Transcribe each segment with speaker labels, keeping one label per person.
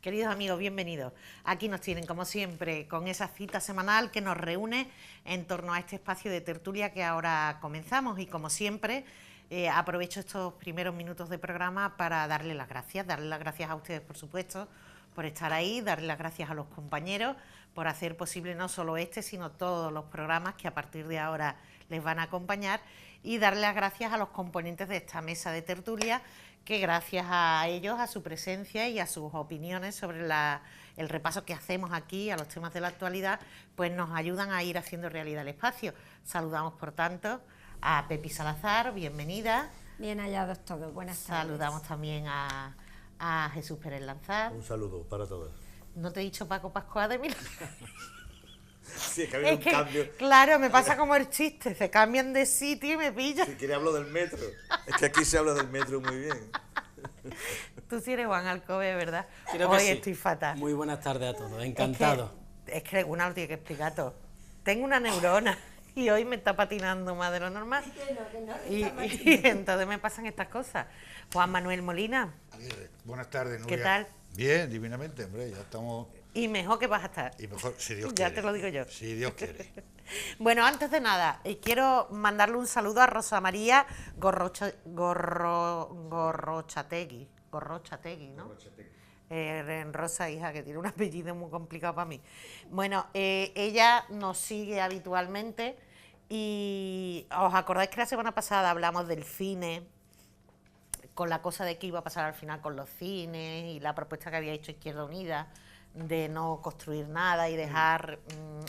Speaker 1: Queridos amigos, bienvenidos. Aquí nos tienen, como siempre, con esa cita semanal que nos reúne en torno a este espacio de tertulia que ahora comenzamos. Y como siempre, aprovecho estos primeros minutos de programa para darles las gracias a ustedes, por supuesto, por estar ahí, darle las gracias a los compañeros por hacer posible no solo este, sino todos los programas que a partir de ahora les van a acompañar, y darle las gracias a los componentes de esta mesa de tertulia, que gracias a ellos, a su presencia y a sus opiniones sobre el repaso que hacemos aquí a los temas de la actualidad, pues nos ayudan a ir haciendo realidad el espacio. Saludamos, por tanto, a Pepi Salazar, bienvenida.
Speaker 2: Bien hallados todos, buenas tardes.
Speaker 1: Saludamos también a Jesús Pérez Lanzar.
Speaker 3: Un saludo para todos.
Speaker 1: ¿No te he dicho Paco Pascual de Milagro?
Speaker 3: Sí, es que había un cambio.
Speaker 1: Claro, me pasa como el chiste, se cambian de sitio y me pillan.
Speaker 3: Si quiere hablo del metro. Es que aquí se habla del metro muy bien.
Speaker 1: Tú sí eres Juan Alcobe, ¿verdad?
Speaker 4: Creo que
Speaker 1: Hoy
Speaker 4: sí.
Speaker 1: estoy fatal.
Speaker 4: Muy buenas tardes a todos, encantado.
Speaker 1: Es que una lo tiene que explicar todo. Tengo una neurona y hoy me está patinando más de lo normal. Y entonces me pasan estas cosas. Juan Manuel Molina.
Speaker 5: Aguirre, buenas tardes, Nuria.
Speaker 1: ¿Qué tal?
Speaker 5: Bien, divinamente, hombre, ya estamos...
Speaker 1: Y mejor que vas a estar.
Speaker 5: Y mejor, si Dios
Speaker 1: Ya
Speaker 5: quiere.
Speaker 1: te lo digo yo.
Speaker 5: Si Dios quiere.
Speaker 1: Bueno, antes de nada, quiero mandarle un saludo a Rosa María Gorrochategui, ¿no? Rosa, hija, que tiene un apellido muy complicado para mí. Bueno, ella nos sigue habitualmente y os acordáis que la semana pasada hablamos del cine, con la cosa de que iba a pasar al final con los cines y la propuesta que había hecho Izquierda Unida de no construir nada y dejar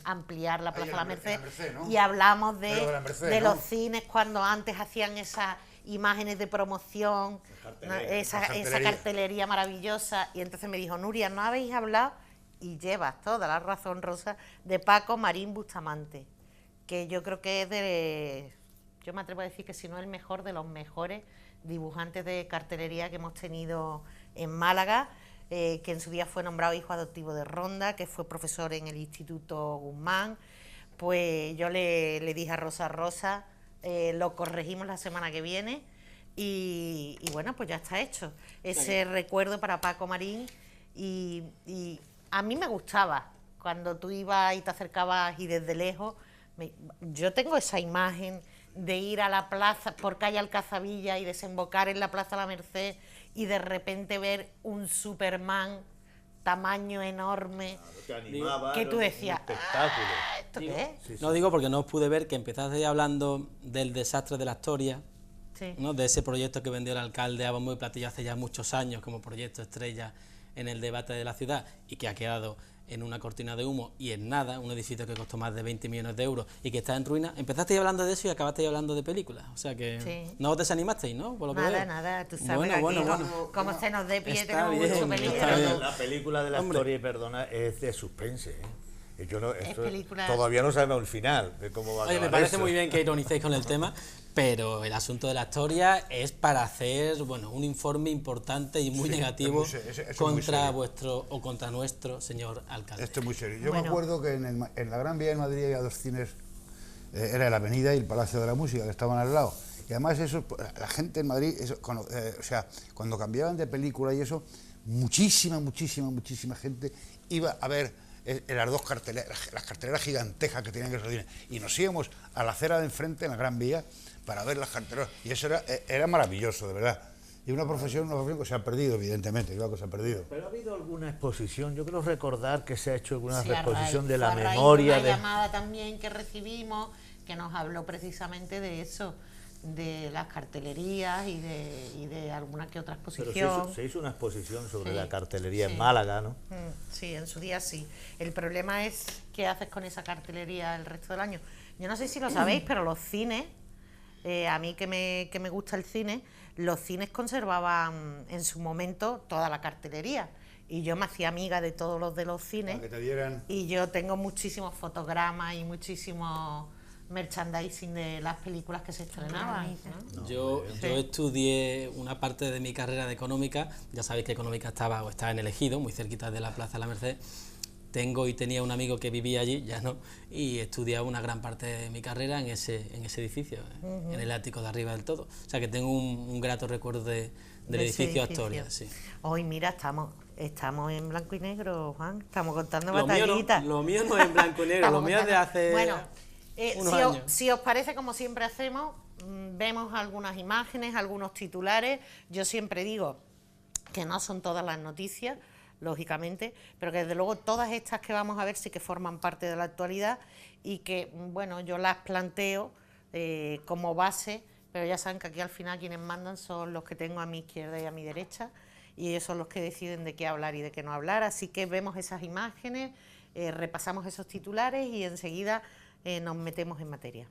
Speaker 1: ampliar la Plaza de la Merced,
Speaker 5: ¿no?
Speaker 1: Y hablamos
Speaker 5: Pero de la Merced,
Speaker 1: de
Speaker 5: ¿no?
Speaker 1: los cines cuando antes hacían esas imágenes de promoción, esa cartelería maravillosa, y entonces me dijo, Nuria, ¿no habéis hablado? Y llevas toda la razón, Rosa, de Paco Marín Bustamante, que yo creo que yo me atrevo a decir que si no el mejor de los mejores dibujantes de cartelería que hemos tenido en Málaga, que en su día fue nombrado hijo adoptivo de Ronda, que fue profesor en el Instituto Guzmán. Pues yo le dije a Rosa, lo corregimos la semana que viene y bueno, pues ya está hecho. Ese recuerdo para Paco Marín y a mí me gustaba cuando tú ibas y te acercabas y desde lejos, yo tengo esa imagen de ir a la plaza por calle Alcazabilla y desembocar en la Plaza de la Merced y de repente ver un Superman tamaño enorme,
Speaker 3: Te animaba,
Speaker 1: que tú decías,
Speaker 3: un espectáculo.
Speaker 1: ¿esto qué es?
Speaker 3: Sí, sí.
Speaker 4: No digo porque no os pude ver que empezasteis hablando del desastre de la Astoria,
Speaker 1: Sí.
Speaker 4: ¿no? De ese proyecto que vendió el alcalde a bombo y platillo hace ya muchos años como proyecto estrella en el debate de la ciudad y que ha quedado en una cortina de humo y en nada, un edificio que costó más de 20 millones de euros y que está en ruina. Empezasteis hablando de eso y acabasteis hablando de películas, o sea que
Speaker 1: Sí.
Speaker 4: no os desanimasteis, ¿no? Por lo que veo.
Speaker 1: Nada, tú sabes
Speaker 4: Bueno,
Speaker 1: aquí
Speaker 4: bueno.
Speaker 1: como se nos dé pie,
Speaker 4: Está
Speaker 1: tenemos
Speaker 4: bien,
Speaker 1: mucho
Speaker 4: está
Speaker 1: peligro.
Speaker 4: bien.
Speaker 3: La película de la
Speaker 4: Hombre.
Speaker 3: historia, perdona, es de suspense, ¿eh? Y yo no, esto
Speaker 1: película-
Speaker 3: todavía no sabemos el final de cómo va a
Speaker 4: Oye, me
Speaker 3: acabar
Speaker 4: parece
Speaker 3: eso.
Speaker 4: muy bien que ironicéis con el tema, pero el asunto de la historia es para hacer, bueno, un informe importante y muy
Speaker 5: Sí,
Speaker 4: negativo
Speaker 5: es muy eso es muy
Speaker 4: contra
Speaker 5: serio.
Speaker 4: vuestro o contra nuestro señor alcalde.
Speaker 5: Esto es muy serio. Yo
Speaker 1: Bueno.
Speaker 5: me acuerdo que en la Gran Vía de Madrid había dos cines, era la Avenida y el Palacio de la Música, que estaban al lado. Y además eso, la gente en Madrid, cuando cambiaban de película y eso, muchísima gente iba a ver las dos carteleras, las carteleras gigantescas que tenían que salir. Y nos íbamos a la acera de enfrente, en la Gran Vía, para ver las carteleras. Y eso era maravilloso, de verdad. Y una profesión que se ha perdido, evidentemente, claro que se ha perdido.
Speaker 3: Pero ha habido alguna exposición, yo creo recordar que se ha hecho alguna
Speaker 1: Sí, a
Speaker 3: exposición
Speaker 1: raíz-
Speaker 3: de la
Speaker 1: fue a raíz
Speaker 3: memoria
Speaker 1: de una
Speaker 3: de...
Speaker 1: llamada también que recibimos que nos habló precisamente de eso, de las cartelerías y de alguna que otra
Speaker 3: Pero
Speaker 1: exposición.
Speaker 3: se hizo una exposición sobre
Speaker 1: Sí,
Speaker 3: la cartelería
Speaker 1: sí.
Speaker 3: en Málaga, ¿no?
Speaker 1: Sí, en su día sí. El problema es qué haces con esa cartelería el resto del año. Yo no sé si lo sabéis, pero los cines, a mí que me gusta el cine, los cines conservaban en su momento toda la cartelería. Y yo me hacía amiga de todos los de los cines.
Speaker 5: Para que te dieran...
Speaker 1: Y yo tengo muchísimos fotogramas y muchísimos merchandising de las películas que se estrenaban, ¿no?
Speaker 4: Yo estudié una parte de mi carrera de económica, ya sabéis que económica está en el Ejido, muy cerquita de la Plaza de la Merced. Tengo y tenía un amigo que vivía allí, ya no, y estudiaba una gran parte de mi carrera en ese edificio, en el ático de arriba del todo. O sea que tengo un grato recuerdo del
Speaker 1: De ese
Speaker 4: edificio Astoria, sí.
Speaker 1: Hoy, mira, estamos Estamos en blanco y negro, Juan. Estamos contando
Speaker 4: Lo mío,
Speaker 1: batallitas.
Speaker 4: lo mío no es en blanco y negro,
Speaker 1: Estamos
Speaker 4: lo mío es de hace
Speaker 1: Bueno,
Speaker 4: unos años.
Speaker 1: si os parece, como siempre hacemos, vemos algunas imágenes, algunos titulares. Yo siempre digo que no son todas las noticias, lógicamente, pero que desde luego todas estas que vamos a ver sí que forman parte de la actualidad y que, bueno, yo las planteo como base, pero ya saben que aquí al final quienes mandan son los que tengo a mi izquierda y a mi derecha, y ellos son los que deciden de qué hablar y de qué no hablar. Así que vemos esas imágenes, repasamos esos titulares y enseguida nos metemos en materia.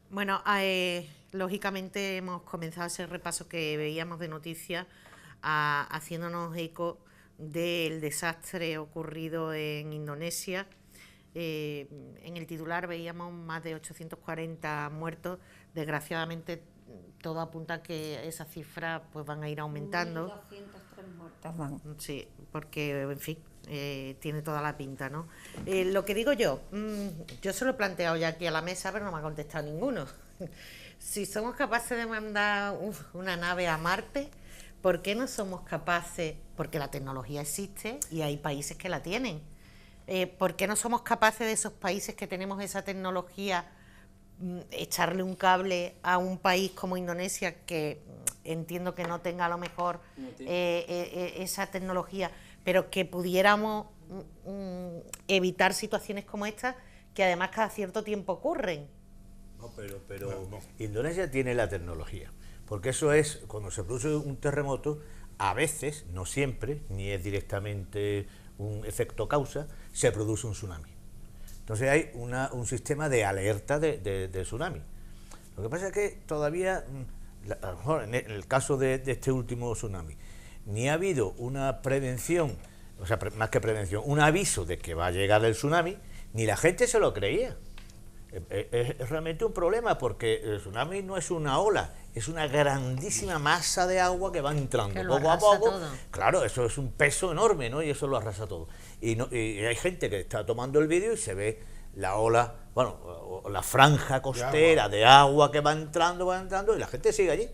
Speaker 1: Bueno, lógicamente hemos comenzado ese repaso que veíamos de noticias haciéndonos eco del desastre ocurrido en Indonesia. En el titular veíamos más de 840 muertos. Desgraciadamente todo apunta a que esas cifras pues van a ir aumentando.
Speaker 2: 1.203 muertos van.
Speaker 1: Sí, porque, en fin, tiene toda la pinta, ¿no? Lo que digo yo se lo he planteado ya aquí a la mesa, pero no me ha contestado ninguno. Si somos capaces de mandar una nave a Marte, ¿por qué no somos capaces? Porque la tecnología existe y hay países que la tienen. ¿Por qué no somos capaces de esos países que tenemos esa tecnología echarle un cable a un país como Indonesia, que entiendo que no tenga a lo mejor esa tecnología, pero que pudiéramos evitar situaciones como estas, que además cada cierto tiempo ocurren?
Speaker 3: No, pero Indonesia tiene la tecnología, porque eso es, cuando se produce un terremoto, a veces, no siempre, ni es directamente un efecto causa, se produce un tsunami. Entonces hay un sistema de alerta de tsunami. Lo que pasa es que todavía, a lo mejor en el caso de este último tsunami, ni ha habido una prevención, o sea, más que prevención, un aviso de que va a llegar el tsunami, ni la gente se lo creía. Es realmente un problema, porque el tsunami no es una ola, es una grandísima masa de agua que va entrando poco a poco.
Speaker 1: Todo.
Speaker 3: Claro, eso es un peso enorme, ¿no? Y eso lo arrasa todo. Y hay gente que está tomando el vídeo y se ve la ola, bueno, o la franja costera de agua que va entrando, y la gente sigue allí.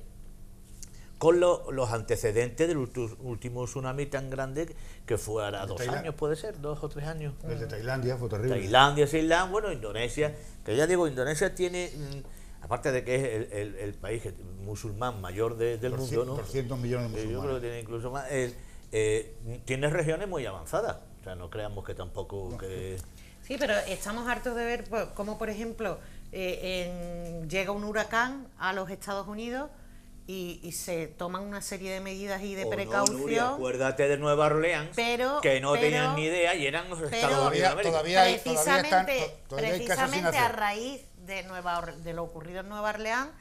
Speaker 3: Con los antecedentes del último tsunami tan grande que fue ahora 2 años, puede ser, 2 o 3 años.
Speaker 5: El de Tailandia fue terrible.
Speaker 3: Tailandia, Ceilán, bueno, Indonesia, que ya digo, Indonesia tiene, aparte de que es el país musulmán mayor del mundo, ¿no?
Speaker 5: 200 millones de musulmanes.
Speaker 3: Yo creo que tiene incluso más. Tiene regiones muy avanzadas, o sea, no creamos que tampoco que...
Speaker 1: Sí, pero estamos hartos de ver cómo, por ejemplo, llega un huracán a los Estados Unidos y se toman una serie de medidas y de precaución.
Speaker 3: No, Nuria, acuérdate de Nueva Orleans, que no tenían ni idea y eran los Estados Unidos de América.
Speaker 1: Precisamente a raíz de lo ocurrido en Nueva Orleans,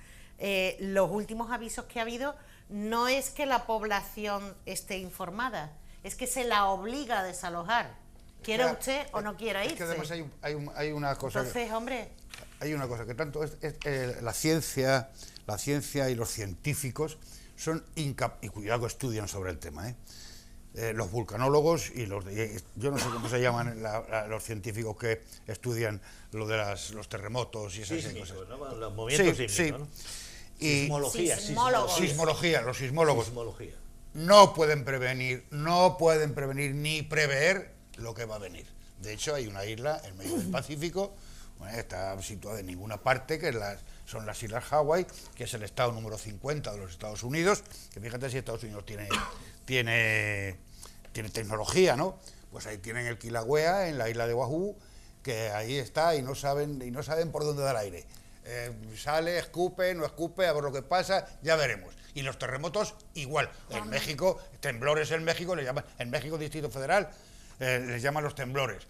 Speaker 1: los últimos avisos que ha habido no es que la población esté informada, es que se la obliga a desalojar. ¿Quiera usted o no quiera irse?
Speaker 5: Es que además hay una cosa...
Speaker 1: Entonces, hombre...
Speaker 5: Hay una cosa, que tanto la ciencia y los científicos son incapaces, y cuidado que estudian sobre el tema, los vulcanólogos y yo no sé cómo se llaman los científicos que estudian lo de los terremotos y esas cosas.
Speaker 3: ¿No? Los movimientos sísmicos, ¿no?
Speaker 5: Y
Speaker 1: Sismólogos.
Speaker 5: Los sismólogos no pueden prevenir ni prever lo que va a venir. De hecho, hay una isla en medio del Pacífico, está situada en ninguna parte, que son las Islas Hawái, que es el estado número 50 de los Estados Unidos, que fíjate si Estados Unidos tiene tecnología, ¿no? Pues ahí tienen el Kilauea, en la isla de Oahu, que ahí está y no saben por dónde dar aire. Sale, escupe, no escupe, a ver lo que pasa, ya veremos. Y los terremotos igual. En México, temblores en México, le llaman, en México Distrito Federal, les llaman los temblores.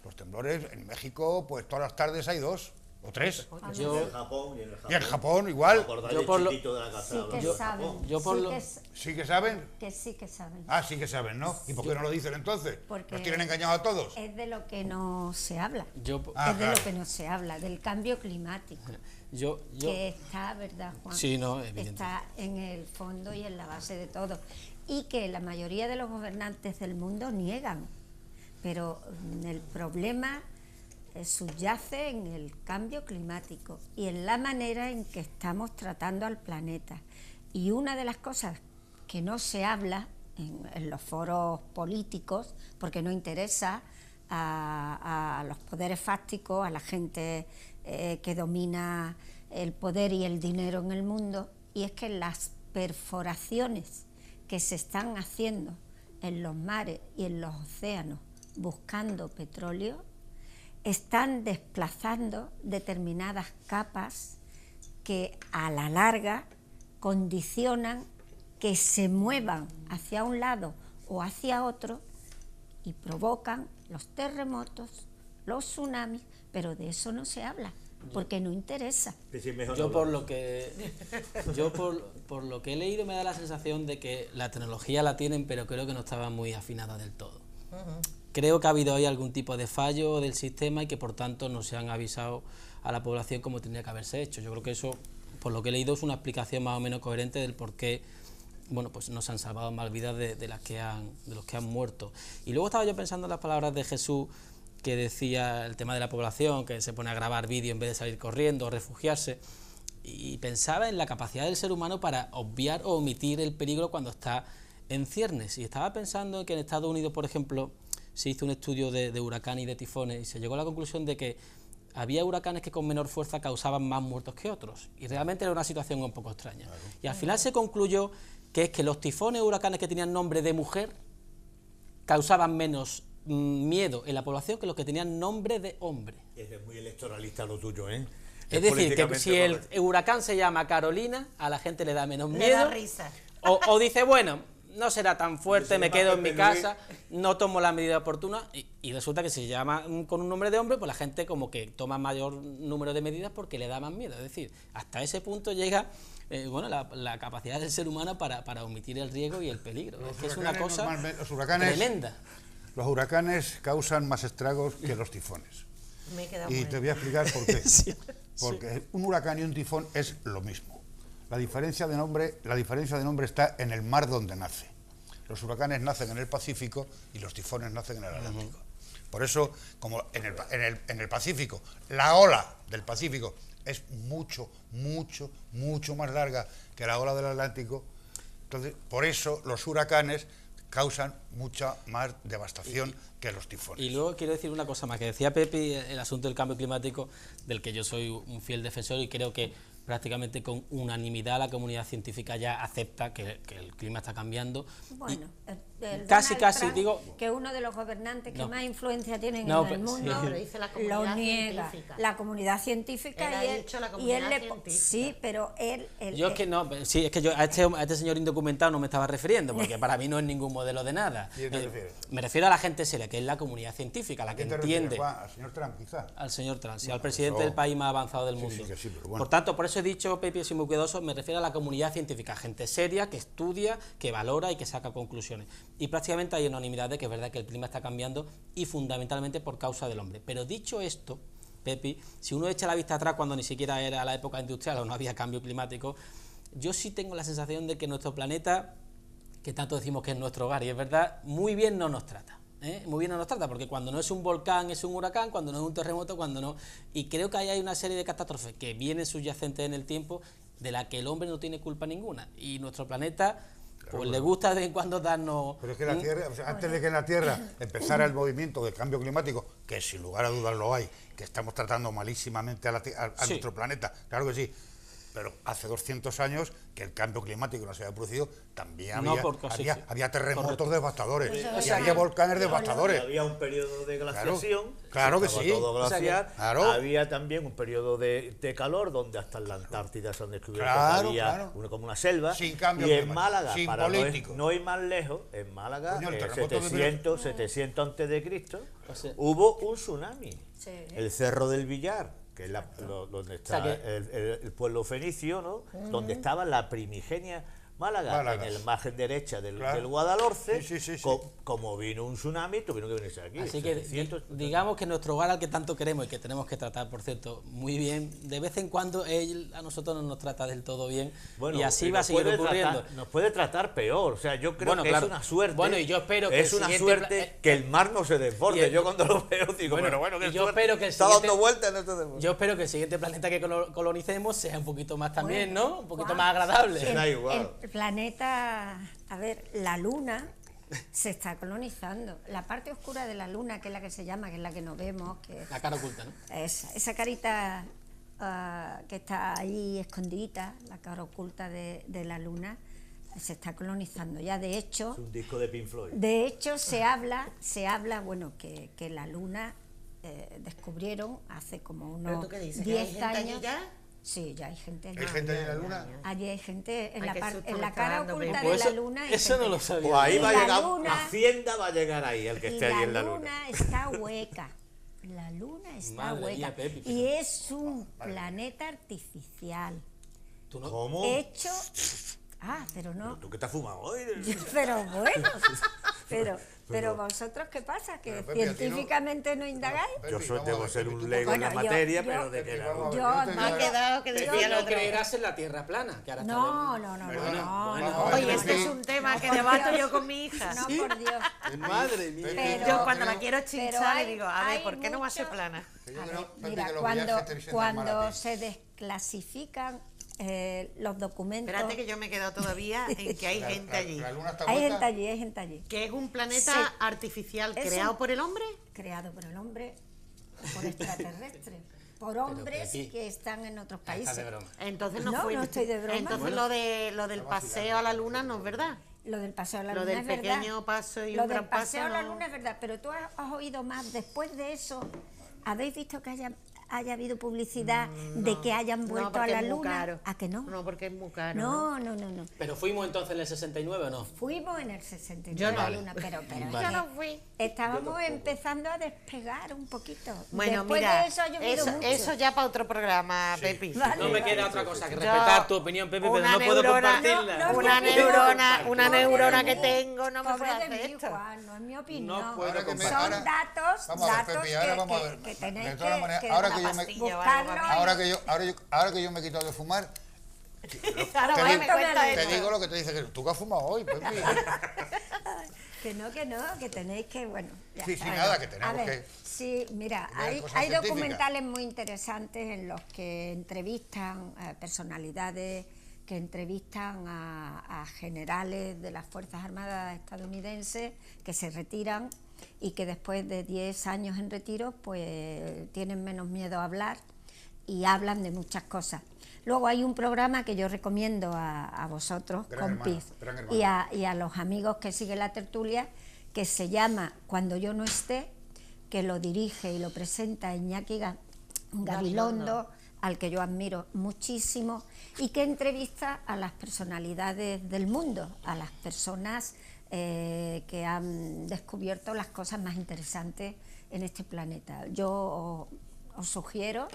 Speaker 5: Los temblores en México, pues todas las tardes hay 2 o 3.
Speaker 3: Y en Japón,
Speaker 5: Y en Japón igual.
Speaker 4: Yo por lo-
Speaker 3: De la casa,
Speaker 2: Sí que
Speaker 3: yo-
Speaker 2: saben.
Speaker 4: yo por
Speaker 2: sí
Speaker 4: lo-
Speaker 2: que,
Speaker 5: ¿Sí que saben?
Speaker 2: que sí que saben.
Speaker 5: Ah, sí que saben, ¿no? ¿Y por qué no lo dicen entonces?
Speaker 2: Porque
Speaker 5: ¿Nos tienen engañados a todos?
Speaker 2: Es de lo que no se habla.
Speaker 4: Yo,
Speaker 5: Ah,
Speaker 2: es de
Speaker 5: claro.
Speaker 2: lo que no se habla, del cambio climático.
Speaker 4: yo,
Speaker 2: Que está, ¿verdad, Juan?
Speaker 4: Sí, no, evidente.
Speaker 2: Está en el fondo y en la base de todo. Y que la mayoría de los gobernantes del mundo niegan. Pero el problema subyace en el cambio climático y en la manera en que estamos tratando al planeta. Y una de las cosas que no se habla en los foros políticos, porque no interesa a los poderes fácticos, a la gente que domina el poder y el dinero en el mundo, y es que las perforaciones que se están haciendo en los mares y en los océanos buscando petróleo están desplazando determinadas capas que a la larga condicionan que se muevan hacia un lado o hacia otro y provocan los terremotos, los tsunamis, pero de eso no se habla, porque no interesa.
Speaker 4: Yo por lo que por lo que he leído me da la sensación de que la tecnología la tienen, pero creo que no estaba muy afinada del todo. Creo que ha habido ahí algún tipo de fallo del sistema y que por tanto no se han avisado a la población como tendría que haberse hecho. Yo creo que eso, por lo que he leído, es una explicación más o menos coherente del por qué, bueno, pues no se han salvado más vidas de los que han muerto. Y luego estaba yo pensando en las palabras de Jesús, que decía el tema de la población, que se pone a grabar vídeo en vez de salir corriendo o refugiarse, y pensaba en la capacidad del ser humano para obviar o omitir el peligro cuando está en ciernes. Y estaba pensando en que en Estados Unidos, por ejemplo, se hizo un estudio de huracanes y de tifones y se llegó a la conclusión de que había huracanes que con menor fuerza causaban más muertos que otros. Y realmente era una situación un poco extraña. Claro. Y al final se concluyó que es que los tifones o huracanes que tenían nombre de mujer causaban menos miedo en la población que los que tenían nombre de hombre.
Speaker 3: Es muy electoralista lo tuyo, ¿eh?
Speaker 4: Es decir, que si el huracán se llama Carolina, a la gente le da menos miedo.
Speaker 1: Le da risa.
Speaker 4: O dice, bueno, no será tan fuerte, me quedo en mi casa, no tomo la medida oportuna, y resulta que si se llama con un nombre de hombre, pues la gente como que toma mayor número de medidas porque le da más miedo. Es decir, hasta ese punto llega bueno, la capacidad del ser humano para omitir el riesgo y el peligro. Es que es una cosa tremenda.
Speaker 5: Los huracanes causan más estragos que los tifones.
Speaker 1: Me he quedado
Speaker 5: y
Speaker 1: muy
Speaker 5: te voy a explicar por qué.
Speaker 4: Sí,
Speaker 5: Porque un huracán y un tifón es lo mismo. La diferencia de nombre está en el mar donde nace. Los huracanes nacen en el Pacífico y los tifones nacen en el Atlántico. Por eso, como en el Pacífico, la ola del Pacífico es mucho más larga que la ola del Atlántico, entonces por eso los huracanes causan mucha más devastación que los tifones.
Speaker 4: Y luego quiero decir una cosa más, que decía Pepi, el asunto del cambio climático, del que yo soy un fiel defensor y creo que prácticamente con unanimidad la comunidad científica ya acepta que el clima está cambiando.
Speaker 2: Bueno, el
Speaker 4: casi
Speaker 2: Trump,
Speaker 4: digo
Speaker 2: que uno de los gobernantes que
Speaker 4: no.
Speaker 2: más influencia tienen
Speaker 4: No,
Speaker 2: en el
Speaker 4: pero-
Speaker 2: mundo,
Speaker 1: pero dice la comunidad
Speaker 2: lo niega.
Speaker 1: científica.
Speaker 2: La comunidad científica
Speaker 1: Él ha
Speaker 2: y él,
Speaker 1: dicho la
Speaker 2: y
Speaker 1: comunidad
Speaker 2: él le
Speaker 1: científica.
Speaker 2: sí, pero él
Speaker 4: yo es que no, sí, es que yo a este señor indocumentado no me estaba refiriendo, porque para mí no es ningún modelo de nada.
Speaker 5: ¿A quién te refieres?
Speaker 4: Me refiero a la gente seria, que es la comunidad científica, la
Speaker 5: ¿A
Speaker 4: que
Speaker 5: quién te
Speaker 4: entiende.
Speaker 5: refieres, Juan? ¿Al señor Trump, quizá?
Speaker 4: Al señor Trump, sí,
Speaker 5: Bueno,
Speaker 4: al presidente
Speaker 5: eso-
Speaker 4: del país más avanzado del
Speaker 5: Sí,
Speaker 4: mundo.
Speaker 5: sí, que sí, pero bueno.
Speaker 4: Por tanto, por eso he dicho, Pepe, soy muy cuidadoso, me refiero a la comunidad científica, gente seria, que estudia, que valora y que saca conclusiones. Y prácticamente hay unanimidad de que es verdad que el clima está cambiando y fundamentalmente por causa del hombre. Pero dicho esto, Pepe, si uno echa la vista atrás cuando ni siquiera era la época industrial o no había cambio climático, yo sí tengo la sensación de que nuestro planeta, que tanto decimos que es nuestro hogar, y es verdad, muy bien no nos trata. Muy bien no nos trata, porque cuando no es un volcán es un huracán, cuando no es un terremoto, cuando no... Y creo que ahí hay una serie de catástrofes que vienen subyacentes en el tiempo de la que el hombre no tiene culpa ninguna. Y nuestro planeta, pues le gusta de vez en cuando darnos...
Speaker 5: Pero es que la Tierra, o sea, antes de que en la Tierra empezara el movimiento del cambio climático, que sin lugar a dudas lo hay, que estamos tratando malísimamente a
Speaker 4: Sí.
Speaker 5: nuestro planeta, claro que sí, pero hace 200 años que el cambio climático no se había producido, también
Speaker 4: No,
Speaker 5: había terremotos devastadores,
Speaker 2: Eso
Speaker 5: y
Speaker 2: es.
Speaker 5: había volcanes devastadores.
Speaker 3: Había un periodo de glaciación,
Speaker 5: claro que
Speaker 3: estaba
Speaker 5: sí.
Speaker 3: todo glaciar.
Speaker 5: Claro.
Speaker 3: Había también un periodo de calor donde hasta en la Antártida se han descubierto
Speaker 5: Claro,
Speaker 3: que había
Speaker 5: claro.
Speaker 3: como una selva.
Speaker 5: Sin cambio
Speaker 3: y en
Speaker 5: climático,
Speaker 3: Málaga,
Speaker 5: sin
Speaker 3: para
Speaker 5: político.
Speaker 3: no ir más lejos, en Málaga,
Speaker 5: Coño, el
Speaker 3: en
Speaker 5: terremoto de
Speaker 3: 700 antes de Cristo,
Speaker 4: O sea,
Speaker 3: hubo un tsunami.
Speaker 2: Sí.
Speaker 3: El Cerro del Villar, que es donde está
Speaker 4: O sea que-
Speaker 3: el pueblo fenicio, ¿no? Donde estaba la primigenia Málaga,
Speaker 5: Málaga.
Speaker 3: en la margen derecha del
Speaker 5: Claro.
Speaker 3: Guadalhorce.
Speaker 5: Sí.
Speaker 3: Como vino un tsunami, tuvieron que venirse aquí.
Speaker 4: Así que
Speaker 3: 700.
Speaker 4: digamos que nuestro hogar al que tanto queremos y que tenemos que tratar, por cierto, muy bien, de vez en cuando él a nosotros no nos trata del todo bien
Speaker 3: Bueno,
Speaker 4: y así
Speaker 3: y
Speaker 4: va a
Speaker 3: nos
Speaker 4: seguir
Speaker 3: puede
Speaker 4: ocurriendo.
Speaker 3: nos puede tratar peor. O sea, yo creo
Speaker 4: Bueno,
Speaker 3: que
Speaker 4: claro.
Speaker 3: es una suerte.
Speaker 4: Bueno, y yo espero que
Speaker 3: es
Speaker 4: el
Speaker 3: una
Speaker 4: siguiente
Speaker 3: suerte que el mar no se desborde.
Speaker 4: y el-
Speaker 3: Yo cuando lo veo digo,
Speaker 4: Bueno,
Speaker 3: pero bueno,
Speaker 4: y
Speaker 3: que
Speaker 4: yo espero que el
Speaker 3: está
Speaker 4: siguiente-
Speaker 3: dando vueltas en esto de...
Speaker 4: Yo espero que el siguiente planeta que colonicemos sea un poquito más también,
Speaker 2: Bueno,
Speaker 4: ¿no? Un poquito
Speaker 2: Juan,
Speaker 4: más agradable.
Speaker 3: Da igual.
Speaker 2: El planeta, a ver, la Luna se está colonizando. La parte oscura de la Luna, que es la que se llama, que es la que no vemos, que
Speaker 4: La cara oculta, ¿no?
Speaker 2: esa carita que está ahí escondidita, la cara oculta de la Luna, se está colonizando. Ya de hecho,
Speaker 3: Es un disco de Pink Floyd.
Speaker 2: se habla, bueno, que la Luna descubrieron hace como
Speaker 1: ¿Pero
Speaker 2: unos
Speaker 1: tú qué dices? ¿Que hay
Speaker 2: 10
Speaker 1: gente allí
Speaker 2: años.
Speaker 1: ya?
Speaker 2: Sí, ya hay gente allí.
Speaker 5: ¿Hay gente en la Luna?
Speaker 2: Allí hay gente en
Speaker 1: Ay, qué susto
Speaker 2: en
Speaker 1: me
Speaker 2: la
Speaker 1: está
Speaker 2: cara
Speaker 1: dando,
Speaker 2: oculta
Speaker 1: Pepe.
Speaker 2: de la
Speaker 4: Eso-
Speaker 2: Luna. hay
Speaker 4: eso no
Speaker 2: gente.
Speaker 4: lo sabía.
Speaker 3: Pues ahí
Speaker 2: Y
Speaker 3: va a
Speaker 2: la
Speaker 3: llegar,
Speaker 2: Luna-
Speaker 3: Hacienda va a llegar ahí, el que esté ahí en la Luna.
Speaker 2: está hueca. La Luna está
Speaker 4: Madre
Speaker 2: hueca.
Speaker 4: mía, Pepe,
Speaker 2: Y es un planeta artificial.
Speaker 4: Tú no-
Speaker 3: ¿Cómo?
Speaker 2: Hecho. Pero no.
Speaker 3: ¿Tú qué te has fumado hoy?
Speaker 2: Pero bueno. Pero vosotros, ¿qué pasa? ¿Que
Speaker 5: Pero, Pepe, a ti no-
Speaker 2: científicamente no indagáis?
Speaker 3: Yo
Speaker 5: Pepe, vamos a
Speaker 3: debo
Speaker 5: ver,
Speaker 3: ser
Speaker 5: Pepe,
Speaker 3: un
Speaker 5: tú
Speaker 3: lego en la
Speaker 2: Bueno, yo-
Speaker 3: materia,
Speaker 2: yo-
Speaker 3: pero de que
Speaker 5: Pepe,
Speaker 3: la
Speaker 5: vamos a ver,
Speaker 2: Yo
Speaker 5: yo te
Speaker 2: no.
Speaker 1: Me ha
Speaker 5: digo-
Speaker 1: quedado que
Speaker 4: Tú
Speaker 1: decía el
Speaker 4: no
Speaker 1: otro.
Speaker 4: creerás en la Tierra plana, que ahora está
Speaker 2: No.
Speaker 5: Perdona,
Speaker 4: bueno,
Speaker 5: vamos a ver,
Speaker 1: Oye, este
Speaker 5: Pepe.
Speaker 1: es un tema que
Speaker 2: por
Speaker 1: debato
Speaker 2: Dios.
Speaker 1: yo con mi hija.
Speaker 2: No, por Dios.
Speaker 4: Madre mía.
Speaker 2: Pero-
Speaker 1: Yo cuando la
Speaker 5: creo-
Speaker 1: quiero
Speaker 2: pero
Speaker 1: chinchar le
Speaker 2: hay-
Speaker 1: digo, a ver,
Speaker 2: hay
Speaker 1: ¿por qué no va a ser
Speaker 2: mucho-
Speaker 1: plana?
Speaker 5: Que yo
Speaker 2: A
Speaker 5: creo,
Speaker 2: ver,
Speaker 5: Pepe,
Speaker 2: mira,
Speaker 5: que los
Speaker 2: cuando,
Speaker 5: viajes te visitan mal a
Speaker 2: cuando
Speaker 5: ti.
Speaker 2: se desclasifican los documentos,
Speaker 1: Espérate que yo me he quedado todavía en que hay gente allí.
Speaker 5: La Luna está
Speaker 2: hay
Speaker 5: hueca.
Speaker 2: gente allí, hay gente allí,
Speaker 1: Que es un planeta
Speaker 2: Sí.
Speaker 1: artificial
Speaker 2: Es
Speaker 1: creado
Speaker 2: un-
Speaker 1: por el hombre.
Speaker 2: creado por el hombre, por extraterrestres, por hombres
Speaker 4: Pepi,
Speaker 2: que están en otros
Speaker 4: Estás
Speaker 2: países.
Speaker 4: de broma.
Speaker 1: Entonces
Speaker 2: No,
Speaker 1: fue.
Speaker 2: no estoy de broma.
Speaker 1: Entonces
Speaker 2: Bueno.
Speaker 1: lo del paseo a la luna no es verdad.
Speaker 2: Lo del paseo a la
Speaker 1: Lo
Speaker 2: luna
Speaker 1: del
Speaker 2: es verdad.
Speaker 1: pequeño paso y
Speaker 2: Lo
Speaker 1: un
Speaker 2: del
Speaker 1: gran paso
Speaker 2: paseo a la
Speaker 1: no.
Speaker 2: luna es verdad, pero tú has oído más después de eso. ¿Habéis visto que haya habido publicidad de que hayan vuelto
Speaker 1: porque
Speaker 2: a la
Speaker 1: es muy
Speaker 2: luna?
Speaker 1: caro.
Speaker 2: ¿A que no?
Speaker 1: No, porque es muy caro.
Speaker 2: No.
Speaker 4: ¿Pero fuimos entonces en el 69 o no?
Speaker 2: Fuimos en el 69
Speaker 1: Yo no.
Speaker 2: a la luna, pero
Speaker 1: Yo
Speaker 2: es que
Speaker 1: no fui.
Speaker 2: estábamos empezando a despegar un poquito.
Speaker 1: Bueno,
Speaker 2: Después
Speaker 1: mira,
Speaker 2: de eso ha llovido mucho.
Speaker 1: eso ya para otro programa, Pepi.
Speaker 2: Vale.
Speaker 4: No me queda otra cosa que
Speaker 1: Yo-
Speaker 4: respetar tu opinión, Pepe, pero
Speaker 1: una
Speaker 4: no puedo
Speaker 1: neurona-
Speaker 4: compartirla.
Speaker 2: No,
Speaker 1: Una
Speaker 2: Pobre
Speaker 1: neurona
Speaker 2: de
Speaker 1: que
Speaker 2: mí.
Speaker 1: tengo no me
Speaker 2: Pobre
Speaker 1: puede
Speaker 2: de
Speaker 1: hacer
Speaker 2: mí,
Speaker 1: esto.
Speaker 2: Juan, no es mi opinión.
Speaker 4: No puedo
Speaker 5: Ahora que me-
Speaker 2: Son
Speaker 5: ahora-
Speaker 2: datos,
Speaker 5: Vamos a ver,
Speaker 2: datos
Speaker 5: Pepe, ahora
Speaker 2: que,
Speaker 5: vamos a ver.
Speaker 2: que tenéis
Speaker 5: De todas maneras,
Speaker 2: que
Speaker 5: ahora
Speaker 1: una
Speaker 5: que yo me-
Speaker 1: pastilla o algo
Speaker 2: buscarlo.
Speaker 1: para mí.
Speaker 5: Ahora que yo me he quitado de fumar,
Speaker 1: Ahora
Speaker 5: Te
Speaker 1: vaya,
Speaker 5: digo-
Speaker 1: me cuenta
Speaker 5: te
Speaker 1: eso.
Speaker 5: digo lo que te dice, que tú que has fumado hoy, Pepe.
Speaker 2: Que no, que tenéis que, bueno. ya.
Speaker 5: Sí, sí,
Speaker 2: Bueno,
Speaker 5: nada, que tenemos
Speaker 2: a ver,
Speaker 5: que
Speaker 2: Sí, mira,
Speaker 5: ver
Speaker 2: hay,
Speaker 5: cosas
Speaker 2: hay
Speaker 5: científicas.
Speaker 2: documentales muy interesantes en los que entrevistan personalidades, que entrevistan a generales de las Fuerzas Armadas estadounidenses que se retiran y que después de 10 años en retiro, pues tienen menos miedo a hablar y hablan de muchas cosas. Luego hay un programa que yo recomiendo a vosotros,
Speaker 5: Gran hermano,
Speaker 2: compis,
Speaker 5: gran hermano.
Speaker 2: y a los amigos que siguen la tertulia, que se llama Cuando yo no esté, que lo dirige y lo presenta Iñaki Gabilondo, al que yo admiro muchísimo, y que entrevista a las personalidades del mundo, a las personas que han descubierto las cosas más interesantes en este planeta. Yo os sugiero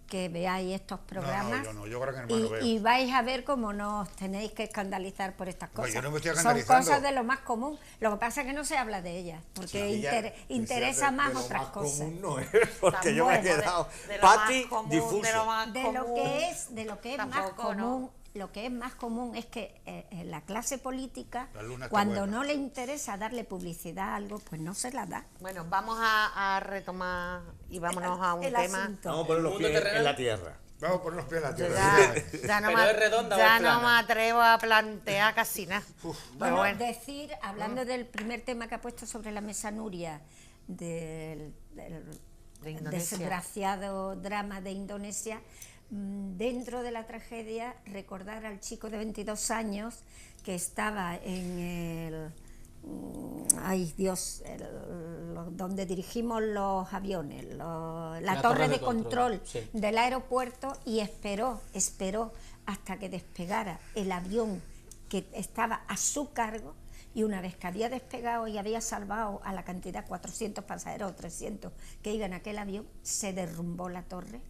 Speaker 2: que veáis estos programas
Speaker 5: yo Gran Hermano veo.
Speaker 2: y vais a ver cómo no os tenéis que escandalizar por estas
Speaker 5: No,
Speaker 2: cosas.
Speaker 5: yo no me estoy
Speaker 2: Son
Speaker 5: escandalizando.
Speaker 2: cosas de lo más común. Lo que pasa es que no se habla de ellas, porque interesa más otras cosas.
Speaker 3: Común no es, porque yo me he
Speaker 2: Bueno,
Speaker 3: quedado
Speaker 1: de lo más
Speaker 3: Pati
Speaker 1: común,
Speaker 3: difuso.
Speaker 1: de lo más
Speaker 2: De lo
Speaker 1: común.
Speaker 2: que es más
Speaker 1: Tampoco, ¿no?
Speaker 2: común, lo que es más común es que la clase política,
Speaker 5: La luna está
Speaker 2: cuando
Speaker 5: buena.
Speaker 2: no le interesa darle publicidad a algo, pues no se la da.
Speaker 1: Bueno, vamos a retomar y vámonos a un
Speaker 2: El
Speaker 1: tema.
Speaker 2: asunto.
Speaker 3: Vamos a poner los
Speaker 4: ¿El mundo
Speaker 3: pies
Speaker 4: terrenal?
Speaker 3: en la tierra.
Speaker 5: Vamos a poner los pies en la
Speaker 1: Yo
Speaker 5: tierra.
Speaker 1: ya no,
Speaker 4: Pero
Speaker 1: me,
Speaker 4: es redonda o
Speaker 1: ya
Speaker 4: es
Speaker 1: no
Speaker 4: plana.
Speaker 1: me atrevo a plantear casi nada. Pero
Speaker 2: Bueno,
Speaker 1: bueno,
Speaker 2: decir, hablando del primer tema que ha puesto sobre la mesa Nuria, del
Speaker 1: De Indonesia.
Speaker 2: desgraciado drama de Indonesia, dentro de la tragedia, recordar al chico de 22 años que estaba en el... ay Dios, donde dirigimos los aviones, la torre de control
Speaker 4: sí,
Speaker 2: del aeropuerto, y esperó hasta que despegara el avión que estaba a su cargo, y una vez que había despegado y había salvado a la cantidad 400 pasajeros o 300 que iban en aquel avión, se derrumbó la torre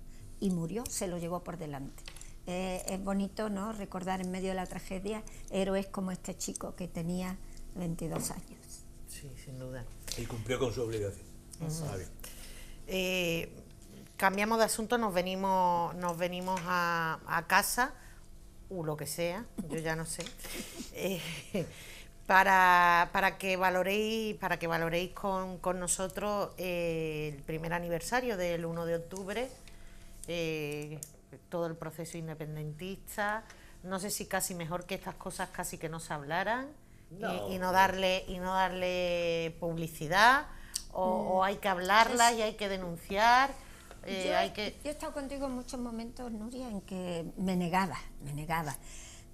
Speaker 2: y murió, se lo llevó por delante. Es bonito, ¿no?, recordar en medio de la tragedia héroes como este chico que tenía 22 años.
Speaker 1: Sí, sin duda.
Speaker 3: Y cumplió con su obligación. Está bien.
Speaker 1: Cambiamos de asunto, nos venimos a casa, o lo que sea, yo ya no sé, para que valoréis con nosotros el primer aniversario del 1 de octubre, todo el proceso independentista. No sé si casi mejor que estas cosas casi que no se hablaran.
Speaker 3: No.
Speaker 1: Y no darle publicidad, o hay que hablarlas y hay que denunciar.
Speaker 2: Yo he estado contigo en muchos momentos, Nuria, en que me negaba,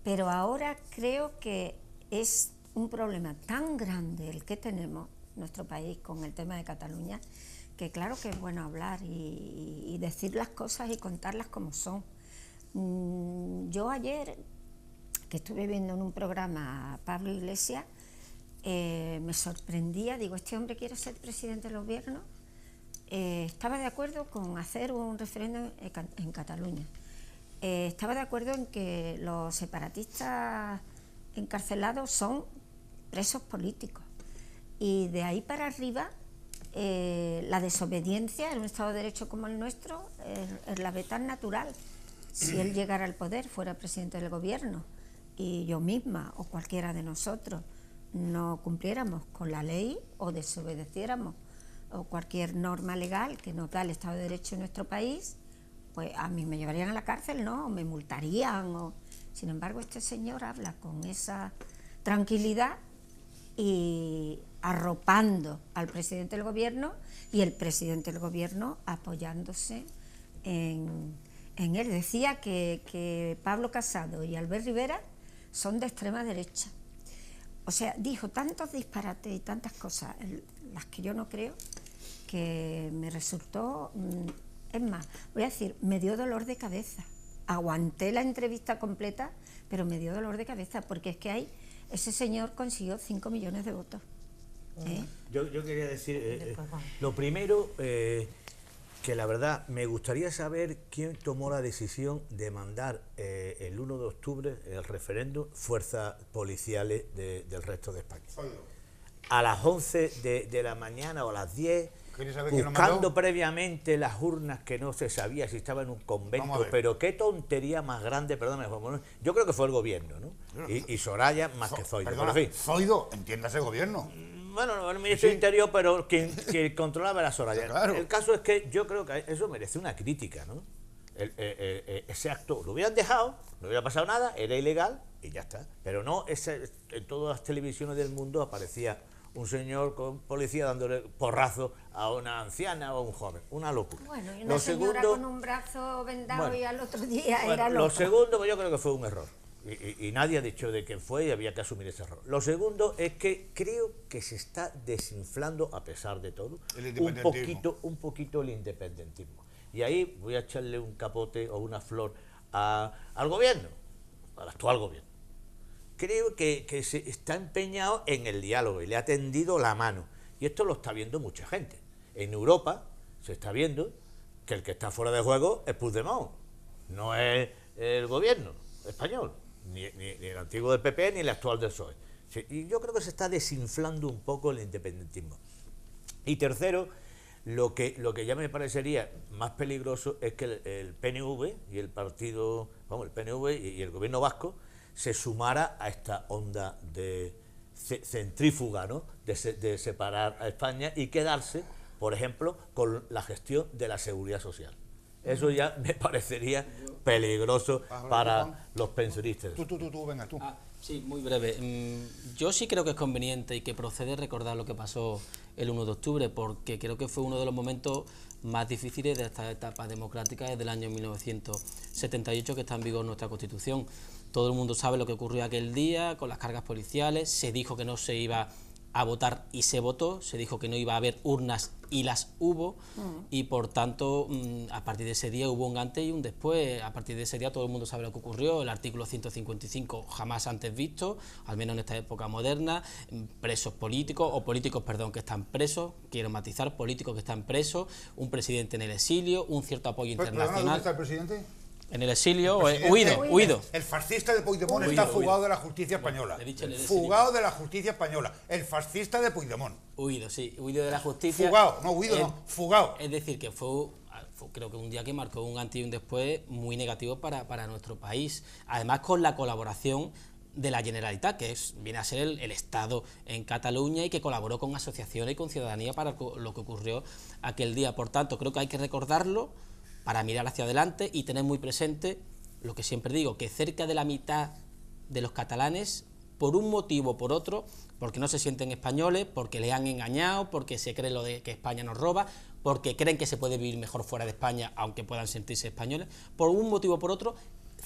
Speaker 2: pero ahora creo que es un problema tan grande el que tenemos en nuestro país con el tema de Cataluña, que claro que es bueno hablar y decir las cosas y contarlas como son. Yo ayer, que estuve viendo en un programa a Pablo Iglesias, me sorprendía, digo, este hombre quiere ser presidente del gobierno. Estaba de acuerdo con hacer un referéndum en Cataluña. Estaba de acuerdo en que los separatistas encarcelados son presos políticos. Y de ahí para arriba, la desobediencia en un Estado de Derecho como el nuestro es la ve tan natural. Si él llegara al poder, fuera presidente del gobierno, y yo misma o cualquiera de nosotros no cumpliéramos con la ley o desobedeciéramos o cualquier norma legal que nos da el Estado de Derecho en nuestro país, pues a mí me llevarían a la cárcel, ¿no? O me multarían. Sin embargo, este señor habla con esa tranquilidad y arropando al presidente del gobierno, y el presidente del gobierno apoyándose en él. Decía que Pablo Casado y Albert Rivera son de extrema derecha. O sea, dijo tantos disparates y tantas cosas, las que yo no creo, que me resultó, es más, voy a decir, me dio dolor de cabeza. Aguanté la entrevista completa, pero me dio dolor de cabeza, porque es que ese señor consiguió 5 millones de votos.
Speaker 3: Yo quería decir, lo primero, que la verdad me gustaría saber quién tomó la decisión de mandar el 1 de octubre el referéndum, fuerzas policiales del resto de España. A las 11 de la mañana o a las 10, buscando previamente las urnas, que no se sabía si estaba en un convento, pero qué tontería más grande, perdóname, yo creo que fue el gobierno, ¿no? Y Soraya más que Zoido.
Speaker 5: Perdona,
Speaker 3: pero en fin.
Speaker 5: Zoido, entiéndase el gobierno.
Speaker 3: Bueno, el ministro del Interior, pero quien controlaba era Soraya.
Speaker 5: Claro.
Speaker 3: El caso es que yo creo que eso merece una crítica, ¿no? Ese acto lo hubieran dejado, no hubiera pasado nada, era ilegal y ya está. Pero no, en todas las televisiones del mundo aparecía un señor con policía dándole porrazo a una anciana o a un joven. Una locura.
Speaker 2: Bueno, y una señora con un brazo vendado, y al otro día era loca.
Speaker 3: Lo segundo, pues yo creo que fue un error. Y nadie ha dicho de quién fue y había que asumir ese error. Lo segundo es que creo que se está desinflando, a pesar de todo, un poquito el independentismo. Y ahí voy a echarle un capote o una flor al gobierno, al actual gobierno. Creo que se está empeñado en el diálogo y le ha tendido la mano. Y esto lo está viendo mucha gente. En Europa se está viendo que el que está fuera de juego es Puigdemont, no es el gobierno español. Ni el antiguo del PP ni el actual del PSOE. Sí, y yo creo que se está desinflando un poco el independentismo. Y tercero, lo que ya me parecería más peligroso es que el PNV y el partido, el PNV y el gobierno vasco se sumara a esta onda de centrífuga, ¿no? de separar a España y quedarse, por ejemplo, con la gestión de la seguridad social. Eso ya me parecería peligroso para los pensionistas.
Speaker 5: Tú, venga, tú.
Speaker 4: Sí, muy breve. Yo sí creo que es conveniente y que procede recordar lo que pasó el 1 de octubre, porque creo que fue uno de los momentos más difíciles de esta etapa democrática desde el año 1978 que está en vigor nuestra Constitución. Todo el mundo sabe lo que ocurrió aquel día con las cargas policiales, se dijo que no se iba a votar y se votó, se dijo que no iba a haber urnas y las hubo, y por tanto a partir de ese día hubo un antes y un después. A partir de ese día todo el mundo sabe lo que ocurrió, el artículo 155 jamás antes visto, al menos en esta época moderna, presos políticos, o políticos, perdón, que están presos, quiero matizar, políticos que están presos, un presidente en el exilio, un cierto apoyo internacional.
Speaker 5: ¿Dónde está el presidente?
Speaker 4: En el exilio, huido.
Speaker 5: El fascista de Puigdemont está fugado de la justicia española. Fugado de la justicia española. El fascista de Puigdemont.
Speaker 4: Huido de la justicia.
Speaker 5: Fugado, no huido, no, fugado.
Speaker 4: Es decir, que fue creo que un día que marcó un antes y un después muy negativo para nuestro país. Además, con la colaboración de la Generalitat, que viene a ser el Estado en Cataluña y que colaboró con asociaciones y con ciudadanía para lo que ocurrió aquel día. Por tanto, creo que hay que recordarlo para mirar hacia adelante y tener muy presente lo que siempre digo, que cerca de la mitad de los catalanes, por un motivo o por otro, porque no se sienten españoles, porque les han engañado, porque se cree lo de que España nos roba, porque creen que se puede vivir mejor fuera de España, aunque puedan sentirse españoles, por un motivo o por otro,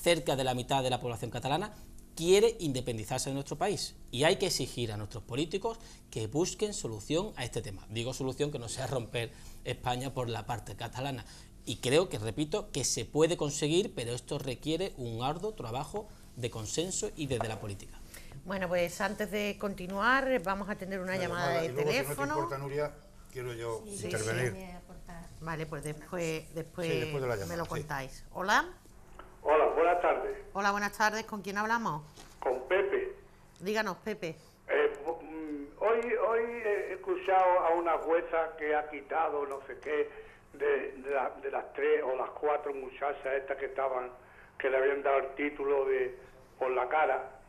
Speaker 4: cerca de la mitad de la población catalana quiere independizarse de nuestro país, y hay que exigir a nuestros políticos que busquen solución a este tema. Digo solución que no sea romper España por la parte catalana. Y creo que, repito, que se puede conseguir, pero esto requiere un arduo trabajo de consenso y desde la política.
Speaker 1: Bueno, pues antes de continuar vamos a tener una llamada de
Speaker 5: luego,
Speaker 1: teléfono.
Speaker 5: Si no te importa, Nuria, quiero yo intervenir.
Speaker 1: Vale, pues después
Speaker 5: de la llamada,
Speaker 1: me lo contáis. Hola.
Speaker 6: Hola, buenas tardes.
Speaker 1: Hola, buenas tardes. ¿Con quién hablamos?
Speaker 6: Con Pepe.
Speaker 1: Díganos, Pepe.
Speaker 6: Hoy he escuchado a una jueza que ha quitado no sé qué de las 3 o las 4 muchachas estas que le habían dado el título de por la cara,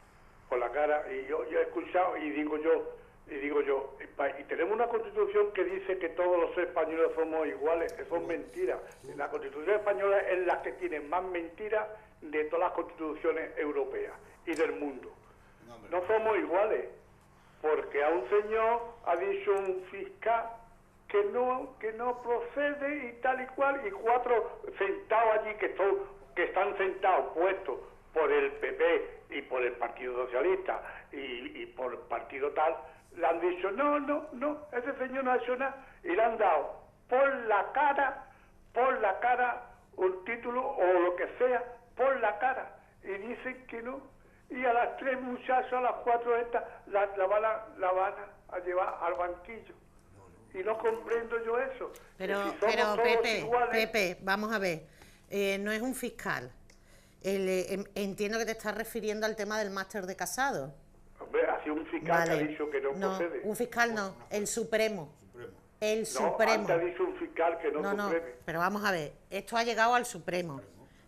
Speaker 6: y yo he escuchado y digo yo, y tenemos una Constitución que dice que todos los españoles somos iguales. Eso es mentira. La Constitución española es la que tiene más mentiras de todas las constituciones europeas y del mundo. No somos iguales, porque a un señor ha dicho un fiscal que no procede y tal y cual, y 4 sentados allí que están sentados puestos por el PP y por el Partido Socialista y por el partido tal, le han dicho no, ese señor no ha hecho nada, y le han dado por la cara un título o lo que sea, por la cara, y dicen que no, y a las 3 muchachos, a las 4 estas la van a llevar al banquillo. Y no comprendo yo eso.
Speaker 1: Pero Pepe, vamos a ver, no es un fiscal. Entiendo que te estás refiriendo al tema del máster de Casado.
Speaker 6: Hombre, ha sido un fiscal que ha dicho que no procede.
Speaker 1: Un fiscal no, el Supremo. El
Speaker 6: No,
Speaker 1: Supremo.
Speaker 6: antes ha dicho un fiscal que no procede.
Speaker 1: Pero vamos a ver, esto ha llegado al Supremo.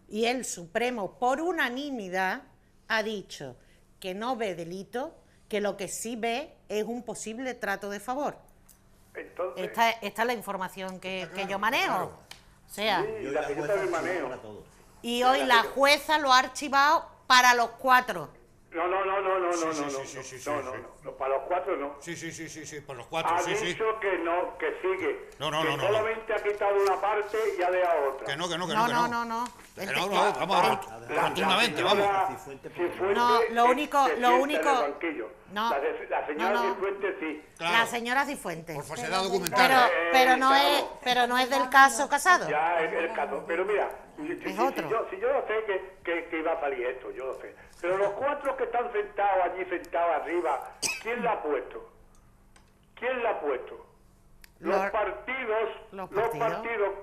Speaker 1: Y el Supremo, por unanimidad, ha dicho que no ve delito, que lo que sí ve es un posible trato de favor.
Speaker 6: Entonces,
Speaker 1: Esta es la información que yo manejo. O sea,
Speaker 6: sí, la que yo también manejo.
Speaker 1: y hoy la jueza lo ha archivado para los 4.
Speaker 6: No, para los 4 no.
Speaker 5: Sí, por los 4,
Speaker 6: Ha
Speaker 5: sí.
Speaker 6: dicho que no, que sigue.
Speaker 5: No.
Speaker 6: Que solamente ha quitado una parte y ha dejado otra.
Speaker 5: Que no.
Speaker 1: No.
Speaker 5: Vamos a ver, rotundamente, vamos.
Speaker 1: No, lo único...
Speaker 6: No. La señora Cifuentes sí.
Speaker 1: La señora Cifuentes.
Speaker 5: Por falsedad documental.
Speaker 1: Pero no es del caso Casado.
Speaker 6: Ya es el caso. Pero mira,
Speaker 1: Es otro.
Speaker 6: si yo lo sé que iba a salir esto, yo lo sé. Pero los 4 que están sentados allí, sentados arriba, ¿quién la ha puesto? Los partidos,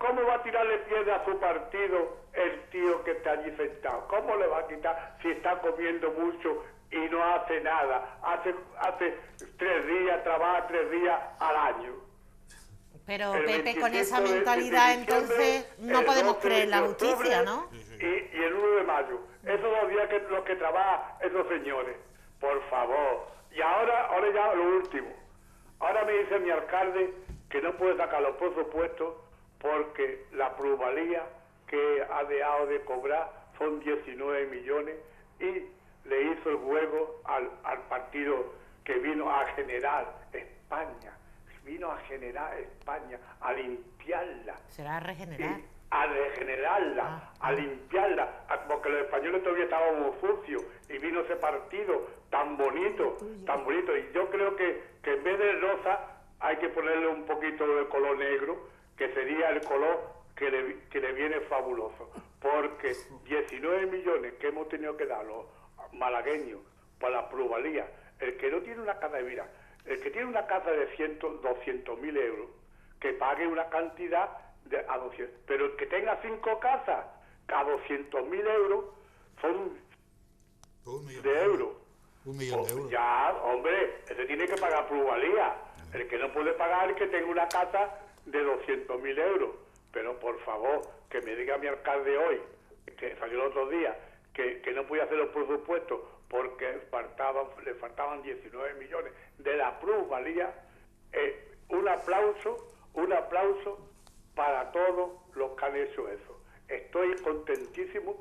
Speaker 6: ¿cómo va a tirarle piedra a su partido el tío que está allí sentado? ¿Cómo le va a quitar si está comiendo mucho y no hace nada? Hace 3 días, trabaja 3 días al año.
Speaker 1: Pero Pepe, con esa mentalidad entonces no podemos creer en la justicia, ¿no?
Speaker 6: Y el 1 de mayo. Esos 2 días que los que trabajan esos señores. Por favor. Y ahora ya lo último. Ahora me dice mi alcalde que no puede sacar los presupuestos porque la plusvalía que ha dejado de cobrar son 19 millones y le hizo el juego al partido que vino a generar España, a limpiarla.
Speaker 1: Será a regenerar.
Speaker 6: A regenerarla, a limpiarla, porque los españoles todavía estábamos sucios y vino ese partido tan bonito, y yo creo que en vez de rosa hay que ponerle un poquito de color negro, que sería el color que le viene fabuloso, porque 19 millones que hemos tenido que dar los malagueños para la plusvalía, el que no tiene una casa, mira, el que tiene una casa de 200.000 euros, que pague una cantidad a 200, pero el que tenga 5 casas a 200.000 euros son de euros.
Speaker 5: 1 millón de euros.
Speaker 6: Ya, hombre, ese tiene que pagar plusvalía. El que no puede pagar es el que tenga una casa de 200.000 euros. Pero por favor, que me diga mi alcalde hoy, que salió el otro día, que no podía hacer los presupuestos porque le faltaban 19 millones de la plusvalía. Un aplauso para todos los que han hecho eso. Estoy contentísimo,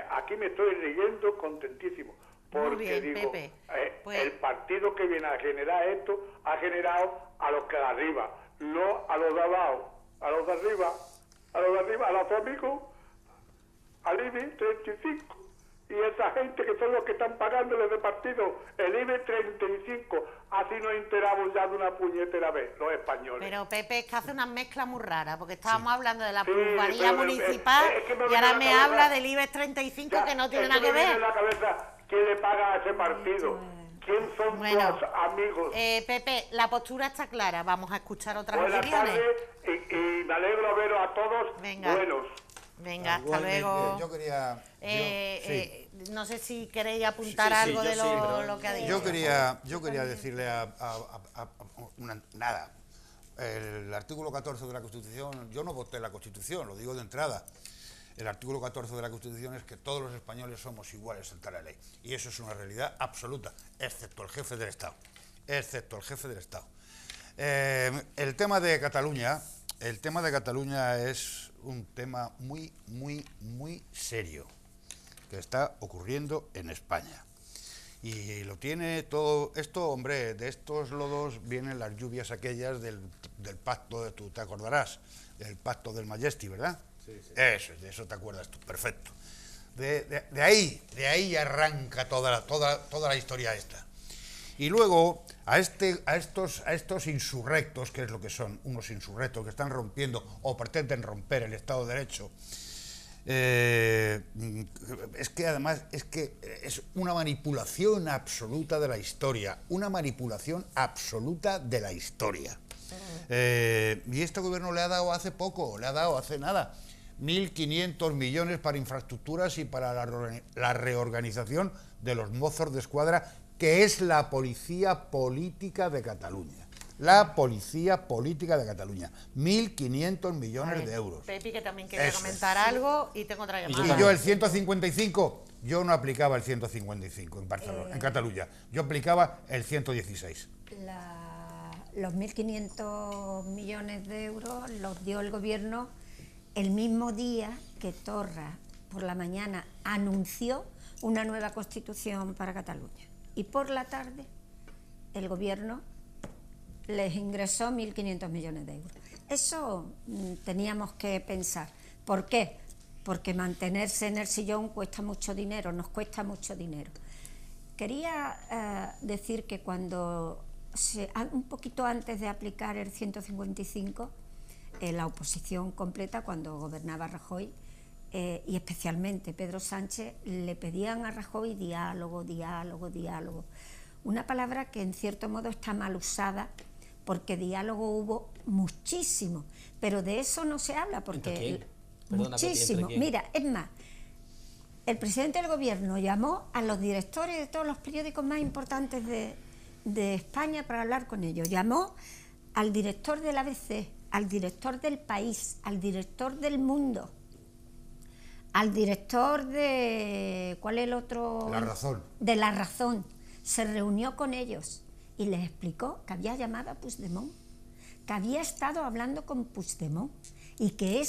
Speaker 6: aquí me estoy riendo contentísimo, porque
Speaker 1: bien,
Speaker 6: digo,
Speaker 1: Pepe. Pues
Speaker 6: el partido que viene a generar esto ha generado a los que de arriba, no a los de abajo, a los de arriba, a los amigos, al IBE 35. Y esa gente que son los que están pagándoles de partido, el IBE 35, así nos enteramos ya de una puñetera vez, los españoles.
Speaker 1: Pero Pepe, es que hace una mezcla muy rara, porque estábamos hablando de la
Speaker 6: Sí,
Speaker 1: plusvalía
Speaker 6: pero
Speaker 1: municipal
Speaker 6: es que
Speaker 1: y
Speaker 6: viene
Speaker 1: ahora
Speaker 6: a la
Speaker 1: me
Speaker 6: cabeza-
Speaker 1: habla del IBEX 35
Speaker 6: Ya,
Speaker 1: que no tiene
Speaker 6: es
Speaker 1: nada que
Speaker 6: me viene
Speaker 1: ver.
Speaker 6: en la cabeza quién le paga a ese partido, quién son
Speaker 1: Bueno,
Speaker 6: sus amigos.
Speaker 1: Pepe, la postura está clara, vamos a escuchar otras
Speaker 6: Buenas
Speaker 1: opiniones.
Speaker 6: tardes y me alegro veros a todos
Speaker 1: Venga.
Speaker 6: buenos.
Speaker 1: Venga, hasta
Speaker 3: Igualmente,
Speaker 1: luego.
Speaker 5: Yo quería...
Speaker 1: No sé si queréis apuntar
Speaker 3: Sí, sí,
Speaker 1: algo
Speaker 3: yo
Speaker 1: de
Speaker 3: sí, pero-
Speaker 1: lo que ha dicho.
Speaker 5: Yo quería decirle nada. El artículo 14 de la Constitución, yo no voté la Constitución, lo digo de entrada. El artículo 14 de la Constitución es que todos los españoles somos iguales ante la ley. Y eso es una realidad absoluta, excepto el jefe del Estado. El tema de Cataluña es un tema muy, muy, muy serio que está ocurriendo en España. Y lo tiene todo esto, hombre, de estos lodos vienen las lluvias aquellas del pacto, tú te acordarás, del pacto del Majestic, ¿verdad? Sí, sí. De eso te acuerdas tú, perfecto. De ahí arranca toda la historia esta. Y luego a estos insurrectos, que es lo que son, unos insurrectos que están rompiendo o pretenden romper el Estado de Derecho, es que además es una manipulación absoluta de la historia, y este gobierno le ha dado hace nada, 1.500 millones para infraestructuras y para la reorganización de los Mossos de Escuadra, que es la policía política de Cataluña. 1.500 millones de euros.
Speaker 1: Pepi, que también quería
Speaker 5: Eso
Speaker 1: comentar algo y tengo otra llamada.
Speaker 5: Y yo el 155, yo no aplicaba el 155 en Barcelona, en Cataluña. Yo aplicaba el 116.
Speaker 2: Los 1.500 millones de euros los dio el gobierno el mismo día que Torra, por la mañana, anunció una nueva constitución para Cataluña. Y por la tarde, el gobierno les ingresó 1.500 millones de euros. Eso teníamos que pensar. ¿Por qué? Porque mantenerse en el sillón cuesta mucho dinero, nos cuesta mucho dinero. Quería decir que un poquito antes de aplicar el 155, la oposición completa, cuando gobernaba Rajoy, y especialmente Pedro Sánchez, le pedían a Rajoy diálogo. Una palabra que en cierto modo está mal usada, porque diálogo hubo muchísimo, pero de eso no se habla, porque
Speaker 4: ¿Entre quién? Perdona,
Speaker 2: muchísimo.
Speaker 4: Pepi, ¿entre quién?
Speaker 2: Mira, es más, el presidente del gobierno llamó a los directores de todos los periódicos más importantes de España para hablar con ellos. Llamó al director del ABC, al director del País, al director del Mundo, al director de... ¿cuál es el otro?
Speaker 5: La Razón.
Speaker 2: De La Razón. Se reunió con ellos y les explicó que había llamado a Puigdemont, que había estado hablando con Puigdemont y que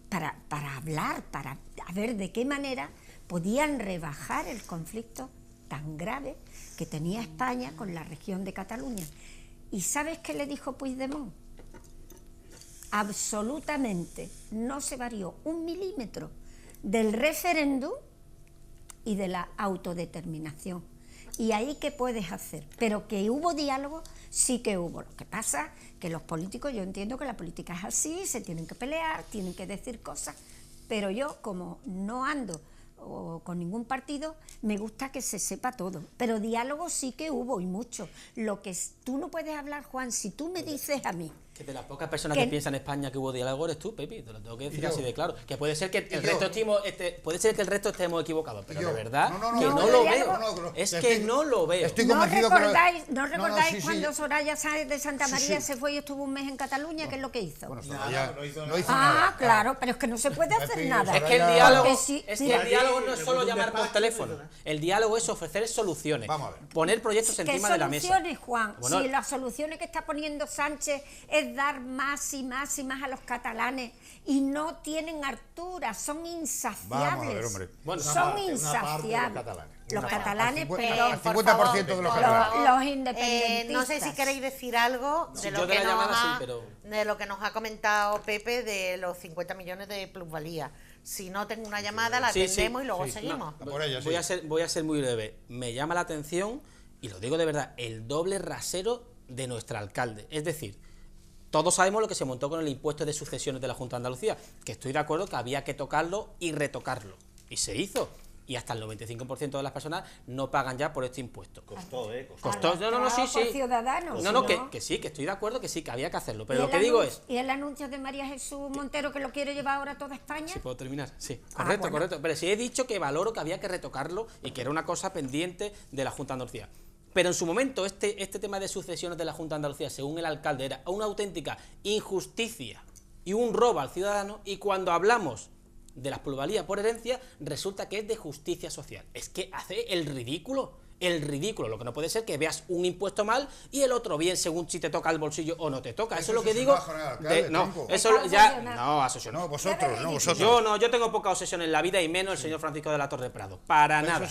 Speaker 2: para hablar, para ver de qué manera podían rebajar el conflicto tan grave que tenía España con la región de Cataluña. ¿Y sabes qué le dijo Puigdemont? Absolutamente no se varió un milímetro del referéndum y de la autodeterminación. ¿Y ahí qué puedes hacer? Pero que hubo diálogo, sí que hubo. Lo que pasa que los políticos, yo entiendo que la política es así, se tienen que pelear, tienen que decir cosas, pero yo, como no ando con ningún partido, me gusta que se sepa todo. Pero diálogo sí que hubo, y mucho. Lo que tú no puedes hablar, Juan, si tú me dices a mí...
Speaker 4: Que de las pocas personas que piensan en España que hubo diálogo eres tú, Pepi, te lo tengo que decir así de claro. Que puede ser que el resto estemos equivocados, pero de verdad que no lo veo. Es que no lo veo.
Speaker 5: Estoy convencido que
Speaker 2: ¿No recordáis cuando Soraya Sáenz de Santa María se fue y estuvo un mes en Cataluña? ¿Qué es lo que hizo?
Speaker 5: Bueno, no hizo nada.
Speaker 2: Ah, claro, pero es que no se puede hacer nada.
Speaker 4: Es que el diálogo no es solo llamar por teléfono. El diálogo es ofrecer soluciones. Poner proyectos encima de la mesa.
Speaker 2: ¿Qué soluciones, Juan? Si las soluciones que está poniendo Sánchez es dar más y más y más a los catalanes y no tienen altura, son insaciables.
Speaker 5: Vamos a ver, hombre.
Speaker 2: Son insaciables. Los catalanes, pero
Speaker 5: el 50% de los catalanes.
Speaker 2: Los independentistas.
Speaker 1: No sé si queréis decir algo de lo que nos ha comentado Pepe de los 50 millones de plusvalía. Si no tengo una llamada, la atendemos y luego seguimos.
Speaker 4: Voy a ser muy breve. Me llama la atención, y lo digo de verdad, el doble rasero de nuestro alcalde. Es decir, todos sabemos lo que se montó con el impuesto de sucesiones de la Junta de Andalucía, que estoy de acuerdo que había que tocarlo y retocarlo. Y se hizo. Y hasta el 95% de las personas no pagan ya por este impuesto.
Speaker 3: Costó.
Speaker 4: Costó. No, sí.
Speaker 2: Ciudadanos.
Speaker 4: No, que sí, que estoy de acuerdo que sí, que había que hacerlo. Pero lo que digo es...
Speaker 2: ¿Y el anuncio de María Jesús Montero que lo quiere llevar ahora a toda España?
Speaker 4: Sí, ¿puedo terminar? Sí, correcto. Pero sí he dicho que valoro que había que retocarlo y que era una cosa pendiente de la Junta de Andalucía. Pero en su momento este tema de sucesiones de la Junta de Andalucía, según el alcalde, era una auténtica injusticia y un robo al ciudadano, y cuando hablamos de las plusvalías por herencia, resulta que es de justicia social. Es que hace el ridículo. Lo que no puede ser que veas un impuesto mal y el otro bien, según si te toca el bolsillo o no te toca. Eso es lo que digo. Yo tengo poca obsesión en la vida, y menos el señor Francisco de la Torre Prado. Para nada.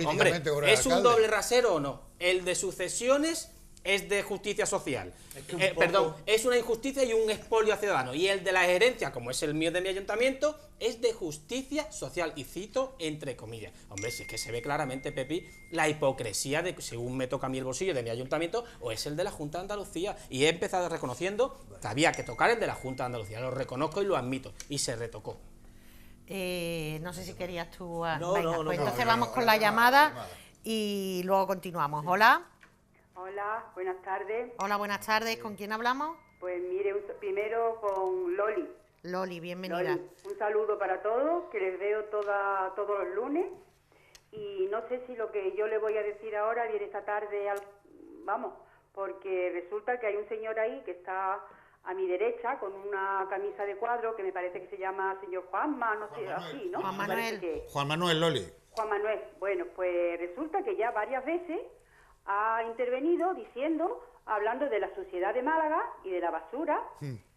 Speaker 4: Hombre, ¿es un doble rasero o no? El de sucesiones es de justicia social. Es una injusticia y un expolio a ciudadanos. Y el de la herencia, como es el mío de mi ayuntamiento, es de justicia social. Y cito entre comillas. Hombre, si es que se ve claramente, Pepi, la hipocresía de que según me toca a mí el bolsillo de mi ayuntamiento o es el de la Junta de Andalucía. Y he empezado reconociendo que había que tocar el de la Junta de Andalucía. Lo reconozco y lo admito. Y se retocó.
Speaker 1: No sé si querías tú... Entonces vamos con la llamada y luego continuamos. Hola.
Speaker 7: Hola, buenas tardes.
Speaker 1: Hola, buenas tardes. ¿Con quién hablamos?
Speaker 7: Pues mire, primero con Loli.
Speaker 1: Loli, bienvenida.
Speaker 7: Loli, un saludo para todos, que les veo todos los lunes. Y no sé si lo que yo le voy a decir ahora viene esta tarde, porque resulta que hay un señor ahí que está a mi derecha con una camisa de cuadro que me parece que se llama señor Juanma, no sé, así, ¿no?
Speaker 1: Juan Manuel.
Speaker 5: Juan Manuel, Loli.
Speaker 7: Juan Manuel. Bueno, pues resulta que ya varias veces ha intervenido hablando de la suciedad de Málaga y de la basura,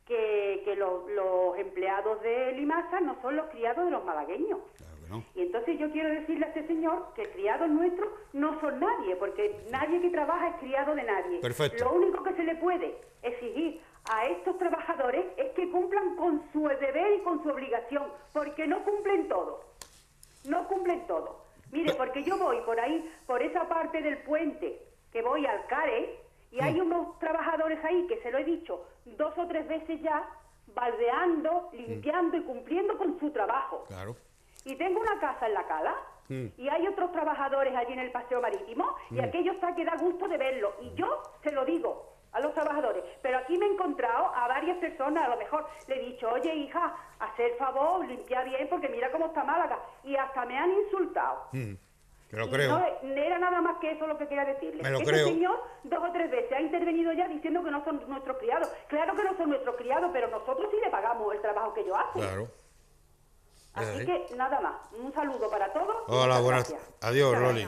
Speaker 7: que los empleados de Limasa no son los criados de los malagueños.
Speaker 5: Claro que no.
Speaker 7: Y entonces yo quiero decirle a este señor que criados nuestros no son nadie, porque nadie que trabaja es criado de nadie.
Speaker 5: Perfecto.
Speaker 7: Lo único que se le puede exigir a estos trabajadores es que cumplan con su deber y con su obligación, porque no cumplen todo. Mire, porque yo voy por ahí, por esa parte del puente, que voy al CARE, y hay unos trabajadores ahí, que se lo he dicho 2 o 3 veces ya, baldeando, limpiando y cumpliendo con su trabajo.
Speaker 5: Claro.
Speaker 7: Y tengo una casa en la Cala, y hay otros trabajadores allí en el Paseo Marítimo, y aquello está que da gusto de verlo. Y yo se lo digo a los trabajadores, pero aquí me he encontrado a varias personas, a lo mejor le he dicho, oye hija, hacer favor, limpia bien, porque mira cómo está Málaga, y hasta me han insultado.
Speaker 5: Te lo creo.
Speaker 7: No era nada más que eso lo que quería decirle.
Speaker 5: Me lo
Speaker 7: Este
Speaker 5: creo.
Speaker 7: señor 2 o 3 veces ha intervenido ya diciendo que no son nuestros criados. Claro que no son nuestros criados, pero nosotros sí le pagamos el trabajo que ellos hacen.
Speaker 5: Claro.
Speaker 7: Así que nada más. Un saludo para todos.
Speaker 5: Hola, buenas.
Speaker 7: Gracias.
Speaker 5: Adiós, Loli.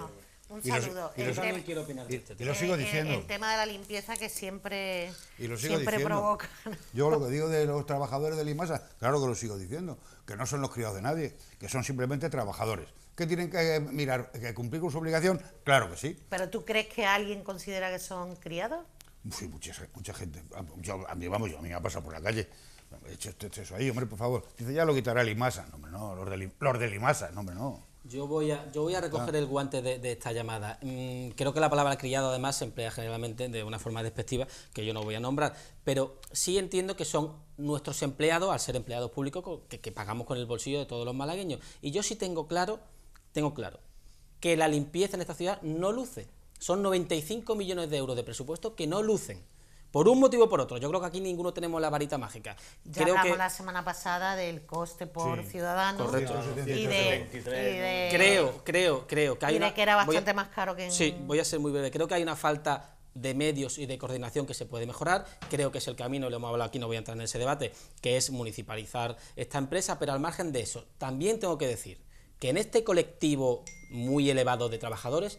Speaker 1: Un
Speaker 5: Y lo-
Speaker 1: saludo.
Speaker 5: y lo-
Speaker 1: El
Speaker 4: Yo también
Speaker 1: tema-
Speaker 4: quiero opinar de este
Speaker 5: y
Speaker 4: tema.
Speaker 5: lo sigo diciendo.
Speaker 1: El tema de la limpieza que siempre,
Speaker 5: Y lo sigo
Speaker 1: siempre
Speaker 5: diciendo.
Speaker 1: provoca.
Speaker 5: Yo lo que digo de los trabajadores de Limasa, claro que lo sigo diciendo, que no son los criados de nadie, que son simplemente trabajadores. ¿Que tienen que mirar, que cumplir con su obligación? Claro que sí.
Speaker 1: ¿Pero tú crees que alguien considera que son criados?
Speaker 5: Sí, mucha gente. A mí me ha pasado por la calle. He hecho eso ahí, hombre, por favor. Dice, ya lo quitará Limasa. No, hombre, no, los de Limasa, no, hombre, no.
Speaker 4: Yo voy a recoger el guante de esta llamada. Creo que la palabra criado además se emplea generalmente de una forma despectiva que yo no voy a nombrar, pero sí entiendo que son nuestros empleados, al ser empleados públicos, que pagamos con el bolsillo de todos los malagueños. Y yo sí tengo claro que la limpieza en esta ciudad no luce. Son 95 millones de euros de presupuesto que no lucen. Por un motivo o por otro. Yo creo que aquí ninguno tenemos la varita mágica.
Speaker 1: Ya
Speaker 4: Creo
Speaker 1: hablamos
Speaker 4: que
Speaker 1: la semana pasada del coste por ciudadano.
Speaker 4: correcto.
Speaker 1: Y de
Speaker 4: creo que hay
Speaker 1: y de
Speaker 4: una,
Speaker 1: que era
Speaker 4: voy a-
Speaker 1: bastante más caro que en...
Speaker 4: Sí, voy a ser muy breve. Creo que hay una falta de medios y de coordinación que se puede mejorar. Creo que es el camino, lo hemos hablado aquí, no voy a entrar en ese debate, que es municipalizar esta empresa, pero al margen de eso, también tengo que decir que en este colectivo muy elevado de trabajadores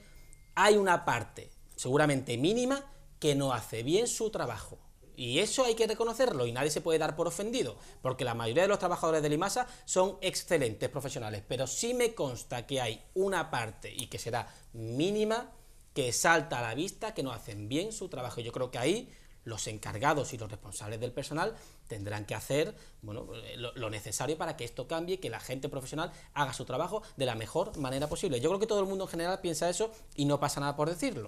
Speaker 4: hay una parte, seguramente mínima, que no hace bien su trabajo. Y eso hay que reconocerlo y nadie se puede dar por ofendido, porque la mayoría de los trabajadores de Limasa son excelentes profesionales, pero sí me consta que hay una parte, y que será mínima, que salta a la vista, que no hacen bien su trabajo. Y yo creo que ahí los encargados y los responsables del personal tendrán que hacer lo necesario para que esto cambie, que la gente profesional haga su trabajo de la mejor manera posible. Yo creo que todo el mundo en general piensa eso y no pasa nada por decirlo.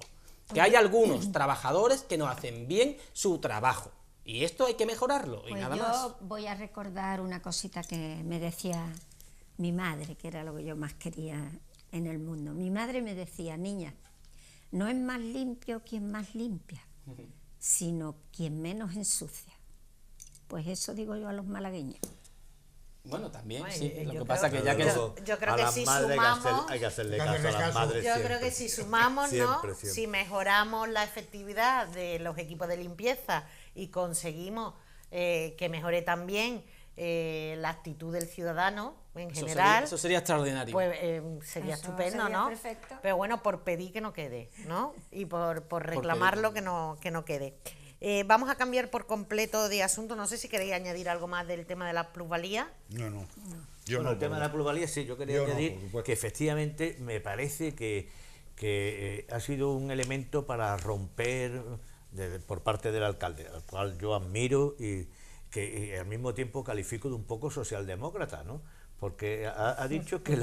Speaker 4: Que hay algunos trabajadores que no hacen bien su trabajo. Y esto hay que mejorarlo, y
Speaker 2: Pues
Speaker 4: nada
Speaker 2: yo
Speaker 4: más.
Speaker 2: voy a recordar una cosita que me decía mi madre, que era lo que yo más quería en el mundo. Mi madre me decía, niña, no es más limpio quien más limpia, sino quien menos ensucia. Pues eso digo yo a los malagueños.
Speaker 4: Bueno, también,
Speaker 1: Bueno,
Speaker 4: sí.
Speaker 1: yo
Speaker 4: Lo que
Speaker 1: creo
Speaker 4: pasa que ya que...
Speaker 1: yo creo
Speaker 3: a
Speaker 1: que
Speaker 3: las
Speaker 1: si
Speaker 3: madres
Speaker 1: sumamos-
Speaker 3: hay que hacerle
Speaker 5: Hay que
Speaker 3: caso a
Speaker 5: hacerles
Speaker 3: las
Speaker 5: caso.
Speaker 3: madres
Speaker 1: Yo
Speaker 3: siempre.
Speaker 1: creo que si sumamos, ¿no?
Speaker 3: Siempre.
Speaker 1: Si mejoramos la efectividad de los equipos de limpieza y conseguimos que mejore también la actitud del ciudadano en general,
Speaker 4: Eso sería extraordinario.
Speaker 1: pues sería
Speaker 2: Eso
Speaker 1: estupendo,
Speaker 2: sería
Speaker 1: ¿no?
Speaker 2: perfecto.
Speaker 1: Pero bueno, por pedir que no quede, ¿no? Y por reclamarlo que no quede. Vamos a cambiar por completo de asunto. No sé si queréis añadir algo más del tema de la plusvalía.
Speaker 5: No. Yo
Speaker 3: Bueno,
Speaker 5: no,
Speaker 3: el tema de la plusvalía, sí, yo quería
Speaker 5: Yo no,
Speaker 3: añadir
Speaker 5: por supuesto.
Speaker 3: que efectivamente me parece que ha sido un elemento para romper por parte del alcalde, al cual yo admiro y que al mismo tiempo califico de un poco socialdemócrata, ¿no? Porque ha dicho que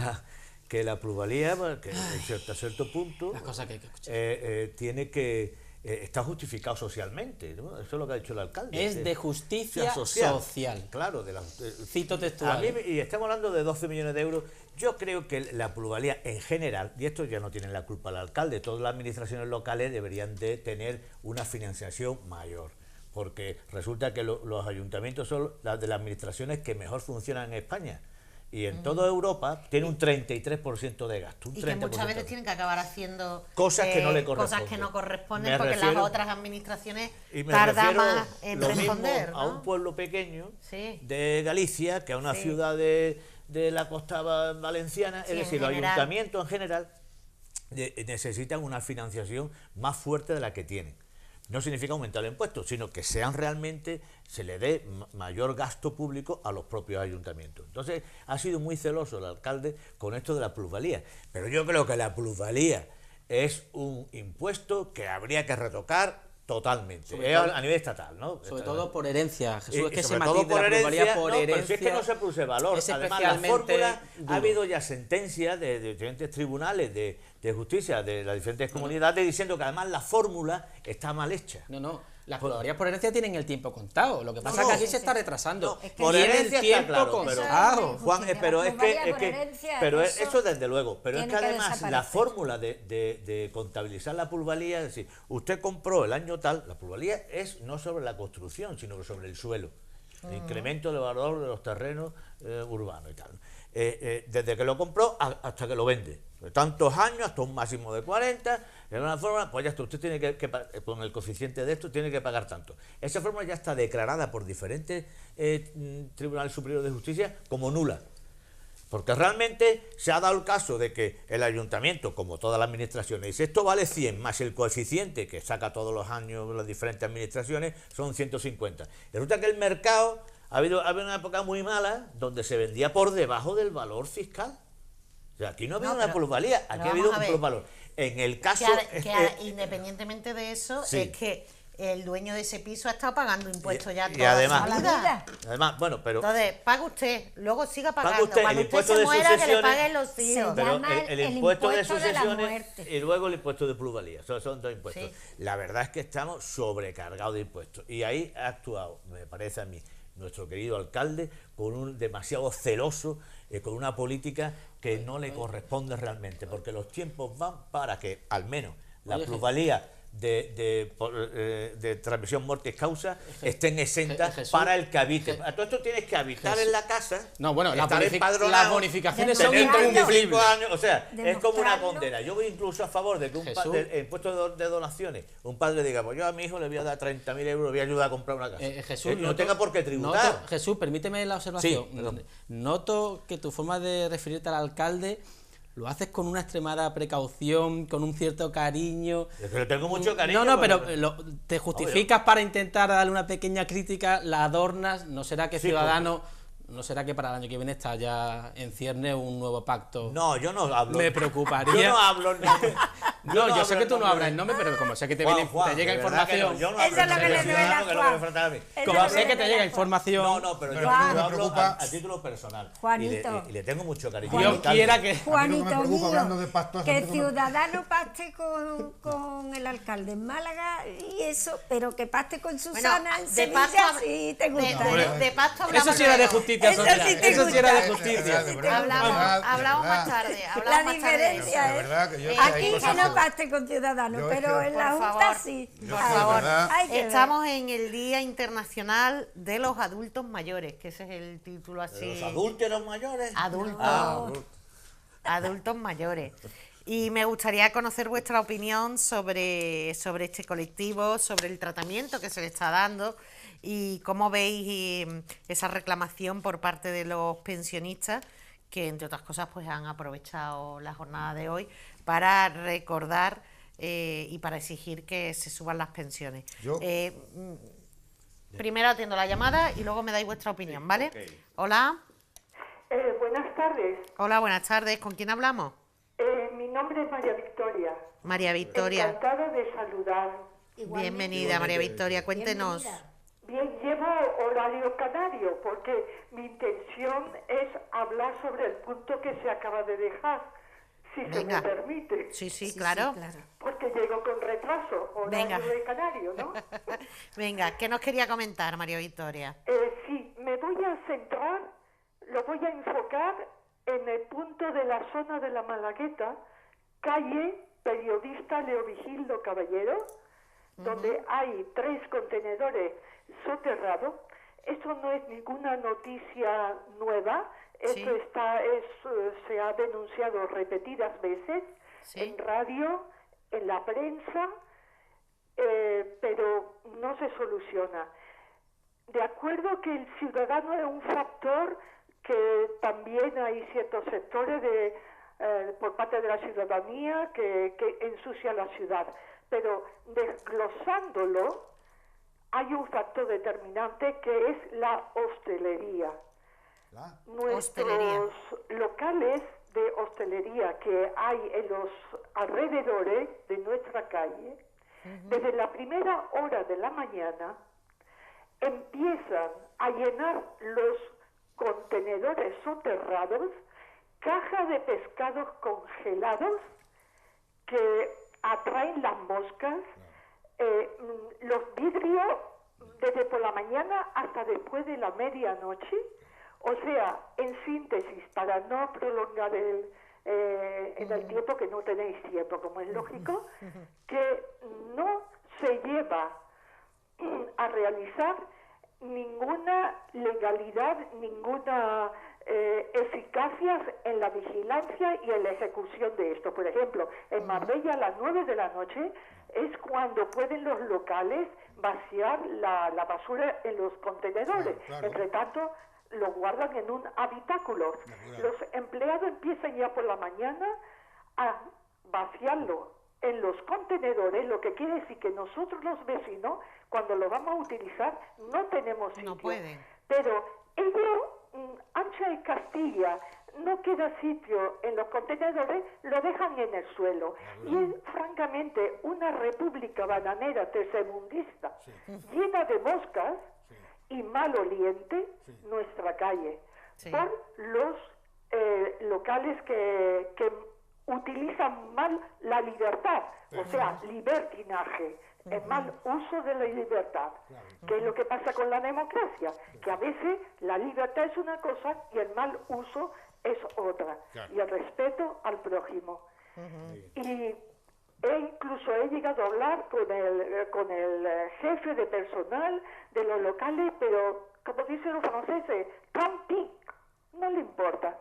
Speaker 3: la plusvalía, que a cierto punto,
Speaker 4: Las cosas que hay que escuchar.
Speaker 3: tiene que está justificado socialmente, ¿no? Eso es lo que ha dicho el alcalde.
Speaker 4: Es de justicia social.
Speaker 3: Claro,
Speaker 4: Cito textual.
Speaker 3: A mí, y estamos hablando de 12 millones de euros. Yo creo que la plusvalía en general, y esto ya no tiene la culpa el alcalde, todas las administraciones locales deberían de tener una financiación mayor, porque resulta que los ayuntamientos son las de las administraciones que mejor funcionan en España. Y en toda Europa tiene un 33% de gasto. Un
Speaker 1: Y que
Speaker 3: 30%
Speaker 1: muchas veces tienen que acabar haciendo
Speaker 3: cosas que no le
Speaker 1: cosas
Speaker 3: corresponden.
Speaker 1: que no corresponden
Speaker 3: Me
Speaker 1: porque
Speaker 3: refiero-
Speaker 1: las otras administraciones
Speaker 3: Y me
Speaker 1: tardan
Speaker 3: refiero
Speaker 1: más en
Speaker 3: lo mismo
Speaker 1: responder,
Speaker 3: a un
Speaker 1: ¿no?
Speaker 3: pueblo pequeño
Speaker 1: Sí.
Speaker 3: de Galicia que a una
Speaker 1: Sí.
Speaker 3: ciudad de la costa valenciana.
Speaker 1: Sí,
Speaker 3: Es
Speaker 1: en
Speaker 3: decir, los
Speaker 1: general.
Speaker 3: ayuntamientos en general necesitan una financiación más fuerte de la que tienen. No significa aumentar el impuesto, sino que se le dé mayor gasto público a los propios ayuntamientos. Entonces, ha sido muy celoso el alcalde con esto de la plusvalía. Pero yo creo que la plusvalía es un impuesto que habría que retocar totalmente.
Speaker 4: Sobre
Speaker 3: Es
Speaker 4: todo-
Speaker 3: a nivel estatal, ¿no?
Speaker 4: Sobre todo por herencia, Jesús,
Speaker 3: Y
Speaker 4: es que ese
Speaker 3: sobre
Speaker 4: matiz
Speaker 3: todo
Speaker 4: de
Speaker 3: por
Speaker 4: la plusvalía
Speaker 3: herencia,
Speaker 4: por
Speaker 3: no,
Speaker 4: herencia
Speaker 3: pero si es que no se produce valor.
Speaker 4: es
Speaker 3: Además, la
Speaker 4: especialmente
Speaker 3: fórmula,
Speaker 4: duro.
Speaker 3: ha habido ya sentencias de diferentes tribunales de justicia de las diferentes comunidades diciendo que además la fórmula está mal hecha.
Speaker 4: No, las plusvalías por herencia tienen el tiempo contado. Lo que pasa
Speaker 3: No,
Speaker 4: es que aquí
Speaker 3: sí,
Speaker 4: se está retrasando.
Speaker 3: No,
Speaker 2: que
Speaker 3: por
Speaker 4: Tiene
Speaker 3: herencia
Speaker 4: el
Speaker 3: está
Speaker 4: tiempo
Speaker 3: claro,
Speaker 4: contado.
Speaker 3: Juan,
Speaker 2: Justicia,
Speaker 3: pero
Speaker 2: la
Speaker 3: es
Speaker 2: plusvalía
Speaker 3: que,
Speaker 2: por herencia,
Speaker 3: pero
Speaker 2: eso
Speaker 3: eso desde luego, pero es
Speaker 2: tiene
Speaker 3: que
Speaker 2: que
Speaker 3: además la
Speaker 2: desaparecer.
Speaker 3: fórmula de contabilizar la plusvalía, es decir, usted compró el año tal, la plusvalía es no sobre la construcción, sino que sobre el suelo, el incremento de valor de los terrenos urbanos y tal. Desde que lo compró hasta que lo vende, de tantos años hasta un máximo de 40, en una fórmula, pues ya está, usted tiene que con el coeficiente de esto tiene que pagar tanto. Esa fórmula ya está declarada por diferentes tribunales superiores de justicia como nula. Porque realmente se ha dado el caso de que el ayuntamiento, como todas las administraciones, dice esto vale 100 más el coeficiente que saca todos los años las diferentes administraciones, son 150. Y resulta que el mercado ha habido una época muy mala donde se vendía por debajo del valor fiscal. O sea, aquí no ha habido una plusvalía, aquí ha habido un plusvalor. En el caso...
Speaker 1: independientemente de eso,
Speaker 3: sí.
Speaker 1: es que el dueño de ese piso ha estado pagando impuestos ya
Speaker 3: y
Speaker 1: toda
Speaker 3: además,
Speaker 1: la vida.
Speaker 3: Además, bueno, pero...
Speaker 1: Entonces, paga usted, luego siga pagando.
Speaker 3: Paga usted
Speaker 1: cuando
Speaker 3: el
Speaker 1: usted
Speaker 3: impuesto
Speaker 1: se
Speaker 3: de
Speaker 1: muera, que le
Speaker 3: sucesiones,
Speaker 1: paguen los hijos.
Speaker 3: pero
Speaker 2: llama
Speaker 3: el
Speaker 2: el
Speaker 3: impuesto de
Speaker 2: impuesto de la
Speaker 3: sucesiones
Speaker 2: muerte.
Speaker 3: y luego el impuesto de plusvalía. Son dos impuestos.
Speaker 1: Sí.
Speaker 3: La verdad es que estamos sobrecargados de impuestos. Y ahí ha actuado, me parece a mí, nuestro querido alcalde, con un demasiado celoso, con una política que no le corresponde realmente, porque los tiempos van para que al menos la plusvalía de transmisión mortis causa estén exentas para el que habite. A todo esto tienes que habitar en la casa.
Speaker 4: No, bueno,
Speaker 3: estar
Speaker 4: las
Speaker 3: empadronado,
Speaker 4: bonificaciones son
Speaker 3: tener 35
Speaker 4: incumplibles.
Speaker 3: años, o sea, es como una
Speaker 2: Demostrarlo.
Speaker 3: condena. Yo voy incluso a favor de que el impuesto de donaciones, un padre diga, pues yo a mi hijo le voy a dar 30.000 euros, le voy a ayudar a comprar una casa.
Speaker 4: Jesús,
Speaker 3: no tenga por qué tributar.
Speaker 4: Jesús, permíteme la observación.
Speaker 3: Sí, perdón.
Speaker 4: Noto que tu forma de referirte al alcalde lo haces con una extremada precaución, con un cierto cariño.
Speaker 3: Es que le tengo mucho cariño.
Speaker 4: No, pero te justificas para intentar darle una pequeña crítica, la adornas. ¿No será que
Speaker 3: Sí,
Speaker 4: Ciudadanos, no será que para el año que viene está ya en cierne un nuevo pacto?
Speaker 3: No, yo no hablo.
Speaker 4: Me preocuparía.
Speaker 3: Yo no hablo.
Speaker 4: Yo sé que tú no hablas el nombre, pero como sé que te llega información.
Speaker 3: Yo no
Speaker 2: Eso es lo que le duele a
Speaker 3: que es lo que me
Speaker 2: Juan.
Speaker 3: falta a mí.
Speaker 4: Como sé que te llega información.
Speaker 3: No, pero yo
Speaker 2: Juan.
Speaker 3: hablo a título personal.
Speaker 2: Juanito.
Speaker 3: Y le tengo mucho cariño.
Speaker 4: Dios quiera que.
Speaker 2: Juanito
Speaker 5: preocupa, hablando de
Speaker 2: mío,
Speaker 5: pactos,
Speaker 2: que
Speaker 5: a mí no me-
Speaker 2: Ciudadano pacte con el alcalde en Málaga y eso, pero que pacte con Susana en Sevilla sí te gusta.
Speaker 1: De pacto hablamos
Speaker 4: Eso sí era de
Speaker 1: luego.
Speaker 4: justicia
Speaker 2: Eso
Speaker 4: social.
Speaker 2: sí te
Speaker 4: Eso sí era de
Speaker 2: gusta.
Speaker 4: justicia.
Speaker 5: De verdad,
Speaker 1: Hablamos más tarde.
Speaker 2: La diferencia
Speaker 5: De
Speaker 2: es
Speaker 5: verdad que yo hay
Speaker 2: aquí que
Speaker 5: cosas
Speaker 2: no
Speaker 5: que-
Speaker 2: pacte con Ciudadanos,
Speaker 5: Yo es
Speaker 2: pero
Speaker 5: que-
Speaker 2: en la
Speaker 1: Por
Speaker 2: Junta
Speaker 1: favor.
Speaker 2: sí.
Speaker 5: Yo
Speaker 1: Por
Speaker 5: es que de
Speaker 1: favor.
Speaker 5: verdad-
Speaker 2: Hay que ver.
Speaker 1: Estamos en el Día Internacional de los Adultos Mayores, que ese es el título así.
Speaker 3: Los adúlteros mayores.
Speaker 1: Adultos. Adultos mayores. Y me gustaría conocer vuestra opinión sobre este colectivo, sobre el tratamiento que se le está dando y cómo veis esa reclamación por parte de los pensionistas que, entre otras cosas, pues han aprovechado la jornada de hoy para recordar y para exigir que se suban las pensiones.
Speaker 5: Yo-
Speaker 1: Primero atiendo la llamada y luego me dais vuestra opinión, ¿vale? Hola.
Speaker 8: Buenas tardes.
Speaker 1: Hola, buenas tardes. ¿Con quién hablamos?
Speaker 8: Mi nombre es María Victoria.
Speaker 1: María Victoria.
Speaker 8: Encantada de saludar.
Speaker 1: Bienvenida, María Victoria. Cuéntenos.
Speaker 8: Bien, llevo horario canario porque mi intención es hablar sobre el punto que se acaba de dejar, si
Speaker 1: Venga.
Speaker 8: se me permite.
Speaker 1: Sí, sí,
Speaker 2: Sí,
Speaker 1: claro.
Speaker 2: sí, claro.
Speaker 8: Porque llego con retraso,
Speaker 1: Venga.
Speaker 8: horario de canario, ¿no?
Speaker 1: Venga, ¿qué nos quería comentar, María Victoria?
Speaker 8: Sí, me voy a centrar, lo voy a enfocar en el punto de la zona de la Malagueta, calle Periodista Leovigildo Caballero, donde hay 3 contenedores soterrados. Esto no es ninguna noticia nueva,
Speaker 1: Sí.
Speaker 8: esto se ha denunciado repetidas veces
Speaker 1: Sí.
Speaker 8: en radio, en la prensa, pero no se soluciona. De acuerdo que el ciudadano es un factor que también hay ciertos sectores por parte de la ciudadanía que ensucia la ciudad, pero desglosándolo hay un factor determinante que es la hostelería.
Speaker 1: Hostelería.
Speaker 8: Nuestros locales de hostelería que hay en los alrededores de nuestra calle, desde la primera hora de la mañana, empiezan a llenar los contenedores soterrados, cajas de pescados congelados que atraen las moscas, los vidrios desde por la mañana hasta después de la medianoche. O sea, en síntesis, para no prolongar en el tiempo, que no tenéis tiempo, como es lógico, que no se lleva a realizar ninguna legalidad, ninguna eficacia en la vigilancia y en la ejecución de esto. Por ejemplo, en Marbella a las 9 de la noche es cuando pueden los locales vaciar la basura en los contenedores.
Speaker 5: Claro.
Speaker 8: Entre tanto, lo guardan en un habitáculo. Los empleados empiezan ya por la mañana a vaciarlo en los contenedores, lo que quiere decir que nosotros los vecinos, cuando lo vamos a utilizar, no tenemos sitio.
Speaker 1: No pueden.
Speaker 8: Pero ellos, ancha de Castilla, no queda sitio en los contenedores, lo dejan en el suelo. Y es francamente una república bananera tercermundista, llena de moscas y maloliente, nuestra calle, por los locales que utilizan mal la libertad, o sea, libertinaje, el mal uso de la libertad, que es lo que pasa con la democracia, que a veces la libertad es una cosa y el mal uso es otra, y el respeto al prójimo. Y incluso he llegado a hablar con el jefe de personal de los locales, pero como dicen los franceses, tant pis, no le importa.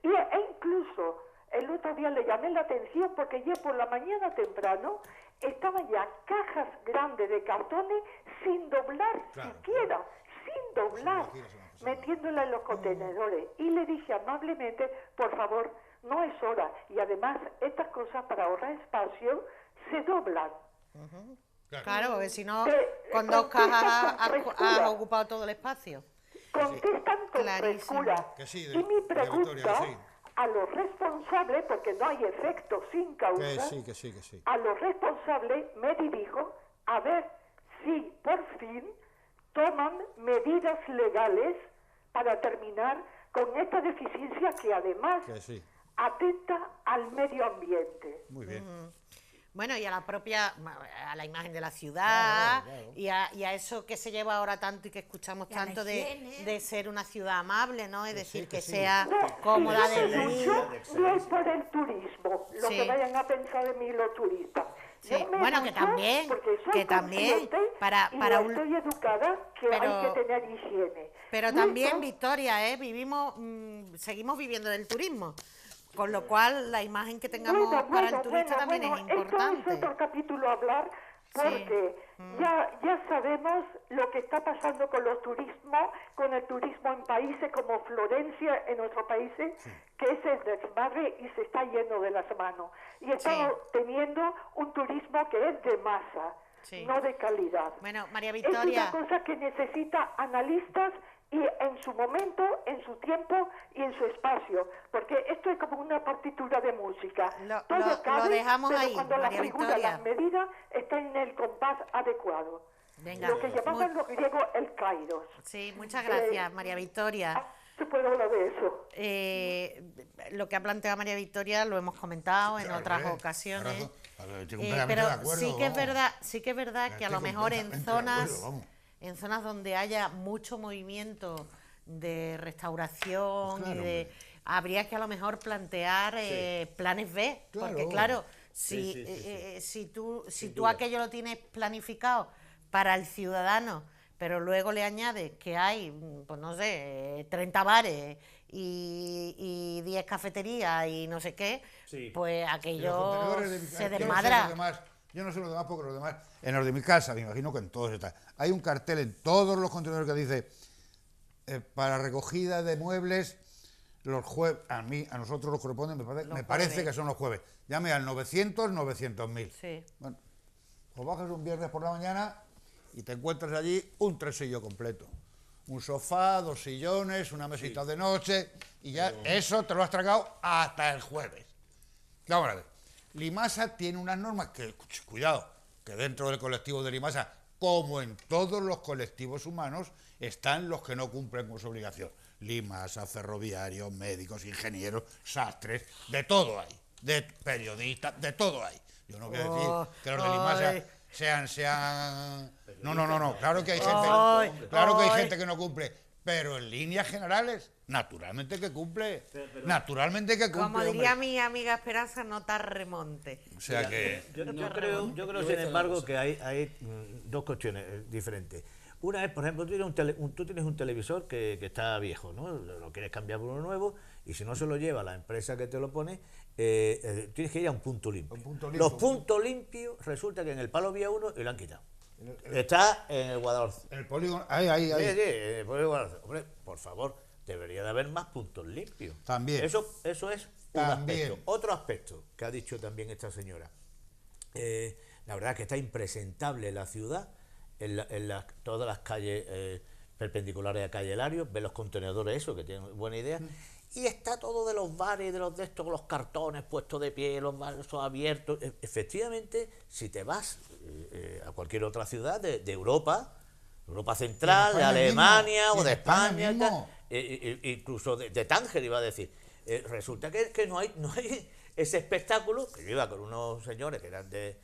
Speaker 8: E incluso el otro día le llamé la atención porque ya por la mañana temprano estaban ya cajas grandes de cartones sin doblar siquiera, sin doblar, metiéndola en los contenedores. Y le dije amablemente, por favor, no es hora. Y además, estas cosas para ahorrar espacio se doblan.
Speaker 1: Claro, porque si no, con dos cajas has ocupado todo el espacio.
Speaker 8: Contestan con frescura. Y mi pregunta a los responsables, porque no hay efecto sin causa, a los responsables me dirijo a ver si por fin toman medidas legales para terminar con esta deficiencia que además atenta al medio ambiente.
Speaker 5: Muy bien.
Speaker 1: Bueno, y a la imagen de la ciudad, y a eso que se lleva ahora tanto y que escuchamos tanto de ser una ciudad amable, ¿no? Es decir, que sea cómoda de vivir.
Speaker 8: No es por el turismo, lo que vayan a pensar de mí los turistas.
Speaker 1: Bueno, que también, para
Speaker 8: estoy educada que hay que tener higiene.
Speaker 1: Pero también, Victoria, seguimos viviendo del turismo. Con lo cual, la imagen que tengamos para el turista también es importante.
Speaker 8: Esto es otro capítulo a hablar, porque ya sabemos lo que está pasando con el turismo en países como Florencia, en nuestros países, que es el desmadre y se está yendo de las manos. Y estamos teniendo un turismo que es de masa, no de calidad.
Speaker 1: Bueno, María Victoria.
Speaker 8: Es una cosa que necesita analistas y en su momento, en su tiempo y en su espacio, porque esto es como una partitura de música. Todo cabe,
Speaker 1: lo dejamos
Speaker 8: pero
Speaker 1: ahí,
Speaker 8: cuando
Speaker 1: María
Speaker 8: la figura,
Speaker 1: Victoria.
Speaker 8: las medidas están en el compás adecuado.
Speaker 1: Venga,
Speaker 8: lo que llamaban los griegos el kairos.
Speaker 1: Sí, muchas gracias, María Victoria.
Speaker 8: Se puede hablar de eso.
Speaker 1: Lo que ha planteado María Victoria lo hemos comentado en otras ocasiones.
Speaker 5: Pero
Speaker 1: sí que es verdad que a lo mejor en zonas donde haya mucho movimiento de restauración habría que a lo mejor plantear planes B, porque claro, si tú aquello lo tienes planificado para el ciudadano, pero luego le añades que hay, pues no sé, 30 bares y 10 cafeterías y no sé qué, pues aquello se desmadra.
Speaker 5: Yo no sé los demás porque los demás, en los de mi casa, me imagino que en todos está. Hay un cartel en todos los contenedores que dice para recogida de muebles los jueves, a nosotros los corresponden, me parece que son los jueves. Llame al 900-900.000.
Speaker 1: Sí.
Speaker 5: Bueno, pues bajas un viernes por la mañana y te encuentras allí un tresillo completo. Un sofá, 2 sillones, una mesita de noche y ya eso te lo has tragado hasta el jueves. Vamos a ver. Limasa tiene unas normas que, cuidado, que dentro del colectivo de Limasa, como en todos los colectivos humanos, están los que no cumplen con su obligación. Limasa, ferroviarios, médicos, ingenieros, sastres, de todo hay, de periodistas, de todo hay. Yo no quiero decir que los de Limasa sean... No, claro que hay gente que no cumple, pero en líneas generales... Naturalmente que cumple.
Speaker 1: Como diría mi amiga Esperanza, no te remonte.
Speaker 5: O sea que...
Speaker 3: Yo creo sin embargo, que hay dos cuestiones diferentes. Una es, por ejemplo, tú tienes un televisor que está viejo, ¿no? Lo quieres cambiar por uno nuevo y si no se lo lleva la empresa que te lo pone, tienes que ir a un punto limpio. Los puntos limpios resulta que en el Palo Vía 1 y lo han quitado. Está en el Guadalhorce.
Speaker 5: En el polígono, ahí.
Speaker 3: Sí, en el polígono Guadalhorce. Hombre, por favor, debería de haber más puntos limpios.
Speaker 5: También.
Speaker 3: Eso es un
Speaker 5: También.
Speaker 3: aspecto. Otro aspecto que ha dicho también esta señora. La verdad que está impresentable la ciudad, todas las calles perpendiculares a calle Hilario, ve los contenedores, eso, que tienen buena idea, y está todo de los bares, de los de estos, con los cartones puestos de pie, los bares abiertos. Efectivamente, si te vas a cualquier otra ciudad de Europa Central, de Alemania o de España, incluso de Tánger, iba a decir, resulta que no hay ese espectáculo, que yo iba con unos señores que eran de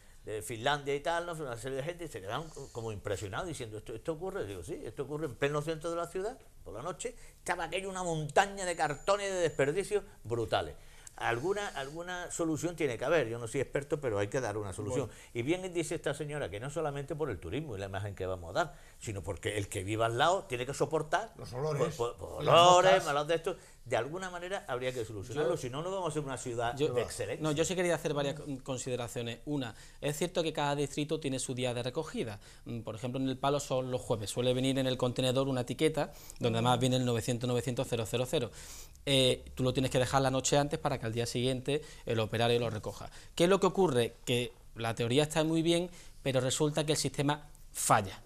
Speaker 3: Finlandia y tal, ¿no? Una serie de gente, y se quedaban como impresionados diciendo, ¿esto ocurre? Digo, sí, esto ocurre en pleno centro de la ciudad, por la noche, estaba aquello una montaña de cartones de desperdicios brutales. Alguna solución tiene que haber, yo no soy experto, pero hay que dar una solución. Bueno. Y bien dice esta señora que no solamente por el turismo y la imagen que vamos a dar, sino porque el que viva al lado tiene que soportar
Speaker 5: los olores,
Speaker 3: olores, malos de estos. De alguna manera habría que solucionarlo, si no, no vamos a ser una ciudad de excelencia.
Speaker 4: No, yo sí quería hacer varias consideraciones. Una, es cierto que cada distrito tiene su día de recogida. Por ejemplo, en El Palo son los jueves. Suele venir en el contenedor una etiqueta donde además viene el 900-900-000. Tú lo tienes que dejar la noche antes para que al día siguiente el operario lo recoja. ¿Qué es lo que ocurre? Que la teoría está muy bien, pero resulta que el sistema falla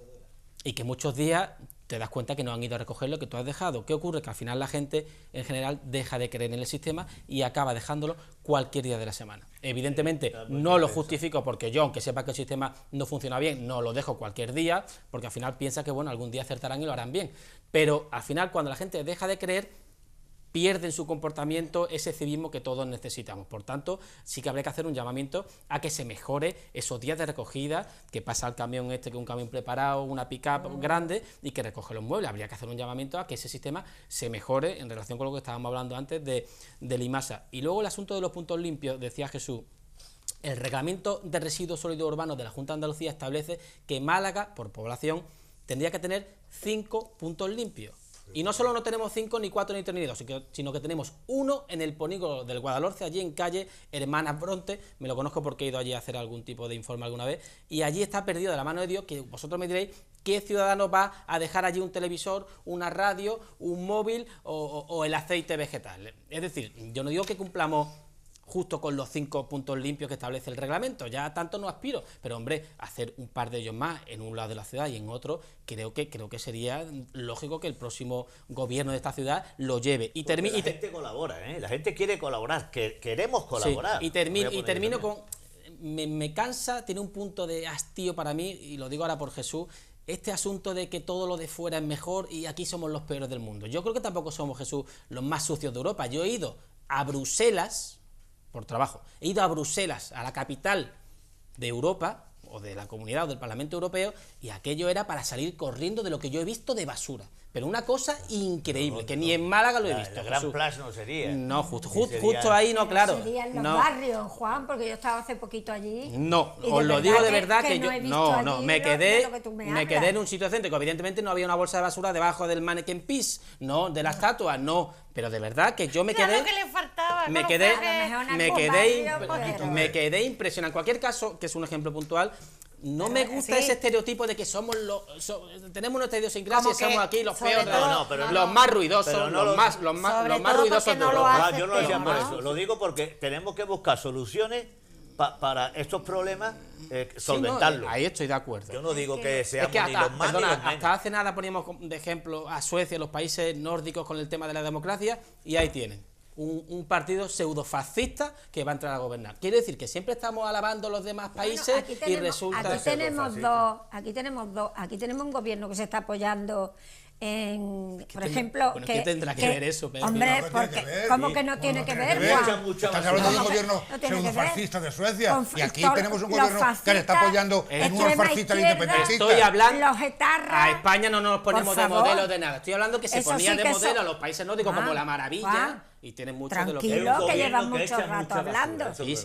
Speaker 4: y que muchos días te das cuenta que no han ido a recoger lo que tú has dejado. ¿Qué ocurre? Que al final la gente en general deja de creer en el sistema y acaba dejándolo cualquier día de la semana. Evidentemente no lo justifico porque yo, aunque sepa que el sistema no funciona bien, no lo dejo cualquier día, porque al final piensa que bueno, algún día acertarán y lo harán bien. Pero al final cuando la gente deja de creer, pierde en su comportamiento ese civismo que todos necesitamos. Por tanto, sí que habría que hacer un llamamiento a que se mejore esos días de recogida, que pasa el camión que es un camión preparado, una pick-up grande y que recoge los muebles. Habría que hacer un llamamiento a que ese sistema se mejore en relación con lo que estábamos hablando antes del IMASA. Y luego el asunto de los puntos limpios, decía Jesús. El reglamento de residuos sólidos urbanos de la Junta de Andalucía establece que Málaga, por población, tendría que tener 5 puntos limpios. Y no solo no tenemos 5, ni 4, ni 3, ni 2, sino que tenemos 1 en el polígono del Guadalhorce, allí en calle Hermanas Bronte. Me lo conozco porque he ido allí a hacer algún tipo de informe alguna vez, y allí está perdido de la mano de Dios, que vosotros me diréis qué ciudadano va a dejar allí un televisor, una radio, un móvil o el aceite vegetal. Es decir, yo no digo que cumplamos justo con los 5 puntos limpios que establece el reglamento, ya tanto no aspiro, pero hombre, hacer un par de ellos más en un lado de la ciudad y en otro, creo que sería lógico que el próximo gobierno de esta ciudad lo lleve. Y
Speaker 3: la gente colabora, la gente quiere colaborar, queremos colaborar.
Speaker 4: Sí, y termino con, me cansa, tiene un punto de hastío para mí, y lo digo ahora por Jesús, este asunto de que todo lo de fuera es mejor y aquí somos los peores del mundo. Yo creo que tampoco somos, Jesús, los más sucios de Europa. Yo he ido a Bruselas por trabajo. He ido a Bruselas, a la capital de Europa, o de la Comunidad o del Parlamento Europeo, y aquello era para salir corriendo de lo que yo he visto de basura. Pero una cosa increíble, que ni en Málaga lo he visto.
Speaker 3: La Gran Plaza no sería.
Speaker 4: No, justo ahí no, claro.
Speaker 2: Serían los barrios, Juan, porque yo estaba hace poquito allí.
Speaker 4: No, os lo digo de verdad que yo...
Speaker 2: No,
Speaker 4: me quedé en un sitio céntrico. Evidentemente no había una bolsa de basura debajo del mannequin piece, no, de la estatua, no. Pero de verdad que yo me quedé...
Speaker 1: Claro que le faltaba.
Speaker 4: Me quedé impresionado. En cualquier caso, que es un ejemplo puntual, no me gusta ese estereotipo de que somos tenemos nuestra idiosincrasia y somos aquí los peores, los más ruidosos, los más ruidosos de Europa.
Speaker 3: Yo no lo decía por eso, lo digo porque tenemos que buscar soluciones para estos problemas, solventarlos.
Speaker 4: Sí, ahí estoy de acuerdo.
Speaker 3: Yo no digo que seamos ni los más ni los menos.
Speaker 4: Hasta hace nada poníamos de ejemplo a Suecia, los países nórdicos con el tema de la democracia, y ahí tienen. Un partido pseudofascista que va a entrar a gobernar. Quiere decir que siempre estamos alabando a los demás países y resulta...
Speaker 2: Aquí tenemos un gobierno que se está apoyando en, por ejemplo...
Speaker 4: ¿Qué tendrá que ver eso? Pedro?
Speaker 2: Hombre, porque ¿cómo que no tiene que ver?
Speaker 5: Estás hablando de un gobierno pseudofascista de Suecia, y aquí tenemos un gobierno que le está apoyando en un fascista independentista.
Speaker 4: Estoy hablando...
Speaker 2: Los etarras,
Speaker 4: a España no nos ponemos de modelo de nada. Estoy hablando que se ponía de modelo a los países nórdicos como la maravilla... Y tienen mucho de lo que...
Speaker 2: Tranquilo, que llevan mucho rato hablando.
Speaker 4: Sí.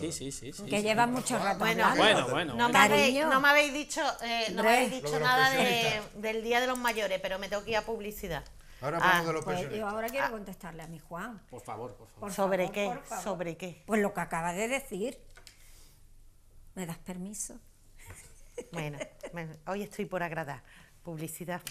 Speaker 2: Que llevan mucho rato hablando.
Speaker 4: Bueno.
Speaker 1: No me habéis dicho nada del Día de los Mayores, pero me tengo que ir a publicidad.
Speaker 5: Ahora hablamos de los
Speaker 2: pues
Speaker 5: pensionistas.
Speaker 2: yo ahora quiero contestarle a mi Juan.
Speaker 4: Por favor.
Speaker 1: ¿Sobre qué? ¿Sobre qué?
Speaker 2: Pues lo que acaba de decir. ¿Me das permiso?
Speaker 1: Bueno, hoy estoy por agradar. Publicidad.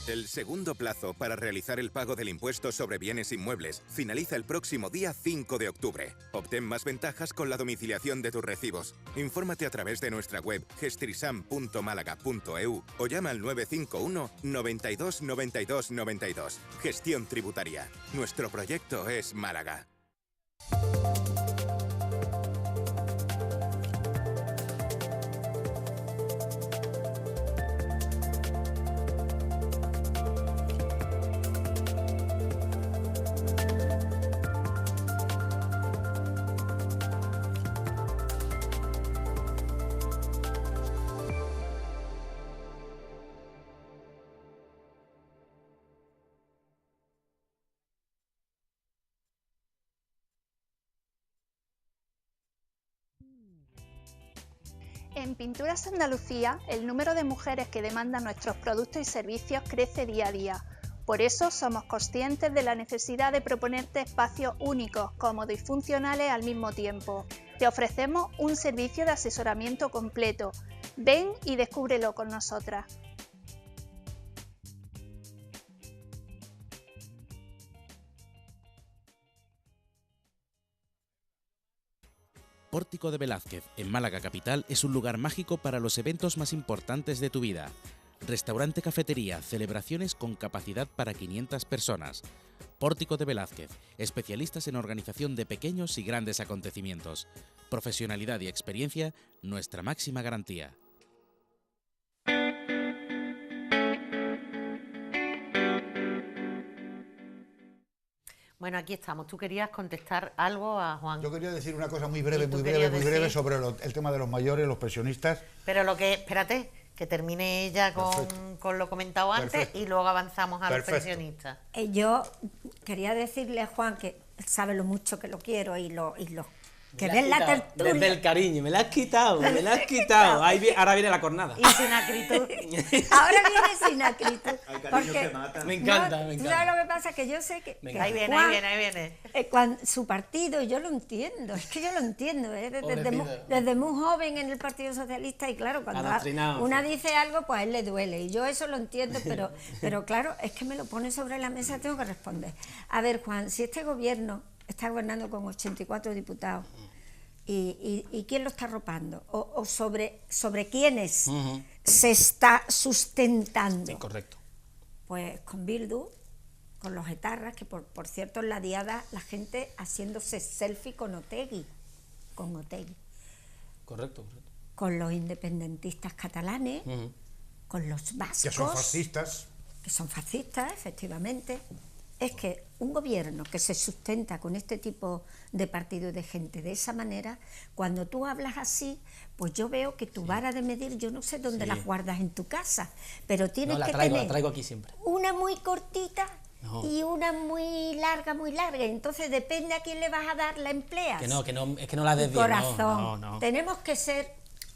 Speaker 9: El segundo plazo para realizar el pago del impuesto sobre bienes inmuebles finaliza el próximo día 5 de octubre. Obtén más ventajas con la domiciliación de tus recibos. Infórmate a través de nuestra web gestrisam.málaga.eu o llama al 951 92 92 92. Gestión tributaria. Nuestro proyecto es Málaga.
Speaker 10: En Pinturas Andalucía, el número de mujeres que demandan nuestros productos y servicios crece día a día. Por eso somos conscientes de la necesidad de proponerte espacios únicos, cómodos y funcionales al mismo tiempo. Te ofrecemos un servicio de asesoramiento completo. Ven y descúbrelo con nosotras.
Speaker 11: Pórtico de Velázquez, en Málaga capital, es un lugar mágico para los eventos más importantes de tu vida. Restaurante-cafetería, celebraciones con capacidad para 500 personas. Pórtico de Velázquez, especialistas en organización de pequeños y grandes acontecimientos. Profesionalidad y experiencia, nuestra máxima garantía.
Speaker 1: Bueno, aquí estamos. ¿Tú querías contestar algo a Juan?
Speaker 5: Yo quería decir una cosa muy breve sobre el tema de los mayores, los pensionistas.
Speaker 1: Pero espérate, que termine ella con lo comentado antes y luego avanzamos a los pensionistas.
Speaker 2: Yo quería decirle a Juan que él sabe lo mucho que lo quiero y lo que ven la tertulia.
Speaker 4: Desde el cariño, me la has quitado. Ahora viene la cornada.
Speaker 1: Y sin acritud.
Speaker 2: Ahora viene sin acritud. Porque
Speaker 4: me encanta.
Speaker 2: ¿Sabes lo que pasa? Que yo sé que
Speaker 1: ahí viene.
Speaker 2: Su partido, yo lo entiendo, es que yo lo entiendo, desde muy joven en el Partido Socialista, y claro, cuando una dice algo, pues a él le duele, y yo eso lo entiendo, pero claro, es que me lo pone sobre la mesa, tengo que responder. A ver, Juan, si este gobierno está gobernando con 84 diputados, ¿y quién lo está arropando? ¿O sobre quiénes se está sustentando?
Speaker 4: Sí, correcto.
Speaker 2: Pues con Bildu, con los etarras, que por cierto en la diada la gente haciéndose selfie con Otegi.
Speaker 4: Correcto.
Speaker 2: Con los independentistas catalanes, con los vascos. Que son fascistas, efectivamente. Es que un gobierno que se sustenta con este tipo de partido de gente de esa manera, cuando tú hablas así, pues yo veo que tu vara de medir, yo no sé dónde las guardas en tu casa, pero tienes que tener
Speaker 4: la traigo aquí siempre.
Speaker 2: Una muy cortita y una muy larga, entonces depende a quién le vas a dar, la empleas.
Speaker 4: Que no, es que no la des bien.
Speaker 2: Corazón,
Speaker 4: no.
Speaker 2: Tenemos que ser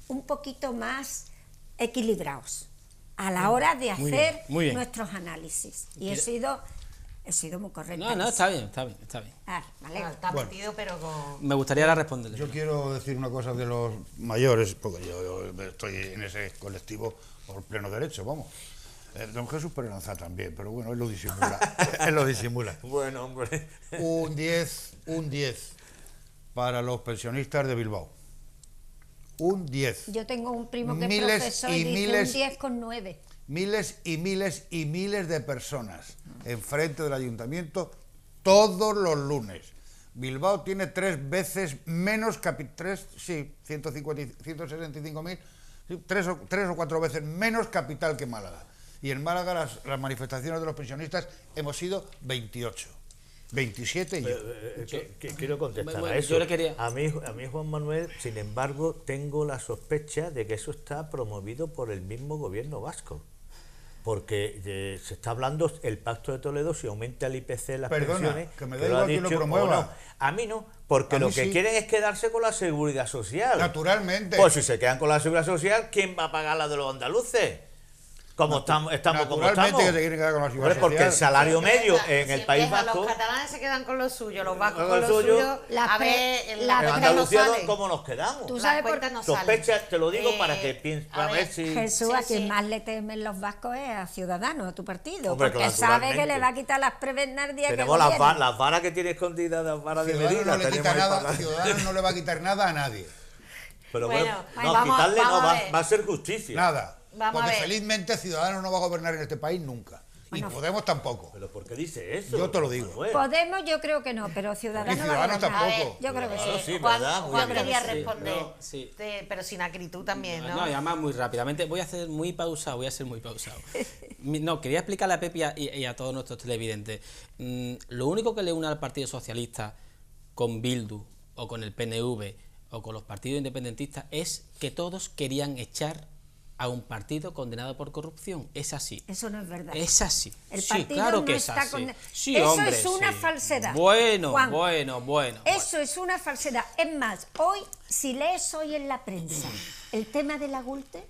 Speaker 2: un poquito más equilibrados a la hora de hacer nuestros análisis. Y he sido muy correcta.
Speaker 4: No, está bien.
Speaker 2: Vale.
Speaker 1: Está metido, pero con...
Speaker 4: Me gustaría ahora responderle.
Speaker 5: Yo quiero decir una cosa de los mayores, porque yo estoy en ese colectivo por pleno derecho, vamos. Don Jesús Perenza también, pero bueno, él lo disimula.
Speaker 3: Bueno, hombre.
Speaker 5: Un 10 para los pensionistas de Bilbao. Un 10.
Speaker 2: Yo tengo un primo que es profesor y dice un 10,9.
Speaker 5: Miles y miles de personas enfrente del ayuntamiento todos los lunes. Bilbao tiene 3 veces menos 165.000, 3 o 4 veces menos capital que Málaga. Y en Málaga las manifestaciones de los pensionistas hemos sido 28. 27 y yo.
Speaker 3: Quiero contestar a eso.
Speaker 4: Yo le quería...
Speaker 3: a mí, Juan Manuel, sin embargo, tengo la sospecha de que eso está promovido por el mismo gobierno vasco. Porque se está hablando el Pacto de Toledo, si aumenta el IPC las pensiones...
Speaker 5: que me da igual que lo promueva.
Speaker 3: No. A mí no, porque lo que quieren es quedarse con la seguridad social.
Speaker 5: Naturalmente.
Speaker 3: Pues si se quedan con la seguridad social, ¿quién va a pagar la de los andaluces? como estamos como
Speaker 5: Naturalmente
Speaker 3: estamos.
Speaker 5: que se quieren quedar con la seguridad
Speaker 3: Hombre, porque el
Speaker 5: social.
Speaker 3: salario medio
Speaker 1: Si
Speaker 3: en el País
Speaker 1: empiezan,
Speaker 3: Vasco,
Speaker 1: los catalanes se quedan con lo suyo, los vascos
Speaker 3: Con
Speaker 1: con
Speaker 3: lo
Speaker 1: lo
Speaker 3: suyo,
Speaker 1: suyo, a ver, en
Speaker 3: en
Speaker 1: la cuenta no
Speaker 3: Andalucía,
Speaker 1: sale.
Speaker 3: ¿cómo nos quedamos?
Speaker 2: Tú
Speaker 1: Las
Speaker 2: sabes por
Speaker 1: cuentas no salen.
Speaker 3: Sospecha, te lo digo para que pienses,
Speaker 1: a
Speaker 3: a ver
Speaker 1: ver,
Speaker 3: si...
Speaker 2: Jesús,
Speaker 1: Sí,
Speaker 2: a quien
Speaker 1: sí.
Speaker 2: más le temen los vascos es a Ciudadanos, a tu partido,
Speaker 3: Hombre,
Speaker 2: porque
Speaker 3: claro,
Speaker 2: sabe que
Speaker 3: naturalmente.
Speaker 2: le va a quitar las prebendas el día que
Speaker 3: Tenemos
Speaker 2: gobierne.
Speaker 3: las varas que tiene escondidas, las varas de
Speaker 5: Ciudadanos
Speaker 3: Medina.
Speaker 5: no le
Speaker 3: tenemos
Speaker 5: quita
Speaker 3: ahí
Speaker 5: nada,
Speaker 3: para-
Speaker 5: Ciudadanos no le va a quitar nada a nadie.
Speaker 3: Pero
Speaker 1: Bueno,
Speaker 3: bueno, no,
Speaker 1: vamos-
Speaker 3: quitarle
Speaker 1: vamos
Speaker 3: no,
Speaker 1: a
Speaker 3: va,
Speaker 1: ver.
Speaker 3: va a ser justicia.
Speaker 5: Nada.
Speaker 1: Vamos a
Speaker 5: Porque
Speaker 1: ver.
Speaker 5: felizmente Ciudadanos no va a gobernar en este país nunca. Y Podemos tampoco.
Speaker 3: ¿Pero por qué dice eso?
Speaker 5: Yo te lo digo.
Speaker 3: Manuel?
Speaker 2: Podemos, yo creo que no, pero
Speaker 5: Y
Speaker 2: Ciudadanos
Speaker 5: Ciudadanos
Speaker 2: va a gobernar.
Speaker 5: tampoco.
Speaker 2: Yo creo que
Speaker 3: Claro,
Speaker 2: sí.
Speaker 3: sí,
Speaker 1: Juan,
Speaker 3: verdad, muy
Speaker 1: Juan
Speaker 3: bien.
Speaker 1: quería
Speaker 4: Sí,
Speaker 1: responder,
Speaker 4: no, sí.
Speaker 1: pero sin acritud también, ¿no?
Speaker 4: No, y además muy rápidamente. Voy a ser muy pausado. No, quería explicarle a Pepi y a todos nuestros televidentes. Lo único que le une al Partido Socialista con Bildu o con el PNV o con los partidos independentistas es que todos querían echar a un partido condenado por corrupción. Es así.
Speaker 2: Eso no es verdad.
Speaker 4: Es así.
Speaker 2: El
Speaker 4: Sí,
Speaker 2: partido
Speaker 4: claro
Speaker 2: no
Speaker 4: que es
Speaker 2: está
Speaker 4: así.
Speaker 2: condenado.
Speaker 4: Sí,
Speaker 2: Eso
Speaker 4: hombre,
Speaker 2: es una
Speaker 4: sí.
Speaker 2: falsedad.
Speaker 4: Bueno,
Speaker 2: Juan,
Speaker 4: bueno.
Speaker 2: Eso es una falsedad. Es más, hoy, si lees hoy en la prensa el tema de la Gürtel,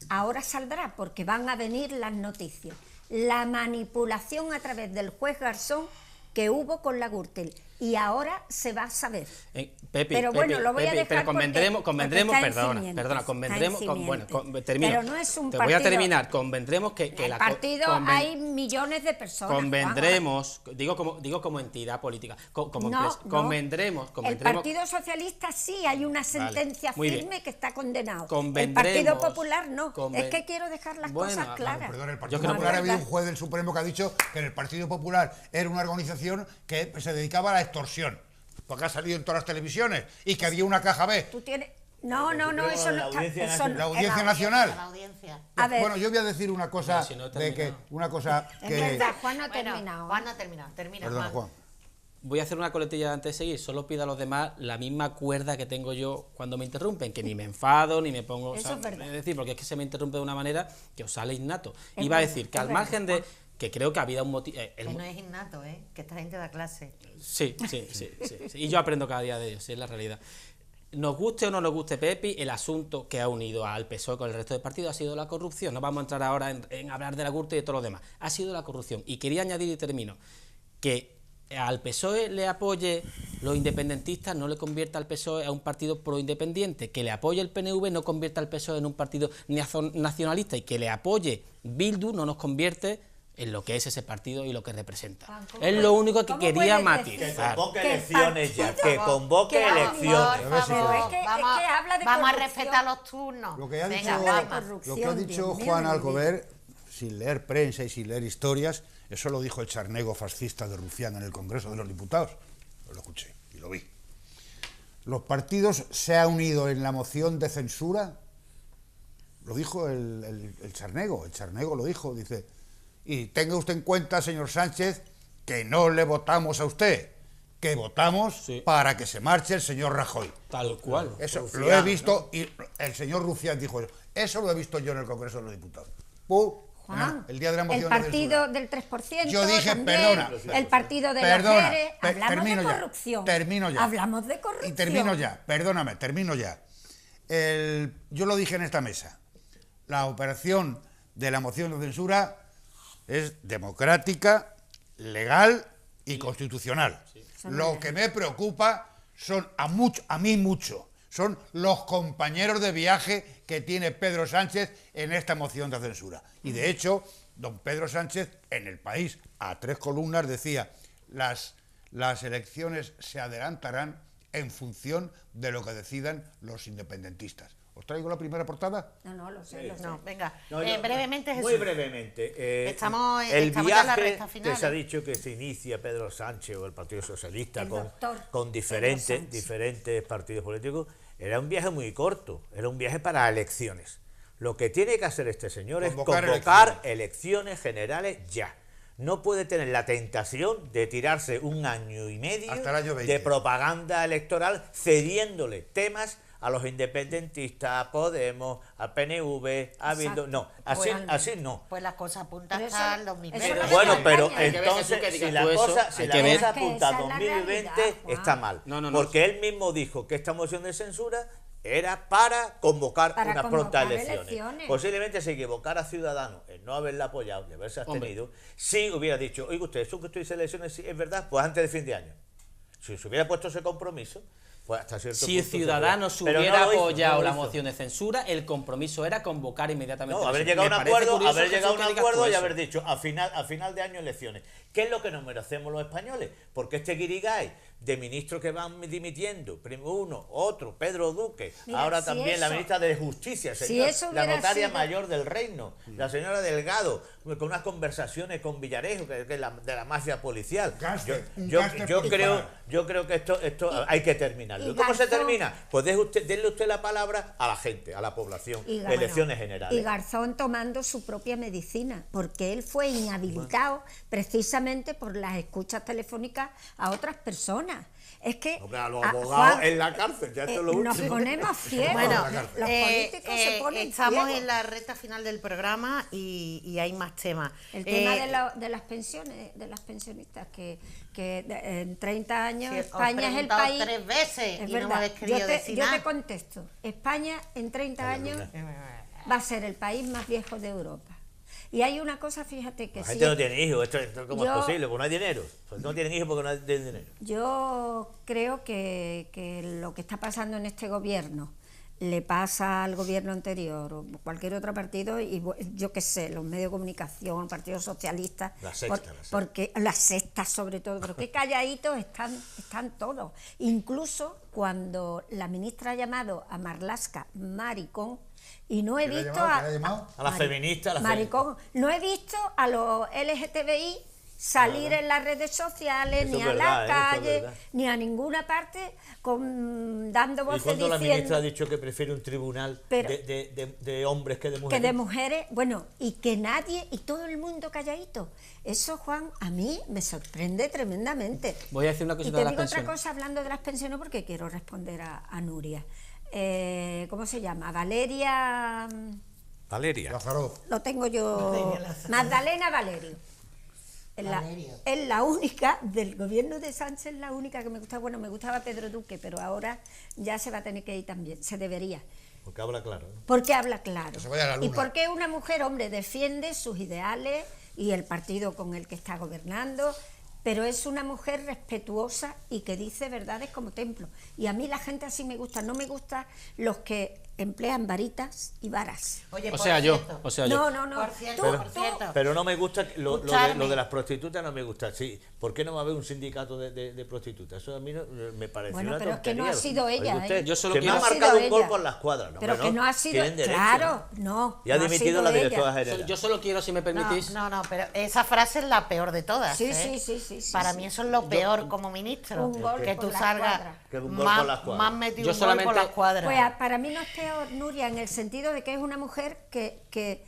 Speaker 2: ahora saldrá porque van a venir las noticias. La manipulación a través del juez Garzón que hubo con la Gürtel. Y ahora se va a saber.
Speaker 4: Pepi,
Speaker 2: Pero bueno, lo voy a dejar
Speaker 4: pero convendremos,
Speaker 2: porque está en
Speaker 4: perdona,
Speaker 2: cimientos,
Speaker 4: convendremos,
Speaker 2: está en
Speaker 4: bueno,
Speaker 2: simientes.
Speaker 4: termino.
Speaker 2: Pero no es un
Speaker 4: Te voy a
Speaker 2: partido.
Speaker 4: terminar, convendremos que
Speaker 2: En el
Speaker 4: la
Speaker 2: partido hay millones de personas.
Speaker 4: convendremos, digo como entidad política, como
Speaker 2: No,
Speaker 4: empresa,
Speaker 2: no.
Speaker 4: convendremos.
Speaker 2: El Partido Socialista sí hay una sentencia
Speaker 4: muy bien.
Speaker 2: firme que está condenado. El
Speaker 4: Convendremos,
Speaker 2: Partido Popular no. Es que quiero dejar las
Speaker 4: Bueno,
Speaker 2: cosas claras.
Speaker 5: Perdón, el
Speaker 4: Yo
Speaker 5: Partido
Speaker 4: creo
Speaker 5: Popular
Speaker 2: que-
Speaker 5: ha habido un juez del Supremo que ha dicho que el Partido Popular era una organización que se dedicaba a la extorsión, porque ha salido en todas las televisiones, y que había una caja B.
Speaker 2: Tú tienes... No, eso no está...
Speaker 3: La Audiencia
Speaker 2: eso no-
Speaker 5: La Audiencia
Speaker 1: La
Speaker 5: Nacional.
Speaker 1: audiencia.
Speaker 2: A ver.
Speaker 5: Bueno, yo voy a decir una cosa,
Speaker 4: No, si no he
Speaker 5: de que
Speaker 4: terminado.
Speaker 5: una cosa
Speaker 2: Es
Speaker 5: que...
Speaker 2: verdad, Juan no ha
Speaker 1: Bueno,
Speaker 2: terminado.
Speaker 1: Juan no ha terminado. Termina,
Speaker 5: Perdona, Juan.
Speaker 4: Voy a hacer una coletilla antes de seguir, solo pido a los demás la misma cuerda que tengo yo cuando me interrumpen, que ni me enfado, ni me pongo...
Speaker 2: Eso es verdad.
Speaker 4: Es decir, porque es que se me interrumpe de una manera que os sale innato.
Speaker 2: Es
Speaker 4: Iba a
Speaker 2: verdad,
Speaker 4: decir que
Speaker 2: es
Speaker 4: al
Speaker 2: verdad,
Speaker 4: margen de...
Speaker 2: Juan.
Speaker 4: que creo que había un motivo...
Speaker 1: Que no es innato, que esta gente da clase.
Speaker 4: Sí. Y yo aprendo cada día de ellos, sí, es la realidad. Nos guste o no nos guste Pepi, el asunto que ha unido al PSOE con el resto del partido ha sido la corrupción. No vamos a entrar ahora en hablar de la Gürtel y de todo lo demás. Ha sido la corrupción. Y quería añadir, y termino, que al PSOE le apoye los independentistas no le convierta al PSOE a un partido proindependiente, que le apoye el PNV no convierta al PSOE en un partido nacionalista, y que le apoye Bildu no nos convierte en lo que es ese partido y lo que representa.
Speaker 2: Juan, ¿cómo
Speaker 4: Es lo
Speaker 2: puedes-
Speaker 4: único que
Speaker 2: cómo
Speaker 4: quería
Speaker 2: puedes decir
Speaker 3: Que
Speaker 4: matizar.
Speaker 3: convoque
Speaker 2: Que el
Speaker 3: elecciones ya,
Speaker 2: partido-
Speaker 3: que convoque
Speaker 2: que
Speaker 3: elecciones.
Speaker 1: Por
Speaker 5: ver si
Speaker 1: favor,
Speaker 5: puedo.
Speaker 2: es que
Speaker 1: vamos,
Speaker 2: habla de
Speaker 1: vamos a
Speaker 2: corrupción.
Speaker 1: respetar los turnos.
Speaker 5: Lo que ha
Speaker 1: Venga,
Speaker 5: dicho,
Speaker 2: habla de
Speaker 1: Juanma.
Speaker 2: corrupción.
Speaker 5: lo que ha dicho
Speaker 2: Dios mío
Speaker 5: Juan
Speaker 2: de mi
Speaker 5: Alcover, sin leer prensa y sin leer historias, eso lo dijo el charnego fascista de Rufián en el Congreso de los Diputados. Lo escuché y lo vi. Los partidos se han unido en la moción de censura, lo dijo el charnego lo dijo, dice, y tenga usted en cuenta, señor Sánchez, que no le votamos a usted, que votamos
Speaker 4: Sí.
Speaker 5: para que se marche el señor Rajoy.
Speaker 4: Tal cual.
Speaker 5: Eso
Speaker 3: Rufián,
Speaker 5: lo he visto, y el señor Rufián dijo eso. Eso lo he visto yo en el Congreso de los Diputados.
Speaker 2: Juan,
Speaker 5: el día de la moción
Speaker 2: el
Speaker 5: de
Speaker 2: partido
Speaker 5: censura.
Speaker 2: del 3%,
Speaker 5: Yo dije,
Speaker 2: también,
Speaker 5: perdona.
Speaker 2: el partido de
Speaker 5: Perdona,
Speaker 2: las mujeres, hablamos
Speaker 5: termino
Speaker 2: de
Speaker 5: ya,
Speaker 2: corrupción.
Speaker 5: termino ya.
Speaker 2: Hablamos de corrupción.
Speaker 5: Y termino ya, perdóname, termino ya. Yo lo dije en esta mesa. La operación de la moción de censura es democrática, legal y constitucional. Lo que me preocupa son a mí mucho, son los compañeros de viaje que tiene Pedro Sánchez en esta moción de censura. Y de hecho, don Pedro Sánchez en El País, a 3 columnas, decía, las elecciones se adelantarán en función de lo que decidan los independentistas. ¿Os traigo la primera portada?
Speaker 2: No, lo sé.
Speaker 1: No, venga,
Speaker 3: No, yo-
Speaker 1: brevemente, Jesús.
Speaker 3: Muy brevemente.
Speaker 1: Estamos
Speaker 3: el
Speaker 1: ya en la
Speaker 3: viaje
Speaker 1: recta final,
Speaker 3: que se ha
Speaker 1: ¿eh?
Speaker 3: dicho que se inicia Pedro Sánchez o el Partido Socialista
Speaker 2: El
Speaker 3: con
Speaker 2: doctor Pedro
Speaker 3: diferentes
Speaker 2: Sánchez.
Speaker 3: partidos políticos, era un viaje muy corto, era un viaje para elecciones. Lo que tiene que hacer este señor es convocar elecciones generales ya. No puede tener la tentación de tirarse un año y medio
Speaker 5: Hasta el año 20.
Speaker 3: de propaganda electoral cediéndole temas a los independentistas, a Podemos, a PNV, a Bildu. No, así no.
Speaker 1: Pues las cosas apuntan
Speaker 2: Pero eso
Speaker 1: hasta
Speaker 2: no-
Speaker 1: el 2020.
Speaker 2: eso no
Speaker 3: Pero
Speaker 2: es
Speaker 3: bueno,
Speaker 2: una
Speaker 3: pero
Speaker 2: campaña. Hay que
Speaker 4: ver, Jesús,
Speaker 3: entonces,
Speaker 4: que
Speaker 3: si
Speaker 4: digas
Speaker 3: la
Speaker 4: tú eso,
Speaker 3: cosa, si
Speaker 4: hay
Speaker 3: la
Speaker 4: que ver.
Speaker 3: cosa
Speaker 2: Es que
Speaker 3: apunta a
Speaker 2: esa es la
Speaker 3: 2020,
Speaker 2: realidad, Juan.
Speaker 3: está mal.
Speaker 4: No.
Speaker 3: Porque él mismo dijo que esta moción de censura era para convocar
Speaker 2: Para
Speaker 3: unas
Speaker 2: convocar
Speaker 3: prontas elecciones.
Speaker 2: elecciones.
Speaker 3: Posiblemente se equivocara Ciudadanos en no haberla apoyado y haberse abstenido, si hubiera dicho, oiga usted, eso que usted dice elecciones es verdad, pues antes de fin de año. Si se hubiera puesto ese compromiso, pues hasta cierto
Speaker 4: si
Speaker 3: punto...
Speaker 4: Ciudadanos
Speaker 3: Pero
Speaker 4: hubiera
Speaker 3: no lo hizo,
Speaker 4: apoyado
Speaker 3: no lo
Speaker 4: la
Speaker 3: hizo.
Speaker 4: moción de censura, el compromiso era convocar inmediatamente.
Speaker 3: No, haber
Speaker 4: elecciones.
Speaker 3: llegado a un
Speaker 4: Me parece
Speaker 3: acuerdo,
Speaker 4: curioso,
Speaker 3: haber llegado a
Speaker 4: Jesús,
Speaker 3: un
Speaker 4: que digas
Speaker 3: acuerdo
Speaker 4: tú
Speaker 3: y
Speaker 4: eso.
Speaker 3: haber dicho a final de año elecciones. ¿Qué es lo que nos merecemos los españoles? Porque este guirigay de ministros que van dimitiendo, uno, otro, Pedro Duque,
Speaker 2: Mira,
Speaker 3: ahora
Speaker 2: si
Speaker 3: también la
Speaker 2: eso-
Speaker 3: ministra de Justicia,
Speaker 2: si
Speaker 3: señor,
Speaker 2: eso
Speaker 3: la
Speaker 2: hubiera
Speaker 3: notaria
Speaker 2: sido-
Speaker 3: mayor del reino, la señora Delgado, con unas conversaciones con Villarejo, que es de la mafia policial. Yo creo que esto hay que terminarlo.
Speaker 2: y
Speaker 3: ¿Y cómo se
Speaker 2: Garzón-
Speaker 3: termina? Pues denle usted la palabra a la gente, a la población,
Speaker 2: Y
Speaker 3: elecciones
Speaker 2: bueno,
Speaker 3: generales.
Speaker 2: Y Garzón tomando su propia medicina, porque él fue inhabilitado precisamente por las escuchas telefónicas a otras personas. Es que
Speaker 3: Hombre, a los
Speaker 2: a
Speaker 3: abogados
Speaker 2: Juan,
Speaker 3: en la cárcel, ya esto es lo
Speaker 2: nos
Speaker 3: último.
Speaker 2: ponemos ciegos.
Speaker 1: Bueno,
Speaker 2: los políticos se ponen
Speaker 1: estamos
Speaker 2: ciegos.
Speaker 1: en la recta final del programa y hay más temas.
Speaker 2: El tema de las pensiones, de las pensionistas, que en 30 años
Speaker 1: Que os he
Speaker 2: España es el
Speaker 1: preguntado
Speaker 2: país...
Speaker 1: 3 veces
Speaker 2: Es
Speaker 1: y no me
Speaker 2: verdad.
Speaker 1: habéis querido decir
Speaker 2: yo
Speaker 1: nada.
Speaker 2: te contesto. España en 30 años va a ser el país más viejo de Europa. Y hay una cosa, fíjate que
Speaker 3: La
Speaker 2: sí.
Speaker 3: gente no tiene hijos, esto ¿cómo es
Speaker 2: Yo-
Speaker 3: posible? Porque no hay dinero. Pues no tienen hijos porque no hay dinero.
Speaker 2: Yo creo que lo que está pasando en este gobierno le pasa al gobierno anterior o cualquier otro partido, y yo qué sé, los medios de comunicación, el Partido Socialista,
Speaker 3: La Sexta.
Speaker 2: porque las sextas sobre todo, pero qué calladitos están todos. Incluso cuando la ministra ha llamado a Marlaska maricón, y no he
Speaker 5: ¿Qué le ha
Speaker 2: visto
Speaker 5: llamado? ¿Qué le ha llamado?
Speaker 3: A la feminista, a la
Speaker 2: maricón, no he visto a los LGTBI salir en las redes sociales,
Speaker 3: Eso
Speaker 2: ni
Speaker 3: es
Speaker 2: a
Speaker 3: verdad,
Speaker 2: la
Speaker 3: eso es
Speaker 2: calle,
Speaker 3: verdad.
Speaker 2: ni a ninguna parte dando
Speaker 3: ¿Y
Speaker 2: voces
Speaker 3: cuando la ministra
Speaker 2: diciendo
Speaker 3: ha dicho que prefiere un tribunal
Speaker 2: Pero-
Speaker 3: de hombres que de
Speaker 2: que
Speaker 3: mujeres?
Speaker 2: de mujeres, bueno, y que nadie, y todo el mundo calladito? Eso, Juan, a mí me sorprende tremendamente.
Speaker 4: Voy a decir una
Speaker 2: Y
Speaker 4: cosita
Speaker 2: te
Speaker 4: de las
Speaker 2: digo otra
Speaker 4: pensiones.
Speaker 2: cosa hablando de las pensiones, porque quiero responder a Nuria. ¿Cómo se llama? Valeria...
Speaker 11: Valeria.
Speaker 5: Lázaro.
Speaker 2: Lo tengo yo. Magdalena Valerio. Es la única del gobierno de Sánchez, la única que me gusta. Bueno, me gustaba Pedro Duque, pero ahora ya se va a tener que ir también. Se debería.
Speaker 3: Porque habla claro, ¿no?
Speaker 2: Porque habla claro.
Speaker 5: Que se vaya a la luna.
Speaker 2: Y porque una mujer, hombre, defiende sus ideales y el partido con el que está gobernando, pero es una mujer respetuosa y que dice verdades como templo. Y a mí la gente así me gusta. No me gustan los que emplean varitas y varas.
Speaker 1: Oye,
Speaker 4: O
Speaker 1: por
Speaker 4: sea, yo.
Speaker 1: cierto,
Speaker 4: O sea, yo.
Speaker 2: No.
Speaker 1: Por cierto,
Speaker 2: Tú-
Speaker 1: por cierto.
Speaker 3: Pero no me gusta, lo
Speaker 1: Escuchadme.
Speaker 3: de las prostitutas no me gusta. Sí, ¿por qué no va a haber un sindicato de prostitutas? Eso a mí me parece
Speaker 2: Bueno,
Speaker 3: una
Speaker 2: pero es que no
Speaker 3: tontería.
Speaker 2: ha sido ella,
Speaker 3: Oiga usted,
Speaker 2: ¿eh?
Speaker 4: Yo solo
Speaker 3: que
Speaker 4: quiero-
Speaker 3: me ha
Speaker 2: No ha sido
Speaker 3: marcado un gol
Speaker 2: ella.
Speaker 3: con las cuadras. No,
Speaker 2: Pero
Speaker 3: hombre,
Speaker 2: que no ha sido...
Speaker 3: Tienen derecho,
Speaker 2: Claro,
Speaker 3: ¿no?
Speaker 2: no.
Speaker 3: Y ha
Speaker 2: no
Speaker 3: dimitido
Speaker 2: sido
Speaker 3: la
Speaker 2: ella.
Speaker 3: directora general.
Speaker 4: Yo solo quiero, si me permitís,
Speaker 1: No, pero esa frase es la peor de todas.
Speaker 2: Sí,
Speaker 1: ¿eh?
Speaker 2: sí.
Speaker 1: Para mí eso es lo peor como ministro.
Speaker 2: Un gol
Speaker 1: Que
Speaker 2: por
Speaker 1: tú
Speaker 2: las
Speaker 1: salgas
Speaker 2: cuadras.
Speaker 3: Que un gol por las cuadras.
Speaker 1: más metido
Speaker 4: Yo
Speaker 1: un gol por
Speaker 4: solamente-
Speaker 1: las cuadras.
Speaker 2: Pues para mí no es peor, Nuria, en el sentido de que es una mujer que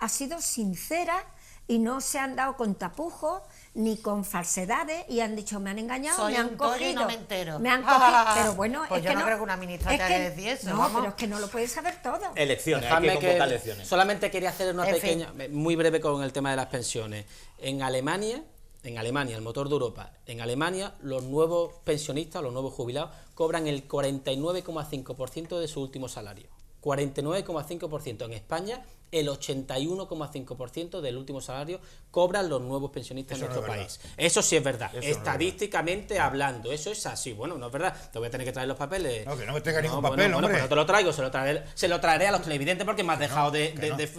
Speaker 2: ha sido sincera y no se han dado con tapujos ni con falsedades y han dicho, me han engañado,
Speaker 1: Soy
Speaker 2: me han
Speaker 1: un tollo y
Speaker 2: cogido.
Speaker 1: no me entero.
Speaker 2: Me han cogido, pero bueno,
Speaker 1: Pues
Speaker 2: es
Speaker 1: yo
Speaker 2: que
Speaker 1: no creo que una ministra
Speaker 2: es
Speaker 1: tenga que decir eso,
Speaker 2: No,
Speaker 1: vamos.
Speaker 2: pero es que no lo puedes saber todo.
Speaker 3: Elecciones, hay
Speaker 4: dejadme
Speaker 3: que convocar elecciones.
Speaker 4: solamente quería hacer una
Speaker 1: En
Speaker 4: pequeña, muy breve con el tema de las pensiones. En Alemania, el motor de Europa, en Alemania los nuevos pensionistas, los nuevos jubilados, cobran el 49,5% de su último salario. 49,5%. En España, el 81,5% del último salario cobran los nuevos pensionistas
Speaker 5: Eso
Speaker 4: en
Speaker 5: no
Speaker 4: nuestro
Speaker 5: es
Speaker 4: país. Eso sí es verdad.
Speaker 3: Eso no es
Speaker 4: Estadísticamente hablando, eso es así. Bueno, no es verdad. Te voy a tener que traer los papeles.
Speaker 5: No, que no me traiga ningún
Speaker 4: bueno,
Speaker 5: papel,
Speaker 4: bueno,
Speaker 5: hombre.
Speaker 4: pues no te lo traigo, se lo traeré a los televidentes porque me has dejado de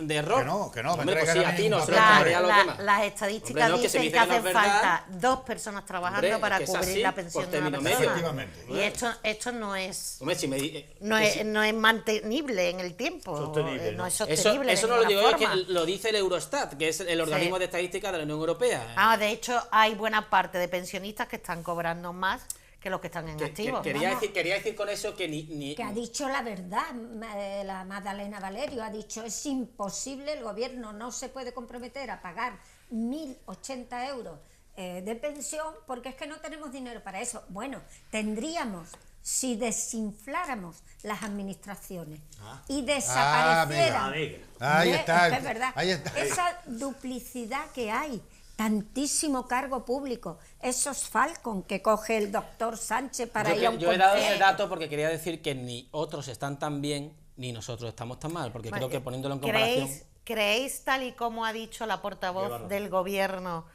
Speaker 4: error.
Speaker 5: que no, me
Speaker 4: Hombre, pues
Speaker 5: traigas
Speaker 4: sí,
Speaker 5: a
Speaker 4: a
Speaker 5: mí
Speaker 4: ti no,
Speaker 5: ningún
Speaker 4: se lo
Speaker 5: papel.
Speaker 4: traeré a los demás.
Speaker 1: Las estadísticas
Speaker 4: Hombre, no, que se
Speaker 1: dicen
Speaker 4: me
Speaker 1: que
Speaker 4: dice que no
Speaker 1: hacen
Speaker 4: es verdad.
Speaker 1: falta 2 personas trabajando
Speaker 4: Hombre,
Speaker 1: para
Speaker 4: es que es
Speaker 1: cubrir
Speaker 4: así,
Speaker 1: la
Speaker 4: por
Speaker 1: pensión de una
Speaker 4: término
Speaker 1: persona.
Speaker 4: medio.
Speaker 5: Efectivamente.
Speaker 1: Y esto no es...
Speaker 4: Hombre, si me
Speaker 1: No es mantenible en el tiempo,
Speaker 3: Sostenible,
Speaker 1: no
Speaker 3: ¿no?
Speaker 1: es
Speaker 4: eso
Speaker 1: sostenible.
Speaker 4: no
Speaker 1: de
Speaker 4: lo digo yo,
Speaker 1: ninguna
Speaker 4: es que
Speaker 1: forma.
Speaker 4: lo dice el Eurostat, que es el organismo de estadística de la Unión Europea.
Speaker 1: De hecho, hay buena parte de pensionistas que están cobrando más que los que están en activo.
Speaker 4: Quería decir con eso que ni
Speaker 2: Que ha dicho la verdad, la Magdalena Valerio, ha dicho, es imposible, el gobierno no se puede comprometer a pagar 1.080 euros de pensión porque es que no tenemos dinero para eso. Bueno, tendríamos, si desinfláramos las administraciones y desaparecieran...
Speaker 3: amiga.
Speaker 5: Ahí
Speaker 2: ¿Ves?
Speaker 5: está,
Speaker 2: Es que es verdad.
Speaker 5: ahí está.
Speaker 2: Esa duplicidad que hay tantísimo cargo público, esos Falcon que coge el doctor Sánchez para ir a un
Speaker 4: Yo he dado ese
Speaker 2: concierto.
Speaker 4: dato porque quería decir que ni otros están tan bien, ni nosotros estamos tan mal, porque creo que poniéndolo en comparación...
Speaker 1: ¿Creéis, tal y como ha dicho la portavoz del gobierno,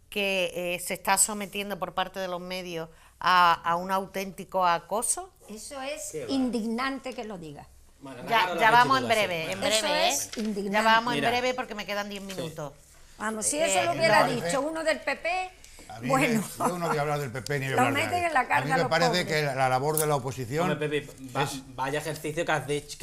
Speaker 1: que se está sometiendo por parte de los medios a un auténtico acoso?
Speaker 2: Eso es indignante que lo diga.
Speaker 4: Bueno,
Speaker 1: Ya vamos en breve,
Speaker 2: Eso es indignante.
Speaker 1: Ya vamos
Speaker 4: Mira.
Speaker 1: en breve porque me quedan 10 minutos.
Speaker 2: Vamos, si eso lo hubiera dicho uno del PP,
Speaker 5: A mí
Speaker 2: bueno,
Speaker 5: yo no voy a hablar del PP ni voy a
Speaker 2: lo
Speaker 5: hablar de
Speaker 2: meten
Speaker 5: nadie.
Speaker 2: en la cárcel
Speaker 5: A mí
Speaker 2: a
Speaker 5: me
Speaker 2: los
Speaker 5: parece
Speaker 2: pobres.
Speaker 5: que la labor de la oposición
Speaker 4: Hombre, Pepe, vaya ejercicio que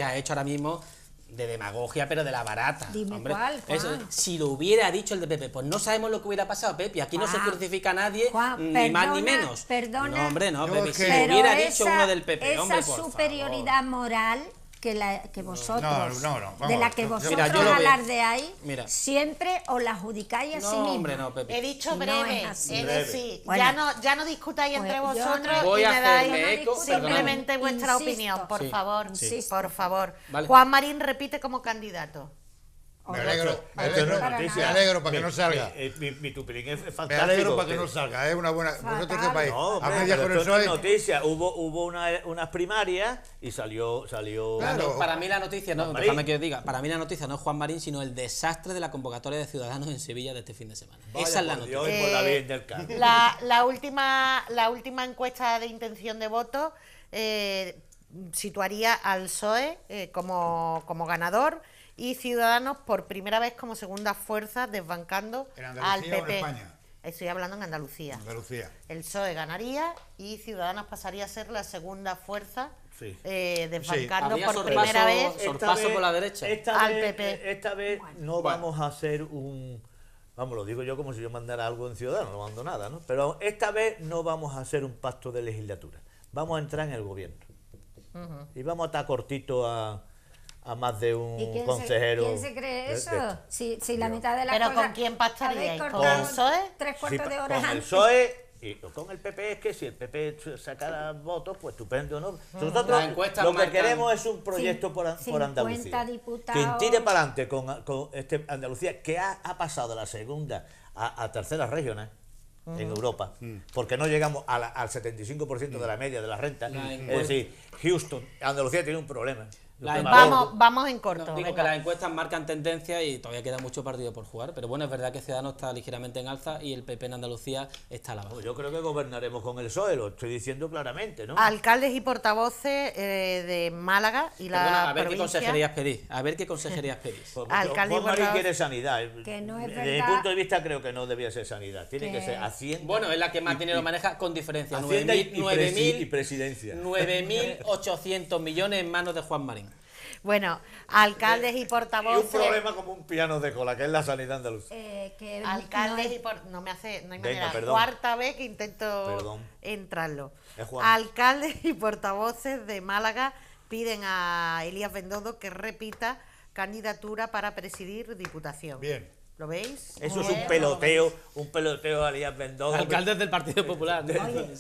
Speaker 4: has hecho ahora mismo de demagogia, pero de la barata.
Speaker 2: Dime
Speaker 4: Hombre,
Speaker 2: cuál, Juan.
Speaker 4: eso, si lo hubiera dicho el de Pepe, pues no sabemos lo que hubiera pasado, Pepe. Aquí no se
Speaker 2: Juan,
Speaker 4: crucifica a nadie,
Speaker 2: Juan,
Speaker 4: ni más ni
Speaker 2: perdona,
Speaker 4: menos.
Speaker 2: perdona.
Speaker 4: No, hombre, no,
Speaker 5: Yo
Speaker 4: Pepe.
Speaker 5: es
Speaker 4: Si
Speaker 5: que-
Speaker 4: lo
Speaker 2: pero
Speaker 4: hubiera
Speaker 2: esa,
Speaker 4: dicho uno del Pepe,
Speaker 2: esa
Speaker 4: hombre, por
Speaker 2: superioridad moral que vosotros,
Speaker 5: no, vamos,
Speaker 2: de la que
Speaker 5: yo-
Speaker 2: vosotros
Speaker 4: Mira, yo lo veo.
Speaker 2: alardeáis,
Speaker 4: Mira.
Speaker 2: siempre os la adjudicáis a
Speaker 4: No,
Speaker 2: sí mismos.
Speaker 4: hombre, no, Pepe.
Speaker 1: He dicho
Speaker 2: No
Speaker 1: breve,
Speaker 2: es así.
Speaker 1: es decir,
Speaker 2: Bueno.
Speaker 1: ya no discutáis
Speaker 2: Pues
Speaker 1: entre
Speaker 2: yo
Speaker 1: vosotros
Speaker 4: Voy
Speaker 1: y
Speaker 4: a
Speaker 1: me dais
Speaker 4: hacerle eco,
Speaker 1: simplemente vuestra
Speaker 2: Insisto.
Speaker 1: opinión, por
Speaker 4: Sí,
Speaker 1: favor,
Speaker 2: sí.
Speaker 1: por favor.
Speaker 4: Vale.
Speaker 1: Juan Marín repite como candidato.
Speaker 5: me alegro,
Speaker 2: para
Speaker 5: me
Speaker 2: nada.
Speaker 5: alegro para que no salga.
Speaker 3: Mi tupilín es
Speaker 5: Me
Speaker 3: fantástico.
Speaker 5: alegro para que no salga, es una buena. ¿Vosotros qué
Speaker 2: Fatal.
Speaker 5: país?
Speaker 3: No,
Speaker 5: A
Speaker 3: hombre,
Speaker 5: medias
Speaker 3: pero
Speaker 5: con el
Speaker 3: esto no es
Speaker 5: PSOE.
Speaker 3: noticia. Hubo unas primarias y salió.
Speaker 5: Claro.
Speaker 4: Para mí la noticia, no,
Speaker 3: Juan Marín.
Speaker 4: déjame que os diga, para mí la noticia no es Juan Marín, sino el desastre de la convocatoria de Ciudadanos en Sevilla de este fin de semana.
Speaker 3: Vaya
Speaker 4: Esa es la
Speaker 3: por
Speaker 4: noticia.
Speaker 3: Dios y por la Virgen del Carmen.
Speaker 1: La última encuesta de intención de voto situaría al PSOE como ganador y Ciudadanos por primera vez como segunda fuerza desbancando
Speaker 5: ¿En
Speaker 1: al
Speaker 5: Andalucía o en
Speaker 1: PP.
Speaker 5: España?
Speaker 1: Estoy hablando en Andalucía.
Speaker 5: Andalucía.
Speaker 1: El PSOE ganaría y Ciudadanos pasaría a ser la segunda fuerza,
Speaker 3: Sí.
Speaker 1: desbancando
Speaker 4: Habría
Speaker 1: por
Speaker 4: sorpaso-
Speaker 1: primera vez
Speaker 4: sorpaso por la derecha.
Speaker 1: al PP.
Speaker 3: Esta vez no vamos a hacer un... Vamos, lo digo yo como si yo mandara algo en Ciudadanos, no mando nada, ¿no? Pero esta vez no vamos a hacer un pacto de legislatura. Vamos a entrar en el gobierno. Y vamos a estar cortito a más de un
Speaker 2: ¿Y
Speaker 3: consejero.
Speaker 2: quién se cree
Speaker 3: de
Speaker 2: eso?
Speaker 3: esto.
Speaker 2: Si la mitad de las
Speaker 1: ¿Pero
Speaker 2: cosas...
Speaker 1: con quién pactaríais?
Speaker 2: habéis
Speaker 1: ¿Con
Speaker 2: cortado
Speaker 1: el PSOE?
Speaker 2: 3/4
Speaker 3: Sí,
Speaker 2: de horas
Speaker 3: con el
Speaker 2: antes.
Speaker 3: PSOE y con el PP es que si el PP sacara votos, pues estupendo, ¿no? Nosotros
Speaker 4: Las encuestas
Speaker 3: lo que
Speaker 4: marcan
Speaker 3: queremos es un proyecto por
Speaker 2: 50
Speaker 3: Andalucía.
Speaker 2: diputados.
Speaker 3: Quien tire para adelante con Andalucía, que ha pasado de la segunda a tercera regional en Europa, porque no llegamos al 75% de la media de la renta. Es decir, Houston, Andalucía tiene un problema.
Speaker 1: Vamos en corto.
Speaker 4: No, digo
Speaker 1: venga.
Speaker 4: que las encuestas marcan tendencia y todavía queda mucho partido por jugar, pero bueno, es verdad que Ciudadanos está ligeramente en alza y el PP en Andalucía está a la baja.
Speaker 3: Pues yo creo que gobernaremos con el PSOE, lo estoy diciendo claramente, ¿no?
Speaker 1: Alcaldes y portavoces de Málaga y la
Speaker 4: Perdona, a ver qué
Speaker 1: provincia.
Speaker 4: consejerías pedís. A ver qué consejerías pedís.
Speaker 3: Pues
Speaker 1: Alcalde y
Speaker 3: Juan Marín
Speaker 1: portavoz-
Speaker 3: quiere sanidad.
Speaker 2: Que no es
Speaker 3: Desde mi
Speaker 2: verdad.
Speaker 3: punto de vista creo que no debía ser sanidad. Tiene que
Speaker 2: Que-
Speaker 3: ser Hacienda.
Speaker 4: Bueno, es la que más dinero maneja con diferencia.
Speaker 3: Hacienda y
Speaker 4: 9.000
Speaker 3: presidencia.
Speaker 4: 9.800 millones en manos de Juan Marín.
Speaker 1: Bueno, alcaldes y
Speaker 3: Y un
Speaker 1: portavoces.
Speaker 3: problema como un piano de cola, que es la sanidad andaluza.
Speaker 2: Que
Speaker 1: Alcaldes
Speaker 2: no
Speaker 1: y por... No me hace... No hay
Speaker 3: Venga,
Speaker 1: manera.
Speaker 3: perdón.
Speaker 1: Cuarta vez que intento
Speaker 3: Perdón.
Speaker 1: entrarlo.
Speaker 3: Es Juan.
Speaker 1: Alcaldes y portavoces de Málaga piden a Elías Bendodo que repita candidatura para presidir Diputación.
Speaker 5: Bien.
Speaker 1: ¿Lo veis?
Speaker 3: Eso es
Speaker 1: Bien,
Speaker 3: un peloteo a Elías Bendodo.
Speaker 4: Alcaldes del Partido Popular.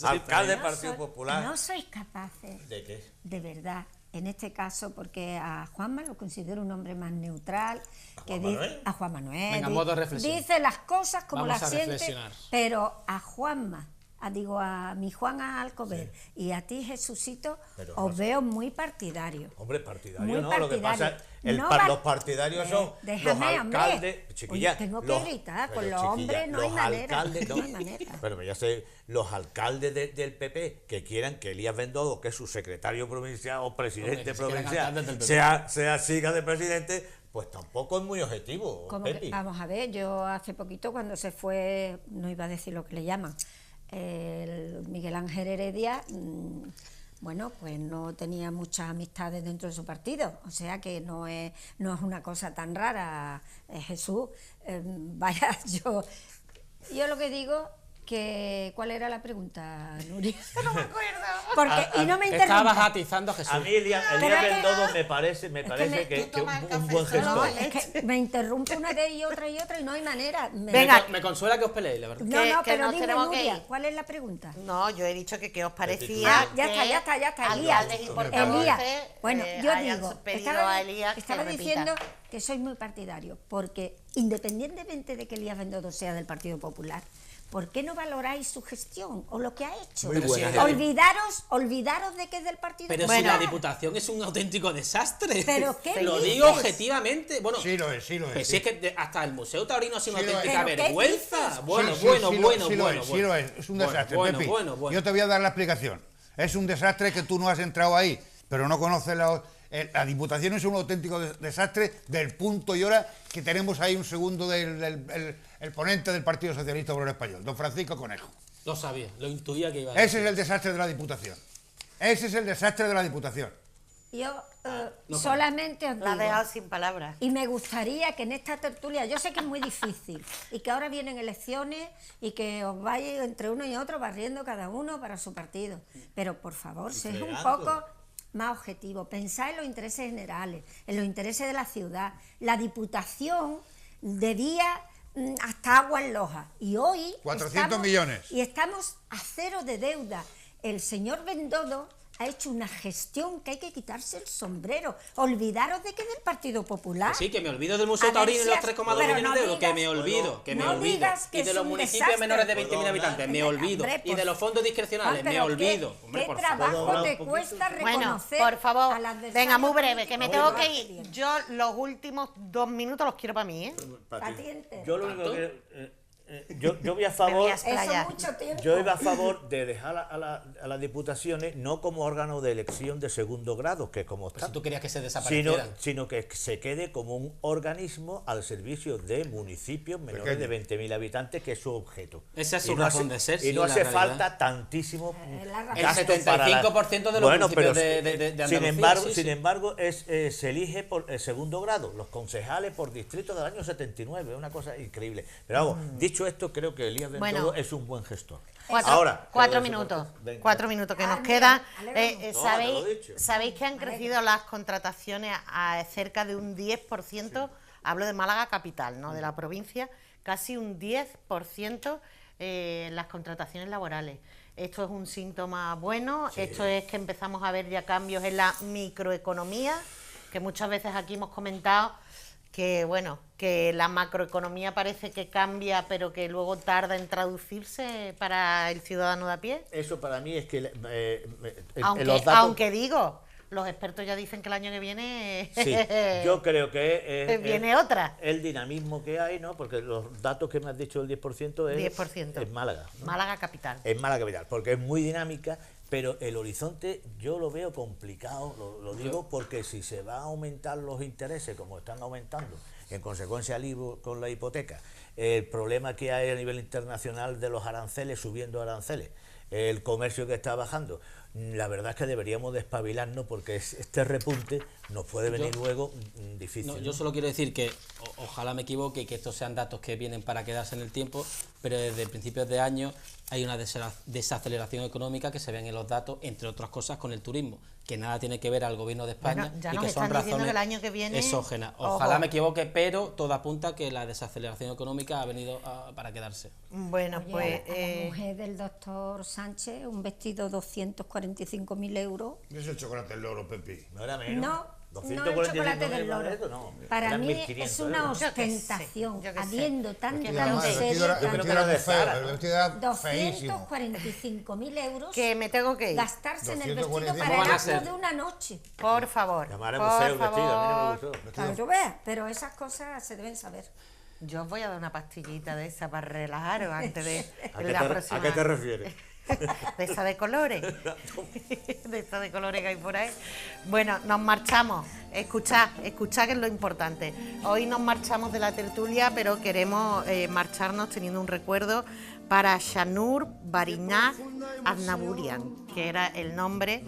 Speaker 3: Alcalde del
Speaker 2: no
Speaker 3: Partido
Speaker 2: sois-
Speaker 3: Popular.
Speaker 2: No sois capaces,
Speaker 3: ¿De qué?
Speaker 2: de verdad, en este caso, porque a Juanma lo considero un hombre más neutral.
Speaker 3: Juan Manuel?
Speaker 2: A Juan Manuel.
Speaker 4: Venga, modo de reflexión.
Speaker 2: Dice las cosas como
Speaker 4: Vamos
Speaker 2: las
Speaker 4: a
Speaker 2: siente,
Speaker 4: reflexionar.
Speaker 2: pero a Juanma, a mi Juan Alcover y a ti, Jesucito,
Speaker 3: Pero
Speaker 2: os
Speaker 3: no-
Speaker 2: veo muy partidario.
Speaker 3: Hombre, partidario,
Speaker 2: Muy
Speaker 3: ¿no? Lo que pasa
Speaker 2: partidario. No va-
Speaker 3: los partidarios son
Speaker 2: Déjame,
Speaker 3: los
Speaker 2: hombre.
Speaker 3: alcaldes. Chiquilla,
Speaker 2: Oye, tengo que
Speaker 3: los-
Speaker 2: gritar, con
Speaker 3: pero,
Speaker 2: los
Speaker 3: chiquilla,
Speaker 2: hombres no hay
Speaker 3: los
Speaker 2: manera,
Speaker 3: alcaldes,
Speaker 2: no hay manera.
Speaker 3: Pero ya sé, los alcaldes del PP que quieran que Elías Bendodo, que es su secretario provincial o presidente
Speaker 4: Hombre, que se quieran
Speaker 3: provincial,
Speaker 4: alcaldes del PP.
Speaker 3: sea siga de presidente, pues tampoco es muy objetivo,
Speaker 2: Como que-
Speaker 3: Pepi.
Speaker 2: vamos a ver, yo hace poquito cuando se fue, no iba a decir lo que le llaman, el Miguel Ángel Heredia, bueno, pues no tenía muchas amistades dentro de su partido, o sea que no es una cosa tan rara, Jesús, vaya, yo lo que digo, ¿Cuál era la pregunta, Nuria?
Speaker 1: No me acuerdo.
Speaker 2: Porque, y no me
Speaker 4: Estabas
Speaker 2: interrumpa.
Speaker 4: atizando a Jesús.
Speaker 3: A mí Elías Bendodo me parece que
Speaker 1: Tú tomas
Speaker 3: un
Speaker 1: café
Speaker 3: buen
Speaker 1: solo,
Speaker 3: gestor.
Speaker 1: ¿vale?
Speaker 2: Es que me interrumpe una vez y otra y no hay manera.
Speaker 1: Venga.
Speaker 4: Me consuela que os peleéis, la verdad.
Speaker 2: No,
Speaker 1: que
Speaker 2: pero
Speaker 1: nos
Speaker 2: dime,
Speaker 1: tenemos que
Speaker 2: Nuria,
Speaker 1: ir.
Speaker 2: ¿cuál es la pregunta?
Speaker 1: No, yo he dicho que qué os parecía.
Speaker 2: Ah, ya está,
Speaker 1: alcaldes y portavoces,
Speaker 2: Elías, bueno, yo
Speaker 1: hayan
Speaker 2: digo,
Speaker 1: pedido
Speaker 2: estaba
Speaker 1: a Elías que
Speaker 2: estaba
Speaker 1: repita.
Speaker 2: diciendo que soy muy partidario, porque independientemente de que Elías Bendodo sea del Partido Popular, ¿por qué no valoráis su gestión o lo que ha hecho?
Speaker 4: Muy buena.
Speaker 2: Olvidaros de que es del Partido
Speaker 4: Pero
Speaker 2: Popular.
Speaker 4: si la Diputación es un auténtico desastre.
Speaker 2: ¿Pero qué
Speaker 4: Lo
Speaker 2: dices?
Speaker 4: digo objetivamente. Bueno,
Speaker 5: Sí lo es, sí lo es.
Speaker 4: pues
Speaker 5: sí.
Speaker 4: si es que hasta el Museo Taurino ha sido una
Speaker 5: Sí lo es.
Speaker 4: auténtica
Speaker 2: ¿Pero qué
Speaker 4: vergüenza.
Speaker 2: dices?
Speaker 4: Bueno,
Speaker 5: Sí,
Speaker 4: bueno,
Speaker 5: sí
Speaker 4: bueno,
Speaker 5: lo
Speaker 4: bueno,
Speaker 5: es, sí lo es. Es un desastre,
Speaker 4: bueno,
Speaker 5: Pepi.
Speaker 4: bueno.
Speaker 5: Yo te voy a dar la explicación. Es un desastre que tú no has entrado ahí, pero no conoces la Diputación. Es un auténtico desastre del punto y hora que tenemos ahí un segundo el ponente del Partido Socialista Obrero Español, don Francisco Conejo.
Speaker 4: Lo sabía, lo intuía que iba a
Speaker 5: Ese
Speaker 4: decir.
Speaker 5: es el desastre de la Diputación. Ese es el desastre de la Diputación.
Speaker 2: Yo
Speaker 4: no,
Speaker 2: solamente os
Speaker 1: La has
Speaker 2: digo,
Speaker 1: dejado sin palabras.
Speaker 2: y me gustaría que en esta tertulia, yo sé que es muy difícil y que ahora vienen elecciones y que os vayáis entre uno y otro barriendo cada uno para su partido, pero por favor, sed un poco más objetivo, pensad en los intereses generales, en los intereses de la ciudad. La Diputación debía hasta agua en Loja y hoy
Speaker 5: 400 millones.
Speaker 2: y estamos a cero de deuda. El señor Bendodo ha hecho una gestión que hay que quitarse el sombrero. Olvidaros de que es del Partido Popular.
Speaker 4: Que sí, que me olvido del Museo
Speaker 2: A ver
Speaker 4: Taurino y
Speaker 2: si
Speaker 4: los
Speaker 2: has-
Speaker 4: 3,2
Speaker 2: pero
Speaker 4: millones
Speaker 2: no
Speaker 4: de euros. Que
Speaker 2: digas-
Speaker 4: me olvido, que me
Speaker 2: no
Speaker 4: olvido.
Speaker 2: digas que
Speaker 4: Y de
Speaker 2: es
Speaker 4: los
Speaker 2: un
Speaker 4: municipios
Speaker 2: desastre.
Speaker 4: menores de 20.000 habitantes, me olvido.
Speaker 2: Hombre,
Speaker 4: Y de los fondos discrecionales, me
Speaker 2: pero
Speaker 4: olvido.
Speaker 2: ¿Qué,
Speaker 4: Hombre,
Speaker 2: qué
Speaker 4: por
Speaker 2: trabajo
Speaker 4: favor.
Speaker 2: te cuesta
Speaker 1: Bueno,
Speaker 2: reconocer
Speaker 1: por favor,
Speaker 2: al adversario
Speaker 1: venga, muy breve,
Speaker 2: político
Speaker 1: que me
Speaker 2: que
Speaker 1: tengo
Speaker 2: vas
Speaker 1: que ir.
Speaker 2: teniendo?
Speaker 1: Yo los últimos 2 minutos los quiero para mí, ¿eh?
Speaker 2: Patiente.
Speaker 3: Yo lo único que yo voy a
Speaker 1: Me
Speaker 3: favor.
Speaker 1: voy a explayar.
Speaker 2: Eso mucho tiempo.
Speaker 3: Yo iba a favor de dejar a las diputaciones no como órgano de elección de segundo grado, que como
Speaker 4: Pues
Speaker 3: está,
Speaker 4: si tú querías que se desaparecieran.
Speaker 3: sino que se quede como un organismo al servicio de municipios menores
Speaker 5: Pequeño.
Speaker 3: de 20.000 habitantes, que es su objeto.
Speaker 4: Esa es su
Speaker 3: Y no
Speaker 4: razón
Speaker 3: hace-
Speaker 4: de ser,
Speaker 3: Y
Speaker 4: sí,
Speaker 3: no
Speaker 4: la
Speaker 3: hace
Speaker 4: realidad.
Speaker 3: falta tantísimo
Speaker 2: la razón.
Speaker 4: El
Speaker 3: gasto para la-
Speaker 4: 75% de los municipios
Speaker 3: pero
Speaker 4: de Andalucía, sí,
Speaker 3: sin
Speaker 4: sí.
Speaker 3: embargo se elige por el segundo grado, los concejales por distrito del año 79, una cosa increíble. Pero vamos, dicho esto, creo que Elías Bendodo
Speaker 1: Bueno.
Speaker 3: es un buen gestor.
Speaker 1: 4 minutos.
Speaker 3: Venga.
Speaker 1: 4 minutos que nos
Speaker 2: mira,
Speaker 1: quedan.
Speaker 2: alégrame.
Speaker 3: No,
Speaker 1: ¿Sabéis,
Speaker 3: te lo he dicho.
Speaker 1: ¿Sabéis que han crecido las contrataciones a cerca de un 10%? Hablo de Málaga capital, no de la provincia. Casi un 10% las contrataciones laborales. Esto es un síntoma bueno. Esto es que empezamos a ver ya cambios en la microeconomía, que muchas veces aquí hemos comentado que bueno, que la macroeconomía parece que cambia, pero que luego tarda en traducirse para el ciudadano de a pie.
Speaker 3: Eso para mí es que
Speaker 1: Aunque,
Speaker 3: los datos,
Speaker 1: aunque digo, los expertos ya dicen que el año que viene
Speaker 3: sí, yo creo que
Speaker 1: viene otra.
Speaker 3: el dinamismo que hay, ¿no? Porque los datos que me has dicho del 10% es
Speaker 1: 10%.
Speaker 3: en Málaga, ¿no?
Speaker 1: Málaga capital.
Speaker 3: En Málaga capital, porque es muy dinámica, pero el horizonte yo lo veo complicado, lo digo porque si se va a aumentar los intereses como están aumentando, en consecuencia con la hipoteca, el problema que hay a nivel internacional de los aranceles, subiendo aranceles, el comercio que está bajando, la verdad es que deberíamos despabilarnos porque este repunte nos puede venir luego difícil.
Speaker 4: No, yo solo quiero decir que ojalá me equivoque y que estos sean datos que vienen para quedarse en el tiempo, pero desde principios de año hay una desaceleración económica que se ven en los datos, entre otras cosas con el turismo, que nada tiene que ver al gobierno de España
Speaker 1: Bueno, ya
Speaker 4: y
Speaker 1: nos
Speaker 4: que son
Speaker 1: están diciendo
Speaker 4: razones
Speaker 1: que el año que viene,
Speaker 4: exógenas.
Speaker 1: ojo.
Speaker 4: Ojalá me equivoque, pero todo apunta que la desaceleración económica ha venido para quedarse.
Speaker 1: Bueno,
Speaker 2: Oye,
Speaker 1: pues
Speaker 2: a la mujer del doctor Sánchez, un vestido 245.000 euros.
Speaker 5: ¿Qué es el chocolate del loro, Pepi?
Speaker 3: No era menos.
Speaker 2: No, no el
Speaker 3: 245
Speaker 2: chocolate del
Speaker 3: euros,
Speaker 2: loro.
Speaker 3: esto no,
Speaker 2: Para
Speaker 3: eran
Speaker 2: mí
Speaker 3: 1.500
Speaker 2: es una
Speaker 3: euros.
Speaker 2: ostentación,
Speaker 1: yo qué sé.
Speaker 2: habiendo tanta
Speaker 1: que
Speaker 5: Y además, el
Speaker 2: miseria.
Speaker 5: vestido era,
Speaker 3: Yo creo que era de Zara,
Speaker 5: el vestido era feísimo.
Speaker 2: 245.000 euros
Speaker 1: que me tengo que ir.
Speaker 2: gastarse en el
Speaker 5: 245.
Speaker 2: vestido para
Speaker 4: ¿Cómo
Speaker 2: el
Speaker 4: van a
Speaker 2: acto
Speaker 4: ser?
Speaker 2: de una noche.
Speaker 1: Por favor.
Speaker 3: Llamaremos
Speaker 1: por
Speaker 3: feo el vestido, a mí no me
Speaker 1: favor.
Speaker 3: gustó.
Speaker 2: Para que tú veas, pero esas cosas se deben saber.
Speaker 1: Yo os voy a dar una pastillita de esa para relajaros antes de
Speaker 3: ¿A
Speaker 1: la próxima.
Speaker 3: ¿A qué te refieres?
Speaker 1: De esa de colores. De esta de colores que hay por ahí. Bueno, nos marchamos. Escuchad que es lo importante. Hoy nos marchamos de la tertulia, pero queremos marcharnos teniendo un recuerdo para Shanur Barinaz Aznavourian, que era el nombre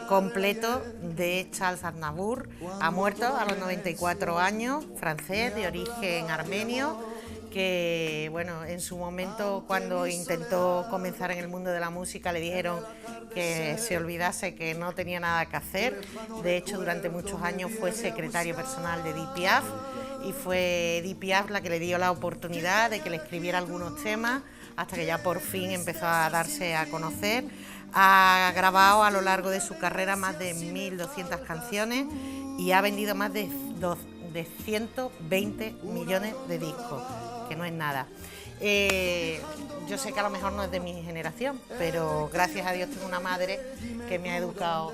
Speaker 1: completo de Charles Aznavour. Ha muerto a los 94 años, francés, de origen armenio, que, bueno, en su momento cuando intentó comenzar en el mundo de la música le dijeron que se olvidase, que no tenía nada que hacer. De hecho, durante muchos años fue secretario personal de Edith Piaf y fue Edith Piaf la que le dio la oportunidad de que le escribiera algunos temas hasta que ya por fin empezó a darse a conocer. Ha grabado a lo largo de su carrera más de 1.200 canciones y ha vendido más de 120 millones de discos, que no es nada. Yo sé que a lo mejor no es de mi generación, pero gracias a Dios tengo una madre que me ha educado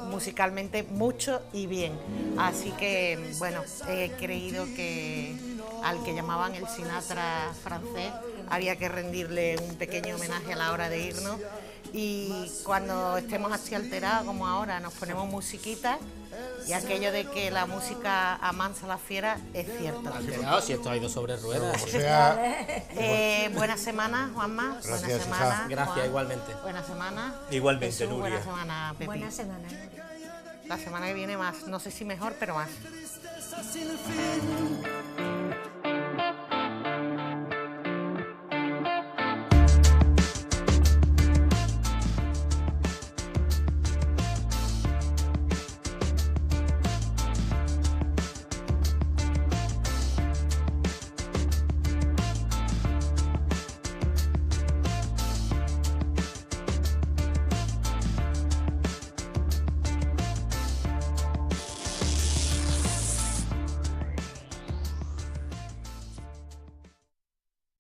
Speaker 1: musicalmente mucho y bien. Así que, bueno, he creído que al que llamaban el Sinatra francés había que rendirle un pequeño homenaje a la hora de irnos. Y cuando estemos así alterados como ahora, nos ponemos musiquita, y aquello de que la música amansa a la fiera es cierto.
Speaker 4: Alterado, si esto ha ido sobre ruedas.
Speaker 5: O sea,
Speaker 1: buena semana, Juanma.
Speaker 5: Gracias,
Speaker 1: buena semana.
Speaker 4: Gracias,
Speaker 1: Juan.
Speaker 4: igualmente.
Speaker 1: Buena semana.
Speaker 3: Igualmente,
Speaker 1: Jesús,
Speaker 3: Nuria.
Speaker 1: Buena semana, Pepi.
Speaker 2: Buena semana, Nuria.
Speaker 1: La semana que viene más, no sé si mejor, pero más.
Speaker 12: Sin fin.